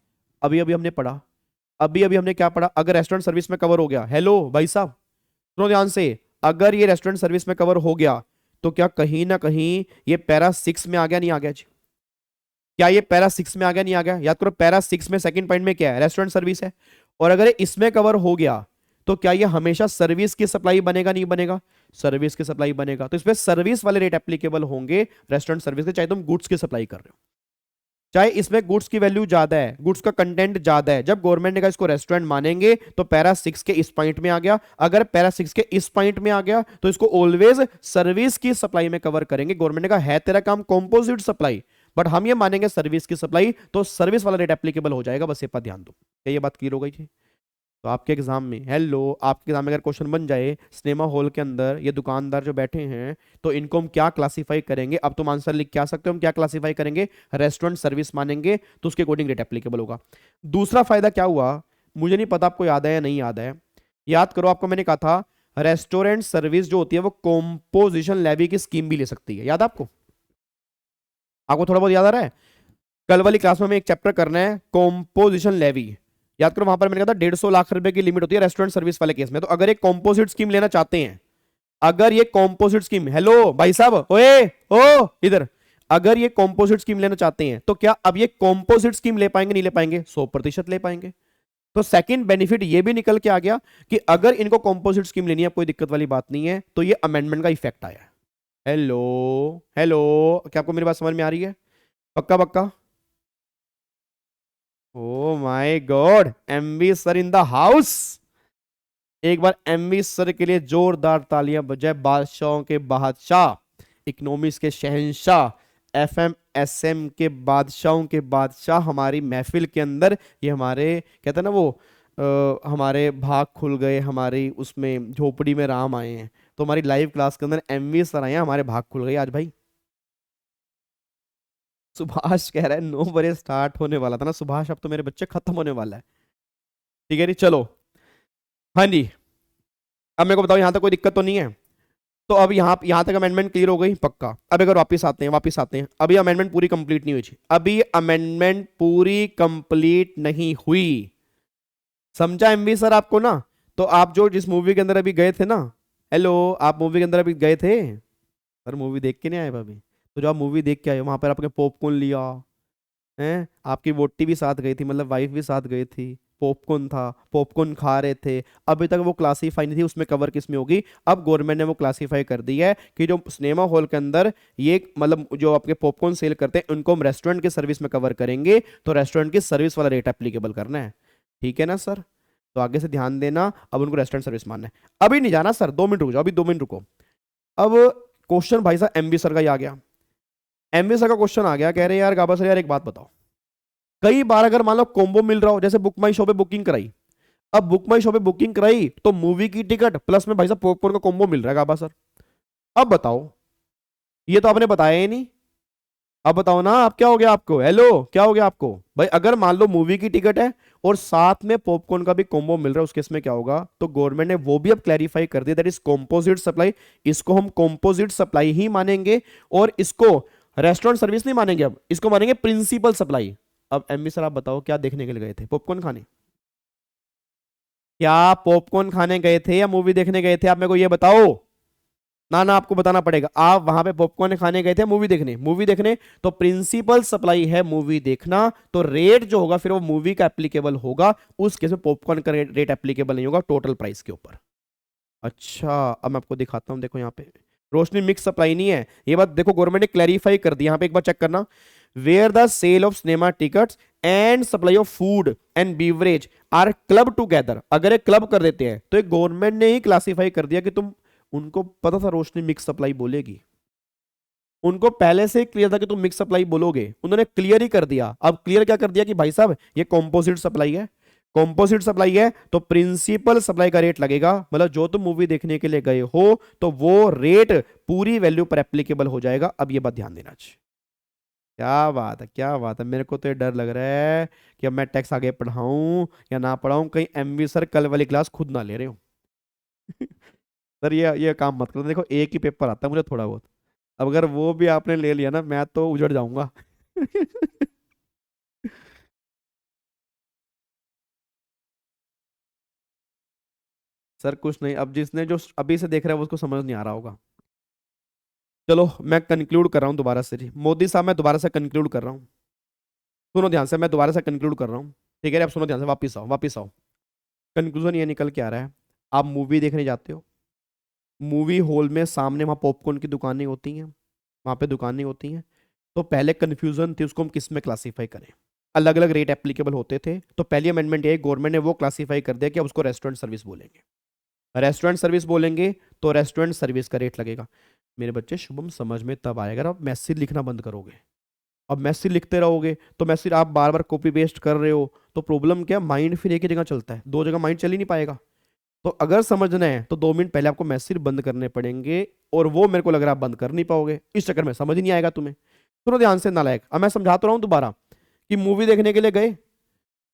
अभी अभी हमने पढ़ा, अभी अभी हमने क्या पढ़ा, अगर रेस्टोरेंट सर्विस में कवर हो गया, हेलो भाई साहब सुनो ध्यान से, अगर ये रेस्टोरेंट सर्विस में कवर हो गया तो क्या कहीं ना कहीं ये पैरा 6 में आ गया? नहीं आ गया जी? क्या ये पैरा 6 में आ गया? नहीं आ गया? याद करो पैरा 6 में सेकंड पॉइंट में क्या है? रेस्टोरेंट सर्विस है। और अगर इसमें कवर हो गया तो क्या ये हमेशा सर्विस की सप्लाई बनेगा? नहीं बनेगा, सर्विस की सप्लाई बनेगा। तो इसमें सर्विस वाले रेट एप्लीकेबल होंगे रेस्टोरेंट सर्विस के, चाहे तुम गुड्स की सप्लाई कर रहे हो, चाहे इसमें गुड्स की वैल्यू ज्यादा है, गुड्स का कंटेंट ज्यादा है। जब गवर्नमेंट ने कहा इसको रेस्टोरेंट मानेंगे तो पैरा 6 के इस पॉइंट में आ गया। अगर पैरा 6 के इस पॉइंट में आ गया तो इसको ऑलवेज सर्विस की सप्लाई में कवर करेंगे। गवर्नमेंट ने कहा है तेरा काम कंपोजिट सप्लाई, बट हम ये मानेंगे सर्विस की सप्लाई, तो सर्विस वाला रेट एप्लीकेबल हो जाएगा। बस ये पर ध्यान दो। क्या ये बात क्लियर हो गई थी? तो आपके एग्जाम में, हेलो, आपके एग्जाम में अगर क्वेश्चन बन जाए सिनेमा हॉल के अंदर ये दुकानदार जो बैठे हैं तो इनको हम क्या क्लासिफाई करेंगे, अब तुम आंसर लिख के आ सकते हो। हम क्या क्लासिफाई करेंगे? रेस्टोरेंट सर्विस मानेंगे, तो उसके अकॉर्डिंग रेट एप्लीकेबल होगा। दूसरा फायदा क्या हुआ, मुझे नहीं पता आपको याद है या नहीं याद है। याद करो, आपको मैंने कहा था रेस्टोरेंट सर्विस जो होती है वो कॉम्पोजिशन लेवी की स्कीम भी ले सकती है। याद है आपको? आपको थोड़ा बहुत याद आ रहा है? कल वाली क्लास में हमें एक चैप्टर करना है कॉम्पोजिशन लेवी। याद करो, वहां पर मैंने कहा था 150 लाख रुपए की लिमिट होती है रेस्टोरेंट सर्विस वाले केस में। तो अगर एक कॉम्पोजिट स्कीम लेना चाहते हैं, अगर ये कॉम्पोजिट स्कीम, हेलो भाई साहब, ओए ओ इधर, अगर ये कॉम्पोजिट स्कीम लेना चाहते हैं तो क्या अब ये कॉम्पोजिट स्कीम ले पाएंगे? नहीं ले पाएंगे, 100% ले पाएंगे। तो सेकंड बेनिफिट ये भी निकल के आ गया कि अगर इनको कॉम्पोजिट स्कीम लेनी है, कोई दिक्कत वाली बात नहीं है। तो ये अमेंडमेंट का इफेक्ट आया है। हेलो हेलो, क्या आपको मेरी बात समझ में आ रही है? पक्का पक्का? Oh my God, MV sir in the house. एक बार एमवी सर के लिए जोरदार तालियां बजाए। बादशाहों के बादशाह, इकोनॉमिक्स के शहंशाह, एफएम एसएम के बादशाहों के बादशाह हमारी महफिल के अंदर। ये हमारे कहते हैं ना वो हमारे भाग खुल गए, हमारी उसमें झोपड़ी में राम आए हैं। तो हमारी लाइव क्लास के अंदर एमवी सर आए हैं, हमारे भाग खुल गए आज भाई। सुभाष कह रहा है 9 बजे स्टार्ट होने वाला था ना सुभाष, अब तो मेरे बच्चे खत्म होने वाला है। ठीक है जी, चलो। हाँ जी, अब मेरे को बताओ यहां तक कोई दिक्कत तो नहीं है? तो अब यहां तक अमेंडमेंट क्लियर हो गई? पक्का। अब अगर वापस आते हैं, अभी अमेंडमेंट पूरी कंप्लीट नहीं हुई थी, अभी अमेंडमेंट पूरी कंप्लीट नहीं हुई। समझा एमवी सर आपको ना? तो आप जो जिस मूवी के अंदर अभी गए थे ना, हेलो, आप मूवी के अंदर अभी गए थे सर, मूवी देख के नहीं आए अभी? तो जो आप मूवी देख के आए वहां पर आपने पॉपकॉर्न लिया हैं, आपकी वोटी भी साथ गई थी, मतलब वाइफ भी साथ गई थी, पॉपकॉर्न था, पॉपकॉर्न खा रहे थे। अभी तक वो क्लासीफाई नहीं थी, उसमें कवर किस में होगी? अब गवर्नमेंट ने वो क्लासीफाई कर दी है कि जो सिनेमा हॉल के अंदर ये मतलब जो आपके पॉपकॉर्न सेल करते हैं उनको हम रेस्टोरेंट की सर्विस में कवर करेंगे। तो रेस्टोरेंट की सर्विस वाला रेट एप्लीकेबल करना है। ठीक है ना सर? तो आगे से ध्यान देना, अब उनको रेस्टोरेंट सर्विस मानना है। अभी नहीं जाना सर, 2 मिनट रुक जाओ, अभी 2 मिनट रुको। अब क्वेश्चन भाई साहब एमबी सर का ही आ गया। एमबी सर का क्वेश्चन आ गया, कह रहे यार गाबा सर यार एक बात बताओ, कई बार अगर मान लो कॉम्बो मिल रहा हो, जैसे बुक माई शो पे बुकिंग कराई, अब बुक माई शो पे बुकिंग कराई तो मूवी की टिकट प्लस में भाई साहब पॉपकॉर्न का कॉम्बो मिल रहा है गाबा सर। अब बताओ, ये तो आपने बताया ही नहीं। अब बताओ ना, आप क्या हो गया आपको? हेलो, क्या हो गया आपको भाई? अगर मान लो मूवी की टिकट है और साथ में पॉपकॉर्न का भी कॉम्बो मिल रहा है, उस केस में क्या होगा? तो गवर्नमेंट ने वो भी अब क्लैरिफाई कर दिया, दैट इज कॉम्पोजिट सप्लाई। इसको हम कॉम्पोजिट सप्लाई ही मानेंगे और इसको रेस्टोरेंट सर्विस नहीं मानेंगे, अब इसको मानेंगे प्रिंसिपल सप्लाई। अब एमबी सर आप बताओ, क्या देखने के लिए गए थे? पॉपकॉर्न खाने? क्या पॉपकॉर्न खाने गए थे या मूवी देखने गए थे? आप मेरे को ये बताओ ना। ना, आपको बताना पड़ेगा। आप वहां पे पॉपकॉर्न खाने गए थे, मूवी देखने? मूवी देखने तो प्रिंसिपल सप्लाई है मूवी देखना, तो रेट जो होगा फिर वो मूवी का एप्लीकेबल होगा। उस केस में पॉपकॉर्न का रेट एप्लीकेबल नहीं होगा टोटल प्राइस के ऊपर। अच्छा, अब मैं आपको दिखाता हूं, देखो यहाँ पे रोशनी मिक्स सप्लाई नहीं है। ये बात देखो गवर्नमेंट ने क्लैरिफाई कर दी। यहाँ पे एक बार चेक करना, where the sale of cinema tickets and supply of food and beverage are club together. अगर एक क्लब कर देते हैं तो एक गवर्नमेंट ने ही क्लासिफाई कर दिया कि तुम, उनको पता था रोशनी मिक्स सप्लाई बोलेगी, उनको पहले से क्लियर था कि तुम मिक्स सप्लाई बोलोगे, उन्होंने क्लियर ही कर दिया। अब क्लियर क्या कर दिया कि भाई साहब ये कॉम्पोजिट सप्लाई है, कॉम्पोजिट सप्लाई है तो प्रिंसिपल सप्लाई का रेट लगेगा, मतलब जो तुम मूवी देखने के लिए गए हो तो वो रेट पूरी वैल्यू पर एप्लीकेबल हो जाएगा। अब ये बात ध्यान देना चाहिए। क्या बात है, क्या बात है। मेरे को तो ये डर लग रहा है कि अब मैं टैक्स आगे पढ़ाऊं या ना पढ़ाऊं, कहीं एमवी सर कल वाली क्लास खुद ना ले रहे हो। सर ये काम मत करो, देखो एक ही पेपर आता है मुझे थोड़ा बहुत, अब अगर वो भी आपने ले लिया ना मैं तो उजड़ जाऊंगा। सर कुछ नहीं, अब जिसने जो अभी से देख रहा है उसको समझ नहीं आ रहा होगा। चलो मैं कंक्लूड कर रहा हूँ दोबारा से जी, मोदी साहब मैं दोबारा से कंक्लूड कर रहा हूँ, सुनो ध्यान से, मैं दोबारा से कंक्लूड कर रहा हूँ। ठीक है, अब सुनो ध्यान से, वापिस आओ वापिस आओ। कंक्लूजन ये निकल के आ रहा है, आप मूवी देखने जाते हो, मूवी हॉल में सामने वहाँ पॉपकॉर्न की दुकानें होती हैं, वहाँ पे दुकानें होती हैं, तो पहले कन्फ्यूजन थी उसको हम किस में क्लासीफाई करें, अलग अलग रेट एप्लीकेबल होते थे। तो पहली अमेंडमेंट ये गवर्नमेंट ने वो क्लासीफाई कर दिया कि अब उसको रेस्टोरेंट सर्विस बोलेंगे। रेस्टोरेंट सर्विस बोलेंगे तो रेस्टोरेंट सर्विस का रेट लगेगा। मेरे बच्चे शुभम समझ में तब आएगा जब आप मैसेज लिखना बंद करोगे। अब मैसेज लिखते रहोगे तो मैसेज आप बार बार कॉपी पेस्ट कर रहे हो, तो प्रॉब्लम क्या, माइंड फिर एक ही जगह चलता है, दो जगह माइंड चल ही नहीं पाएगा। तो अगर समझना है तो 2 मिनट पहले आपको मैसेज बंद करने पड़ेंगे, और वो मेरे को लग रहा है आप बंद कर नहीं पाओगे, इस चक्कर में समझ ही नहीं आएगा तुम्हें। सुनो ध्यान से नालायक, अब मैं समझाता रहा हूँ दोबारा कि मूवी देखने के लिए गए,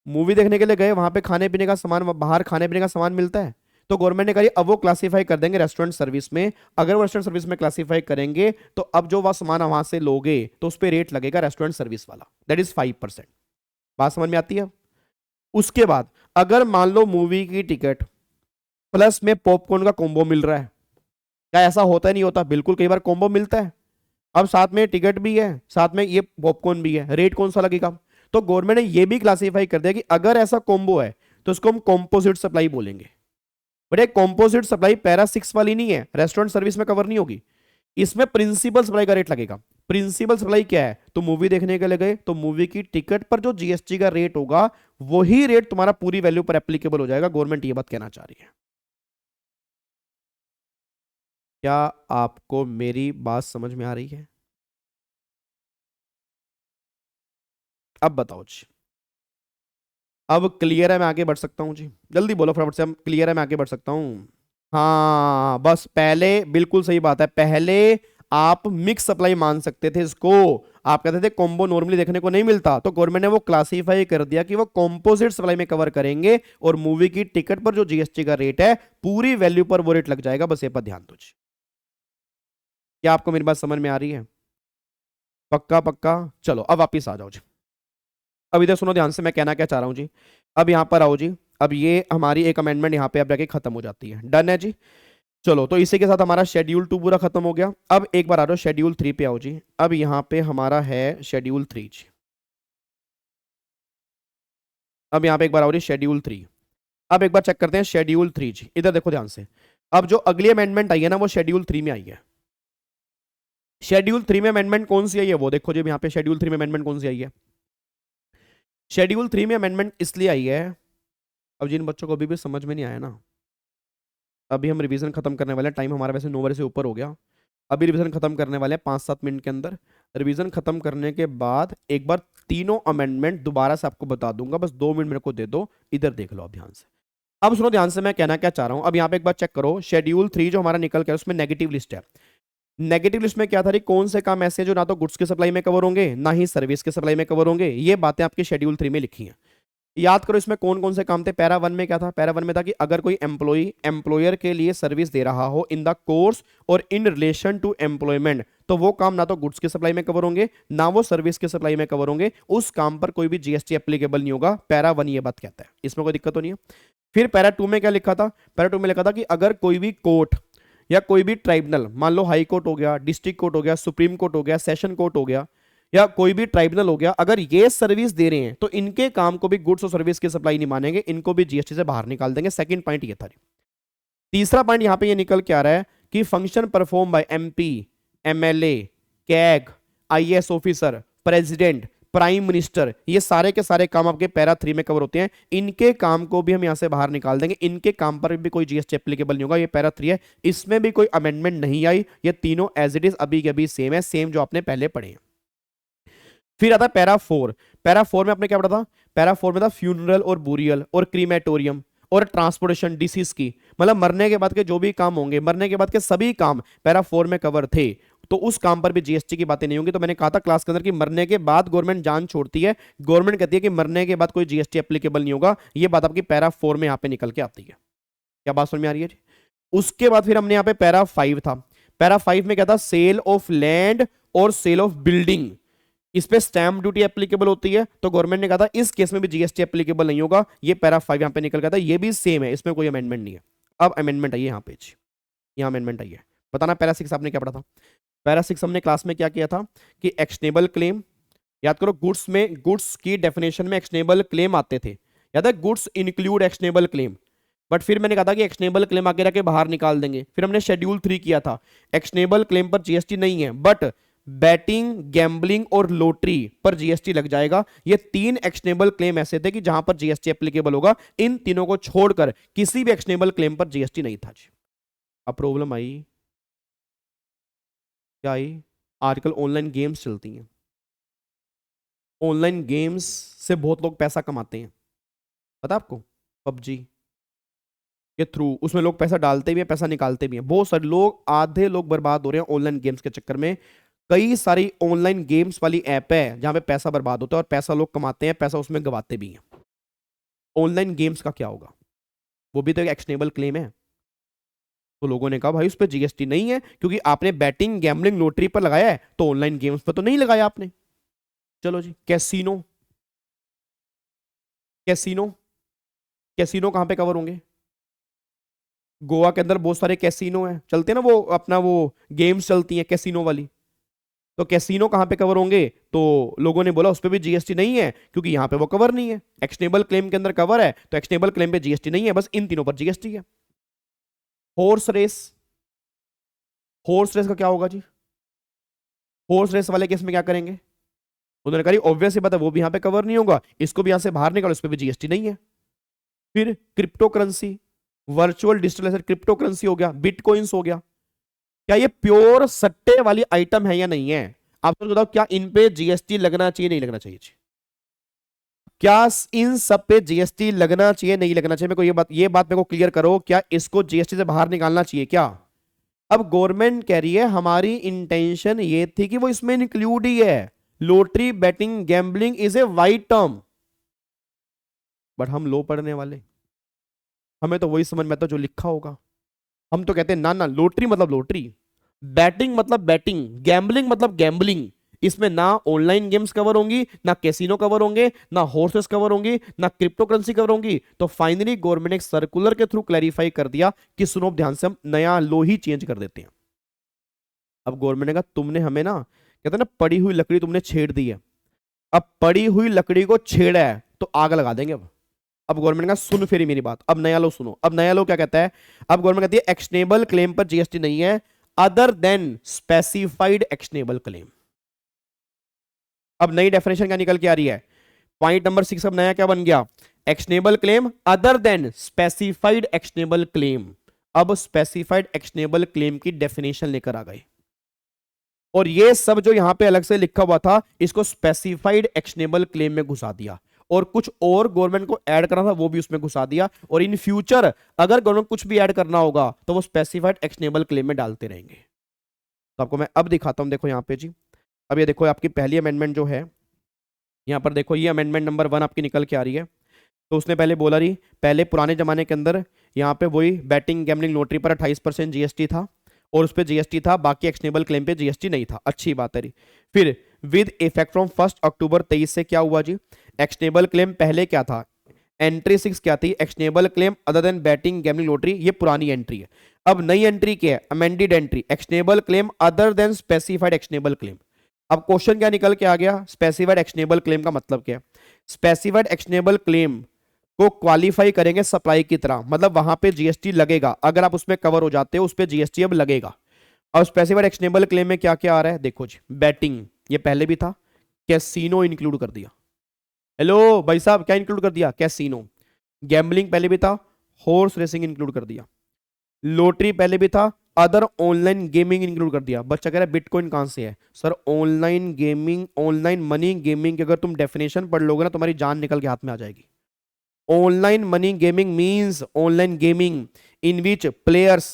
मूवी देखने के लिए गए, वहां पे खाने पीने का सामान, बाहर खाने पीने का सामान मिलता है, तो गवर्नमेंट ने कहा अब वो क्लासीफाई कर देंगे रेस्टोरेंट सर्विस में। अगर वो रेस्टोरेंट सर्विस में क्लासीफाई करेंगे तो अब जो वह सामान वहां से लोगे तो उस पर रेट लगेगा रेस्टोरेंट सर्विस वाला, दैट इज 5%। बात समझ में आती है? उसके बाद अगर मान लो मूवी की टिकट प्लस में पॉपकॉर्न का कॉम्बो मिल रहा है, क्या ऐसा होता है? नहीं होता, बिल्कुल, कई बार कॉम्बो मिलता है। अब साथ में टिकट भी है, साथ में ये पॉपकॉर्न भी है, रेट कौन सा लगेगा? तो गवर्नमेंट ने ये भी क्लासीफाई कर दिया कि अगर ऐसा कॉम्बो है तो इसको हम कॉम्पोजिट सप्लाई बोलेंगे। बट एक कॉम्पोजिट सप्लाई पैरा 6 वाली नहीं है, रेस्टोरेंट सर्विस में कवर नहीं होगी, इसमें प्रिंसिपल सप्लाई का रेट लगेगा। प्रिंसिपल सप्लाई क्या है? तो मूवी देखने के लिए गए तो मूवी की टिकट पर जो जीएसटी का रेट होगा वही रेट तुम्हारा पूरी वैल्यू पर एप्लीकेबल हो जाएगा। गवर्नमेंट ये बात कहना चाह रही है। क्या आपको मेरी बात समझ में आ रही है? अब बताओ जी, अब क्लियर है? मैं आगे बढ़ सकता हूं जी? जल्दी बोलो फटाफट से, हम क्लियर है, मैं आगे बढ़ सकता हूं? हाँ बस, पहले बिल्कुल सही बात है, पहले आप मिक्स सप्लाई मान सकते थे इसको। आप कहते थे कॉम्बो नॉर्मली देखने को नहीं मिलता, तो गवर्नमेंट ने वो क्लासीफाई कर दिया कि वो कॉम्पोजिट सप्लाई में कवर करेंगे, और मूवी की टिकट पर जो जीएसटी का रेट है पूरी वैल्यू पर वो रेट लग जाएगा। बस ये पर ध्यान दो जी। क्या आपको मेरी बात समझ में आ रही है? पक्का पक्का? चलो अब वापिस आ जाओ जी। अब इधर सुनो ध्यान से, मैं कहना क्या चाह रहा हूं जी। अब यहां पर आओ जी, अब ये हमारी एक अमेंडमेंट यहां पे अब जाके खत्म हो जाती है। डन है जी? चलो, तो इसी के साथ हमारा शेड्यूल 2 पूरा खत्म हो गया। अब एक बार आ जाओ शेड्यूल 3 पे आओ जी। अब यहां पे हमारा है शेड्यूल 3 जी। अब यहां पे एक बार आओ जी शेड्यूल 3। अब एक बार चेक करते हैं शेड्यूल 3 जी, इधर देखो ध्यान से। अब जो अगली अमेंडमेंट आई है ना वो शेड्यूल 3 में आई है। शेड्यूल 3 में अमेंडमेंट कौन सी आई है वो देखो जी। यहाँ पे शेड्यूल 3 में अमेंडमेंट कौन सी आई है? शेड्यूल 3 में अमेंडमेंट इसलिए आई है, अब जिन बच्चों को अभी भी समझ में नहीं आया ना, अभी हम रिवीजन खत्म करने वाले हैं, टाइम हमारा वैसे 9 बजे से ऊपर हो गया। अभी रिवीजन खत्म करने वाले हैं 5-7 मिनट के अंदर। रिवीजन खत्म करने के बाद एक बार तीनों अमेंडमेंट दोबारा से आपको बता दूंगा, बस 2 मिनट मेरे को दे दो। इधर देख लो अब ध्यान से। अब सुनो ध्यान से, मैं कहना क्या चाह रहा हूं। अब यहाँ पे एक बार चेक करो, शेड्यूल 3 जो हमारा निकल गया उसमें नेगेटिव लिस्ट है। नेगेटिव लिस्ट में क्या था? कौन से काम ऐसे जो ना तो गुड्स की सप्लाई में कवर होंगे ना ही सर्विस की सप्लाई में कवर होंगे, ये बातें आपके शेड्यूल 3 में लिखी हैं। याद करो इसमें कौन कौन से काम थे। पैरा 1 में क्या था? पैरा 1 में था कि अगर कोई एम्प्लॉई एम्प्लॉयर के लिए सर्विस दे रहा हो इन द कोर्स और इन रिलेशन टू एम्प्लॉयमेंट, तो वो काम ना तो गुड्स की सप्लाई में कवर होंगे ना वो सर्विस की सप्लाई में कवर होंगे, उस काम पर कोई भी जीएसटी एप्लीकेबल नहीं होगा। पैरा 1 ये बात कहता है, इसमें कोई दिक्कत तो नहीं है। फिर पैरा 2 में क्या लिखा था? पैरा 2 में लिखा था कि अगर कोई भी कोर्ट या कोई भी ट्राइब्यूनल, मान लो हाई कोर्ट हो गया, डिस्ट्रिक्ट कोर्ट हो गया, सुप्रीम कोर्ट हो गया, सेशन कोर्ट हो गया, या कोई भी ट्राइब्यूनल हो गया, अगर ये सर्विस दे रहे हैं तो इनके काम को भी गुड्स और सर्विस की सप्लाई नहीं मानेंगे, इनको भी जीएसटी से बाहर निकाल देंगे। सेकंड पॉइंट ये था। तीसरा पॉइंट यहां पे ये निकल के आ रहा है कि function perform by MP, MLA, CAG, IAS officer, president, prime minister, ये सारे के सारे काम आपके पैरा 3 में कवर होते हैं। इनके काम को भी हम यहां से बाहर निकाल देंगे, इनके काम पर भी कोई जीएसटी एप्लीकेबल नहीं होगा। ये पैरा 3 है, इसमें भी कोई अमेंडमेंट नहीं आई। ये तीनों एज इट इज अभी के अभी सेम है, सेम जो आपने पहले पढ़े हैं। फिर आता है पैरा 4। पैरा 4 में आपने क्या पढ़ा था? पैरा 4 में था फ्यूनरल और बुरियल और क्रीमेटोरियम और ट्रांसपोर्टेशन डिसीज की, मतलब मरने के बाद के जो भी काम होंगे, मरने के बाद के सभी काम पैरा 4 में कवर थे, तो उस काम पर भी जीएसटी की बातें नहीं होंगी। तो मैंने कहा था क्लास के अंदर कि मरने के बाद गवर्नमेंट जान छोड़ती है, गवर्नमेंट कहती है कि मरने के बाद कोई जीएसटी एप्लीकेबल नहीं होगा। ये बात आपकी पैरा 4 में यहां पे निकल के आती है। क्या बात समझ में आ रही है? उसके बाद फिर हमने यहां पे पैरा 5 था। पैरा 5 में क्या था? सेल ऑफ लैंड और सेल ऑफ बिल्डिंग, इस पे स्टैंप ड्यूटी एप्लीकेबल होती है। तो गवर्नमेंट ने कहा था इस केस में भी जीएसटी एप्लीकेबल नहीं होगा। ये पैरा 5 यहां पे निकल गया था, ये भी सेम है, इसमें कोई अमेंडमेंट नहीं है। अब अमेंडमेंट आई है यहां पे, यहां अमेंडमेंट आई है। बताना पैरा 6 आपने क्या पढ़ा था? पैरा 6 हमने क्लास में क्या किया था कि एक्शनेबल क्लेम, याद करो गुड्स में, गुड्स की डेफिनेशन में एक्शनेबल क्लेम आते थे, याद है? Goods include actionable claim. But फिर मैंने कहा था कि एक्शनेबल क्लेम आगे रखे बाहर निकाल देंगे, फिर हमने शेड्यूल 3 किया था, एक्शनेबल क्लेम पर जीएसटी नहीं है, बट बैटिंग, गैम्बलिंग और लॉटरी पर जीएसटी लग जाएगा। ये 3 एक्शनेबल क्लेम ऐसे थे कि जहां पर जीएसटी एप्लीकेबल होगा, इन तीनों को छोड़कर किसी भी एक्शनेबल क्लेम पर जीएसटी नहीं था जी। अब प्रॉब्लम आई, क्या आई? आजकल ऑनलाइन गेम्स चलती हैं, ऑनलाइन गेम्स से बहुत लोग पैसा कमाते हैं, पता आपको? पबजी के थ्रू उसमें लोग पैसा डालते भी हैं, पैसा निकालते भी हैं। बहुत सारे लोग, आधे लोग बर्बाद हो रहे हैं ऑनलाइन गेम्स के चक्कर में। कई सारी ऑनलाइन गेम्स वाली ऐप है जहां पे पैसा बर्बाद होता है और पैसा लोग कमाते हैं, पैसा उसमें गवाते भी हैं। ऑनलाइन गेम्स का क्या होगा? वो भी तो एक एक्शनेबल क्लेम है। तो लोगों ने कहा भाई उस पर जीएसटी नहीं है क्योंकि आपने बैटिंग, गैम्बलिंग, लॉटरी पर लगाया है, तो ऑनलाइन गेम्स पर तो नहीं लगाया आपने। चलो जी, कैसीनो, कैसीनो, कैसीनो कहां पे कवर होंगे? गोवा के अंदर बहुत सारे कैसीनो हैं, चलते हैं ना, वो अपना वो गेम्स चलती हैं कैसीनो वाली। तो कैसीनो कहां पे कवर होंगे? तो लोगों ने बोला उस पर भी जीएसटी नहीं है क्योंकि यहां पे वो कवर नहीं है। एक्शनेबल क्लेम के अंदर कवर है, तो एक्शनेबल क्लेम पे जीएसटी नहीं है, बस इन तीनों पर जीएसटी है। हॉर्स रेस, हॉर्स रेस का क्या होगा जी? हॉर्स रेस वाले केस में क्या करेंगे? उन्होंने कहा ऑब्वियस ही बात है, वो भी यहां पे कवर नहीं होगा, इसको भी यहां से बाहर निकालो, इस पर भी जीएसटी नहीं है। फिर crypto currency, virtual digital asset, crypto currency हो गया, बिटकॉइंस हो गया, क्या ये प्योर सट्टे वाली आइटम है या नहीं है? आप तो बताओ, क्या इन पे जीएसटी लगना चाहिए, नहीं लगना चाहिए? क्या इन सब पे जीएसटी लगना चाहिए, नहीं लगना चाहिए? मेरे को ये बात मेरे को क्लियर करो, क्या इसको जीएसटी से बाहर निकालना चाहिए क्या? अब गवर्नमेंट कह रही है हमारी इंटेंशन ये थी कि वो इसमें इंक्लूड ही है, lottery, batting, gambling is a wide term. But हम लो पढ़ने वाले, हमें तो वही समझ में आता जो लिखा होगा। हम तो कहते हैं ना ना, लॉटरी मतलब लॉटरी, बैटिंग मतलब बैटिंग, गैम्बलिंग मतलब गैम्बलिंग। इसमें ना ऑनलाइन गेम्स कवर होंगी, ना कैसीनो कवर होंगे, ना हॉर्सेस कवर होंगी, ना क्रिप्टो करेंसी कवर होंगी। तो फाइनली गवर्नमेंट ने एक सर्कुलर के थ्रू क्लैरिफाई कर दिया कि सुनो ध्यान से, हम नया लो ही चेंज कर देते हैं। अब गवर्नमेंट ने कहा तुमने हमें ना, कहते ना, पड़ी हुई लकड़ी तुमने छेड़ दी है, अब पड़ी हुई लकड़ी को छेड़ा है तो आग लगा देंगे। अब गवर्नमेंट का सुन फिर मेरी बात, अब नया लो सुनो। अब नया लो क्या कहता है? अब गवर्नमेंट कहती है एक्शनेबल क्लेम पर जीएसटी नहीं है other than specified actionable claim. अब नई डेफिनेशन क्या निकल के आ रही है? पॉइंट नंबर 6 अब नया क्या बन गया? Actionable claim other than specified actionable claim. अब स्पेसिफाइड एक्शनेबल क्लेम की डेफिनेशन लेकर आ गए, और ये सब जो यहां पे अलग से लिखा हुआ था इसको स्पेसिफाइड एक्शनेबल क्लेम में घुसा दिया, और कुछ और गवर्नमेंट को ऐड करना था वो भी उसमें घुसा दिया। और इन फ्यूचर अगर गवर्नमेंट कुछ भी ऐड करना होगा तो वो स्पेसिफाइड एक्शनेबल क्लेम में डालते रहेंगे। तो आपको मैं अब दिखाता हूं, देखो यहां पे जी। अब ये देखो आपकी पहली अमेंडमेंट जो है, यहां पर देखो ये अमेंडमेंट नंबर 1 आपकी निकल के आ रही है। तो उसने पहले बोला रही, पहले पुराने जमाने के अंदर यहाँ पे वही बैटिंग, गैम्बलिंग, लॉटरी पर 28% जीएसटी था और उस पर जीएसटी था, बाकी एक्शनेबल क्लेम पे जीएसटी नहीं था। अच्छी बात है रही। फिर विद इफेक्ट फ्रॉम 1 अक्टूबर 23 से क्या हुआ जी? एक्शनेबल क्लेम पहले क्या था? एंट्री 6 क्या थी? Actionable claim other than batting, gambling, lottery, ये पुरानी एंट्री है। अब नई एंट्री क्या है? Amended entry, actionable claim other than specified actionable claim. अब क्वेश्चन क्या निकल के आ गया? स्पेसिफाइड एक्शनेबल क्लेम का मतलब क्या है? स्पेसिफाइड एक्शनेबल क्लेम को क्वालिफाई करेंगे सप्लाई की तरह, मतलब वहां पे जीएसटी लगेगा, अगर आप उसमें कवर हो जाते हो उस पे जीएसटी अब लगेगा। और स्पेसिफाइड एक्शनेबल क्लेम में क्या क्या आ रहा है देखो जी। बैटिंग ये पहले भी था, कैसीनो इंक्लूड कर दिया। हेलो भाई साहब, क्या इंक्लूड कर दिया? कैसीनो। गैम्बलिंग पहले भी था, हॉर्स रेसिंग इंक्लूड कर दिया। लॉटरी पहले भी था, अदर ऑनलाइन गेमिंग इंक्लूड कर दिया। बच्चा कह रहा है बिटकॉइन कहां से है? Sir online gaming, online money gaming की अगर तुम डेफिनेशन पढ़ लोगे ना तुम्हारी जान निकल के हाथ में आ जाएगी। Online money gaming means online gaming इन विच प्लेयर्स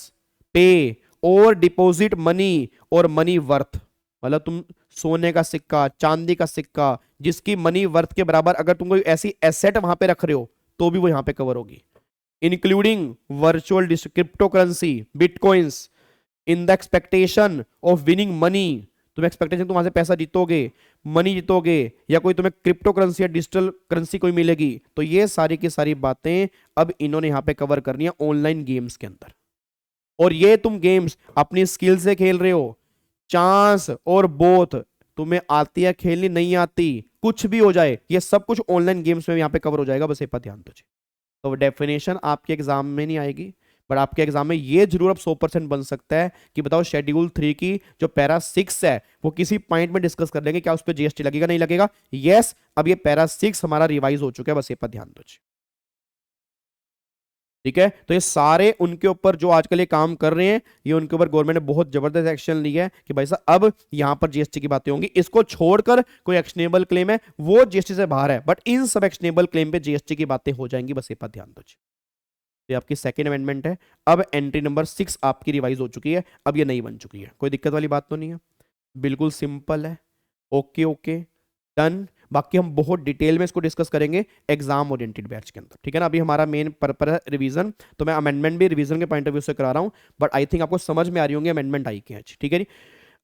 पे और डिपॉजिट मनी और मनी वर्थ, मतलब तुम सोने का सिक्का, चांदी का सिक्का, जिसकी मनी वर्थ के बराबर अगर तुम कोई ऐसी एसेट वहां पे रख रहे हो तो भी वो यहां पे कवर होगी। Including virtual crypto currency, bitcoins, in the expectation of winning money, तुम एक्सपेक्टेशन तुम वहां से पैसा जीतोगे, मनी जीतोगे, या कोई तुम्हें क्रिप्टो करेंसी या डिजिटल करेंसी कोई मिलेगी, तो ये सारी की सारी बातें अब इन्होंने यहां पे कवर करनी है ऑनलाइन गेम्स के अंदर। और ये तुम गेम्स अपनी स्किल से खेल रहे हो, चांस और बोथ, तुम्हें आती है खेलनी, नहीं आती, कुछ भी हो जाए, ये सब कुछ ऑनलाइन गेम्स में यहां पे कवर हो जाएगा। बस एक बात ध्यान दो। तो डेफिनेशन आपके एग्जाम में नहीं आएगी, बट आपके एग्जाम में ये जरूर अब 100% बन सकता है कि बताओ शेड्यूल 3 की जो पैरा 6 है वो किसी पॉइंट में डिस्कस कर लेंगे, क्या उस पर जीएसटी लगेगा नहीं लगेगा। यस, अब ये पैरा 6 हमारा रिवाइज हो चुका है, बस ये पर ध्यान दो। ठीक है, तो ये सारे उनके ऊपर जो आजकल ये काम कर रहे हैं, ये उनके ऊपर गवर्नमेंट ने बहुत जबरदस्त एक्शन लिया है कि भाई साहब अब यहां पर जीएसटी की बातें होंगी। इसको छोड़कर कोई एक्शनेबल क्लेम है वो जीएसटी से बाहर है, बट इन सब एक्शनेबल क्लेम पे जीएसटी की बातें हो जाएंगी, बस ये पर ध्यान दो। ये आपकी सेकेंड अमेंडमेंट है। अब एंट्री नंबर 6 आपकी रिवाइज हो चुकी है, अब ये नहीं बन चुकी है, कोई दिक्कत वाली बात तो नहीं है, बिल्कुल सिंपल है। Okay okay done. बाकी हम बहुत डिटेल में इसको डिस्कस करेंगे एग्जाम ओरिएंटेड बैच के अंदर, ठीक है ना। अभी हमारा मेन पर्पस है रिवीजन, तो मैं अमेंडमेंट भी रिवीजन के पॉइंट ऑफ व्यू से करा रहा हूं, बट आई थिंक आपको समझ में आ रही होंगी अमेंडमेंट आई क्या है, ठीक है जी।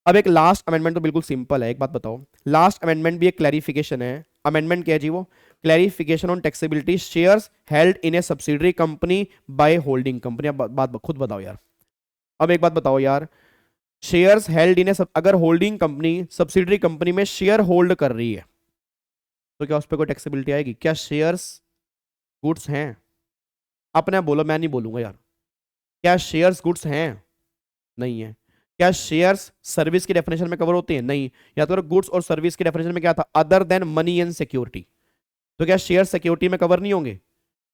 अब एक लास्ट अमेंडमेंट तो बिल्कुल सिंपल है, एक बात बताओ, लास्ट अमेंडमेंट भी एक क्लैरिफिकेशन है। अमेंडमेंट क्या है जी? वो clarification on taxability shares held in A subsidiary company by holding company. अब बात खुद बताओ यार, अब एक बात बताओ यार, शेयर्स हेल्ड इन ए, अगर होल्डिंग कंपनी सब्सिडरी कंपनी में शेयर होल्ड कर रही है तो क्या उस पर कोई टैक्सेबिलिटी आएगी? क्या शेयर्स गुड्स हैं? अपने आप बोलो, मैं नहीं बोलूंगा यार। क्या शेयर्स गुड्स हैं? नहीं है। क्या शेयर्स सर्विस की डेफिनेशन में कवर होते हैं? नहीं। या तो गुड्स और सर्विस की डेफिनेशन में क्या था? Other than money and security. तो क्या शेयर सिक्योरिटी में कवर नहीं होंगे?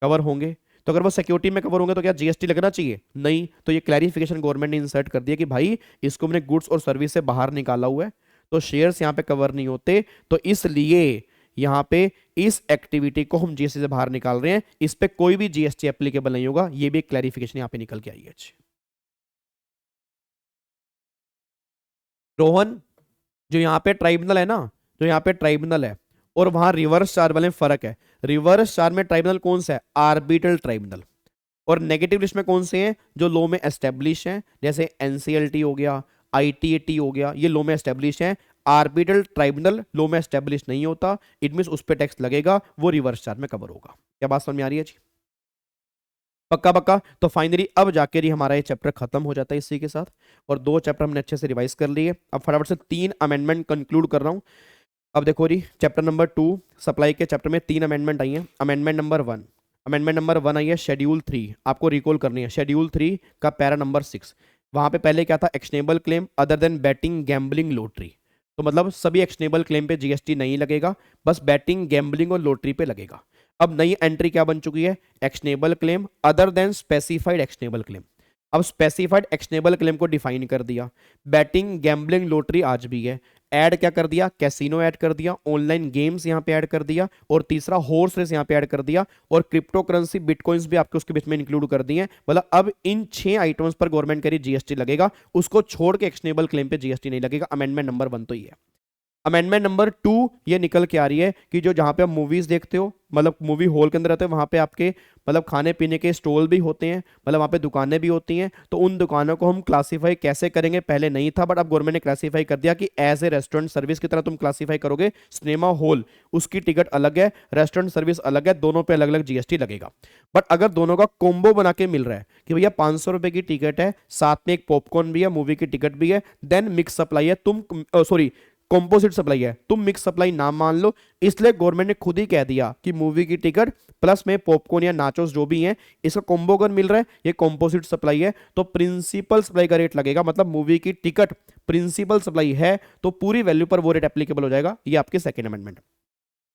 कवर होंगे। तो अगर वो सिक्योरिटी में कवर होंगे तो क्या जीएसटी लगना चाहिए? नहीं। तो ये क्लैरिफिकेशन गवर्नमेंट ने इंसर्ट कर दिया कि भाई इसको मैंने गुड्स और सर्विस से बाहर निकाला हुआ है, तो शेयर्स यहाँ पे कवर नहीं होते, तो इसलिए यहां पे इस एक्टिविटी को हम जीएसटी से बाहर निकाल रहे हैं, इस पे कोई भी जीएसटी एप्लीकेबल नहीं होगा। ये भी एक क्लैरिफिकेशन यहां पे निकल के आई है। रोहन, जो यहां पे ट्राइब्यूनल है ना, जो यहां पे ट्राइब्यूनल है और वहां रिवर्स चार्ज वाले में फर्क है। रिवर्स चार्ज में ट्राइब्यूनल कौन सा है? Arbitral tribunal. और नेगेटिव लिस्ट में कौन से हैं? जो लॉ में एस्टेब्लिश हैं, जैसे एनसीएलटी हो गया, आईटीएटी हो गया, ये लॉ में एस्टेब्लिश हैं। आर्बिट्रल ट्राइब्यूनल लॉ में एस्टेब्लिश नहीं होता, इट मींस उस पर टैक्स लगेगा, वो रिवर्स चार्ज में कवर होगा। क्या बात समझ में आ रही है जी? पक्का पक्का। तो फाइनली अब जाकर ही हमारा ये चैप्टर खत्म हो जाता है इसी के साथ, और 2 चैप्टर हमने अच्छे से रिवाइज कर लिए। अब फटाफट से 3 अमेंडमेंट कंक्लूड कर रहा हूं। अब देखो जी, चैप्टर नंबर 2 सप्लाई के चैप्टर में 3 अमेंडमेंट आई हैं। अमेंडमेंट नंबर 1 आई है शेड्यूल 3, आपको रिकॉल करनी है। शेड्यूल 3 का पैरा नंबर 6, वहां पे पहले क्या था? Actionable claim other than batting gambling lottery. तो मतलब सभी एक्शनेबल क्लेम पे जीएसटी नहीं लगेगा, बस बैटिंग गैम्बलिंग और लॉटरी पे लगेगा। अब नई एंट्री क्या बन चुकी है? Actionable claim other than specified actionable claim. अब स्पेसिफाइड एक्शनेबल क्लेम को डिफाइन कर दिया। बैटिंग गैम्बलिंग लॉटरी आज भी है, ऐड क्या कर दिया? कैसीनो ऐड कर दिया, ऑनलाइन गेम्स यहां पे ऐड कर दिया, और तीसरा हॉर्स रेस यहां पे ऐड कर दिया, और क्रिप्टो करेंसी बिटकॉइंस भी आपके उसके बीच में इंक्लूड कर दिए। मतलब अब इन 6 आइटम्स पर गवर्नमेंट कह रही जीएसटी लगेगा, उसको छोड़ के एक्शनेबल क्लेम पे जीएसटी नहीं लगेगा। अमेंडमेंट नंबर 1 तो ये है। अमेंडमेंट नंबर 2 ये निकल के आ रही है कि जो जहां पे आप मूवीज देखते हो, मतलब मूवी हॉल के अंदर रहते हो, वहां पे आपके मतलब खाने पीने के स्टॉल भी होते हैं, मतलब वहां पे दुकानें भी होती हैं, तो उन दुकानों को हम क्लासीफाई कैसे करेंगे? पहले नहीं था, बट अब गवर्नमेंट ने क्लासीफाई कर दिया कि एज ए रेस्टोरेंट सर्विस की तरह तुम क्लासीफाई करोगे। सिनेमा हॉल उसकी टिकट अलग है, रेस्टोरेंट सर्विस अलग है, दोनों पे अलग अलग जीएसटी लगेगा। बट अगर दोनों का कॉम्बो बना के मिल रहा है कि भैया 500 रुपए की टिकट है, साथ में एक पॉपकॉर्न भी है, मूवी की टिकट भी है, देन मिक्स सप्लाई है, तुम सॉरी कॉम्पोजिट सप्लाई है, तुम मिक्स सप्लाई ना मान लो। इसलिए गवर्नमेंट ने खुद ही कह दिया कि मूवी की टिकट प्लस में पॉपकॉर्न या नाचोस जो भी हैं, इसका कॉम्बो अगर मिल रहा है, ये कॉम्पोजिट सप्लाई है, तो प्रिंसिपल सप्लाई का रेट लगेगा। मतलब मूवी की टिकट प्रिंसिपल सप्लाई है तो पूरी वैल्यू पर वो रेट एप्लीकेबल हो जाएगा। ये आपके सेकेंड अमेंडमेंट।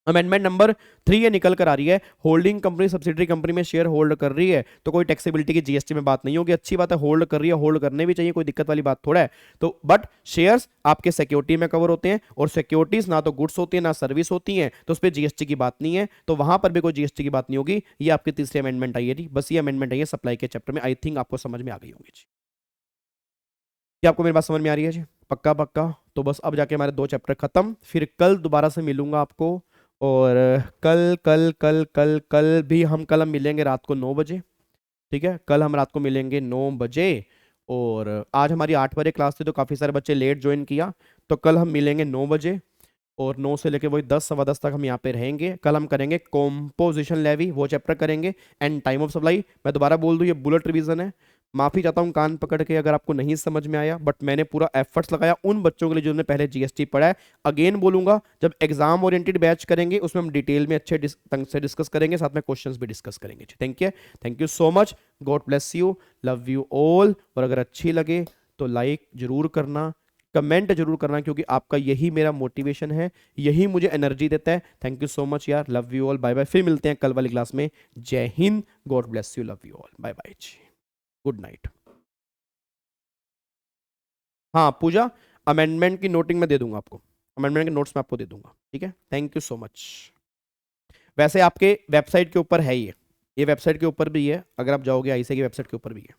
अमेंडमेंट नंबर 3 ये निकल कर आ रही है, होल्डिंग कंपनी सब्सिडरी कंपनी में शेयर होल्ड कर रही है तो कोई टैक्सेबिलिटी की जीएसटी में बात नहीं होगी। अच्छी बात है, होल्ड कर रही है, होल्ड करने भी चाहिए, कोई दिक्कत वाली बात थोड़ा है। तो बट शेयर्स आपके सिक्योरिटी में कवर होते हैं, और सिक्योरिटीज ना तो गुड्स होती है ना सर्विस होती है, तो उस पर जीएसटी की बात नहीं है, तो वहां पर भी कोई जीएसटी की बात नहीं होगी। ये आपकी तीसरी अमेंडमेंट आई है जी, बस ये अमेंडमेंट आई है सप्लाई के चैप्टर में। आई थिंक आपको समझ में आ गई होगी जी। क्या आपको मेरी बात समझ में आ रही है जी? पक्का पक्का। तो बस अब जाके हमारे 2 चैप्टर खत्म, फिर कल दोबारा से मिलूंगा आपको, और कल कल कल कल कल भी हम मिलेंगे रात को 9 बजे। ठीक है, कल हम रात को मिलेंगे 9 बजे, और आज हमारी 8 बजे क्लास थी तो काफ़ी सारे बच्चे लेट ज्वाइन किया, तो कल हम मिलेंगे 9 बजे, और 9 से लेके वही 10 सवा 10 तक हम यहाँ पे रहेंगे। कल हम करेंगे कॉम्पोजिशन लेवी, वो चैप्टर करेंगे, एंड टाइम ऑफ सप्लाई। मैं दोबारा बोल दूँ, ये बुलेट रिवीजन है, माफ़ी चाहता हूँ कान पकड़ के अगर आपको नहीं समझ में आया, बट मैंने पूरा एफर्ट्स लगाया उन बच्चों के लिए जिन्होंने पहले जीएसटी पढ़ा है। अगेन बोलूंगा, जब एग्जाम ओरिएंटेड बैच करेंगे उसमें हम डिटेल में अच्छे ढंग से डिस्कस करेंगे, साथ में क्वेश्चंस भी डिस्कस करेंगे। Thank you so much, God bless you, love you all. और अगर अच्छी लगे तो लाइक जरूर करना, कमेंट जरूर करना, क्योंकि आपका यही मेरा मोटिवेशन है, यही मुझे एनर्जी देता है। थैंक यू सो मच यार, love you all, bye bye. फिर मिलते हैं कल वाली क्लास में। जय हिंद, God bless you, love you all, bye bye जी, गुड नाइट। हाँ पूजा, अमेंडमेंट की नोटिंग मैं दे दूंगा आपको, अमेंडमेंट के नोट्स मैं आपको दे दूंगा, ठीक है। Thank you so much. वैसे आपके वेबसाइट के ऊपर है ये वेबसाइट के ऊपर भी है, अगर आप जाओगे आईसीए की वेबसाइट के ऊपर भी है।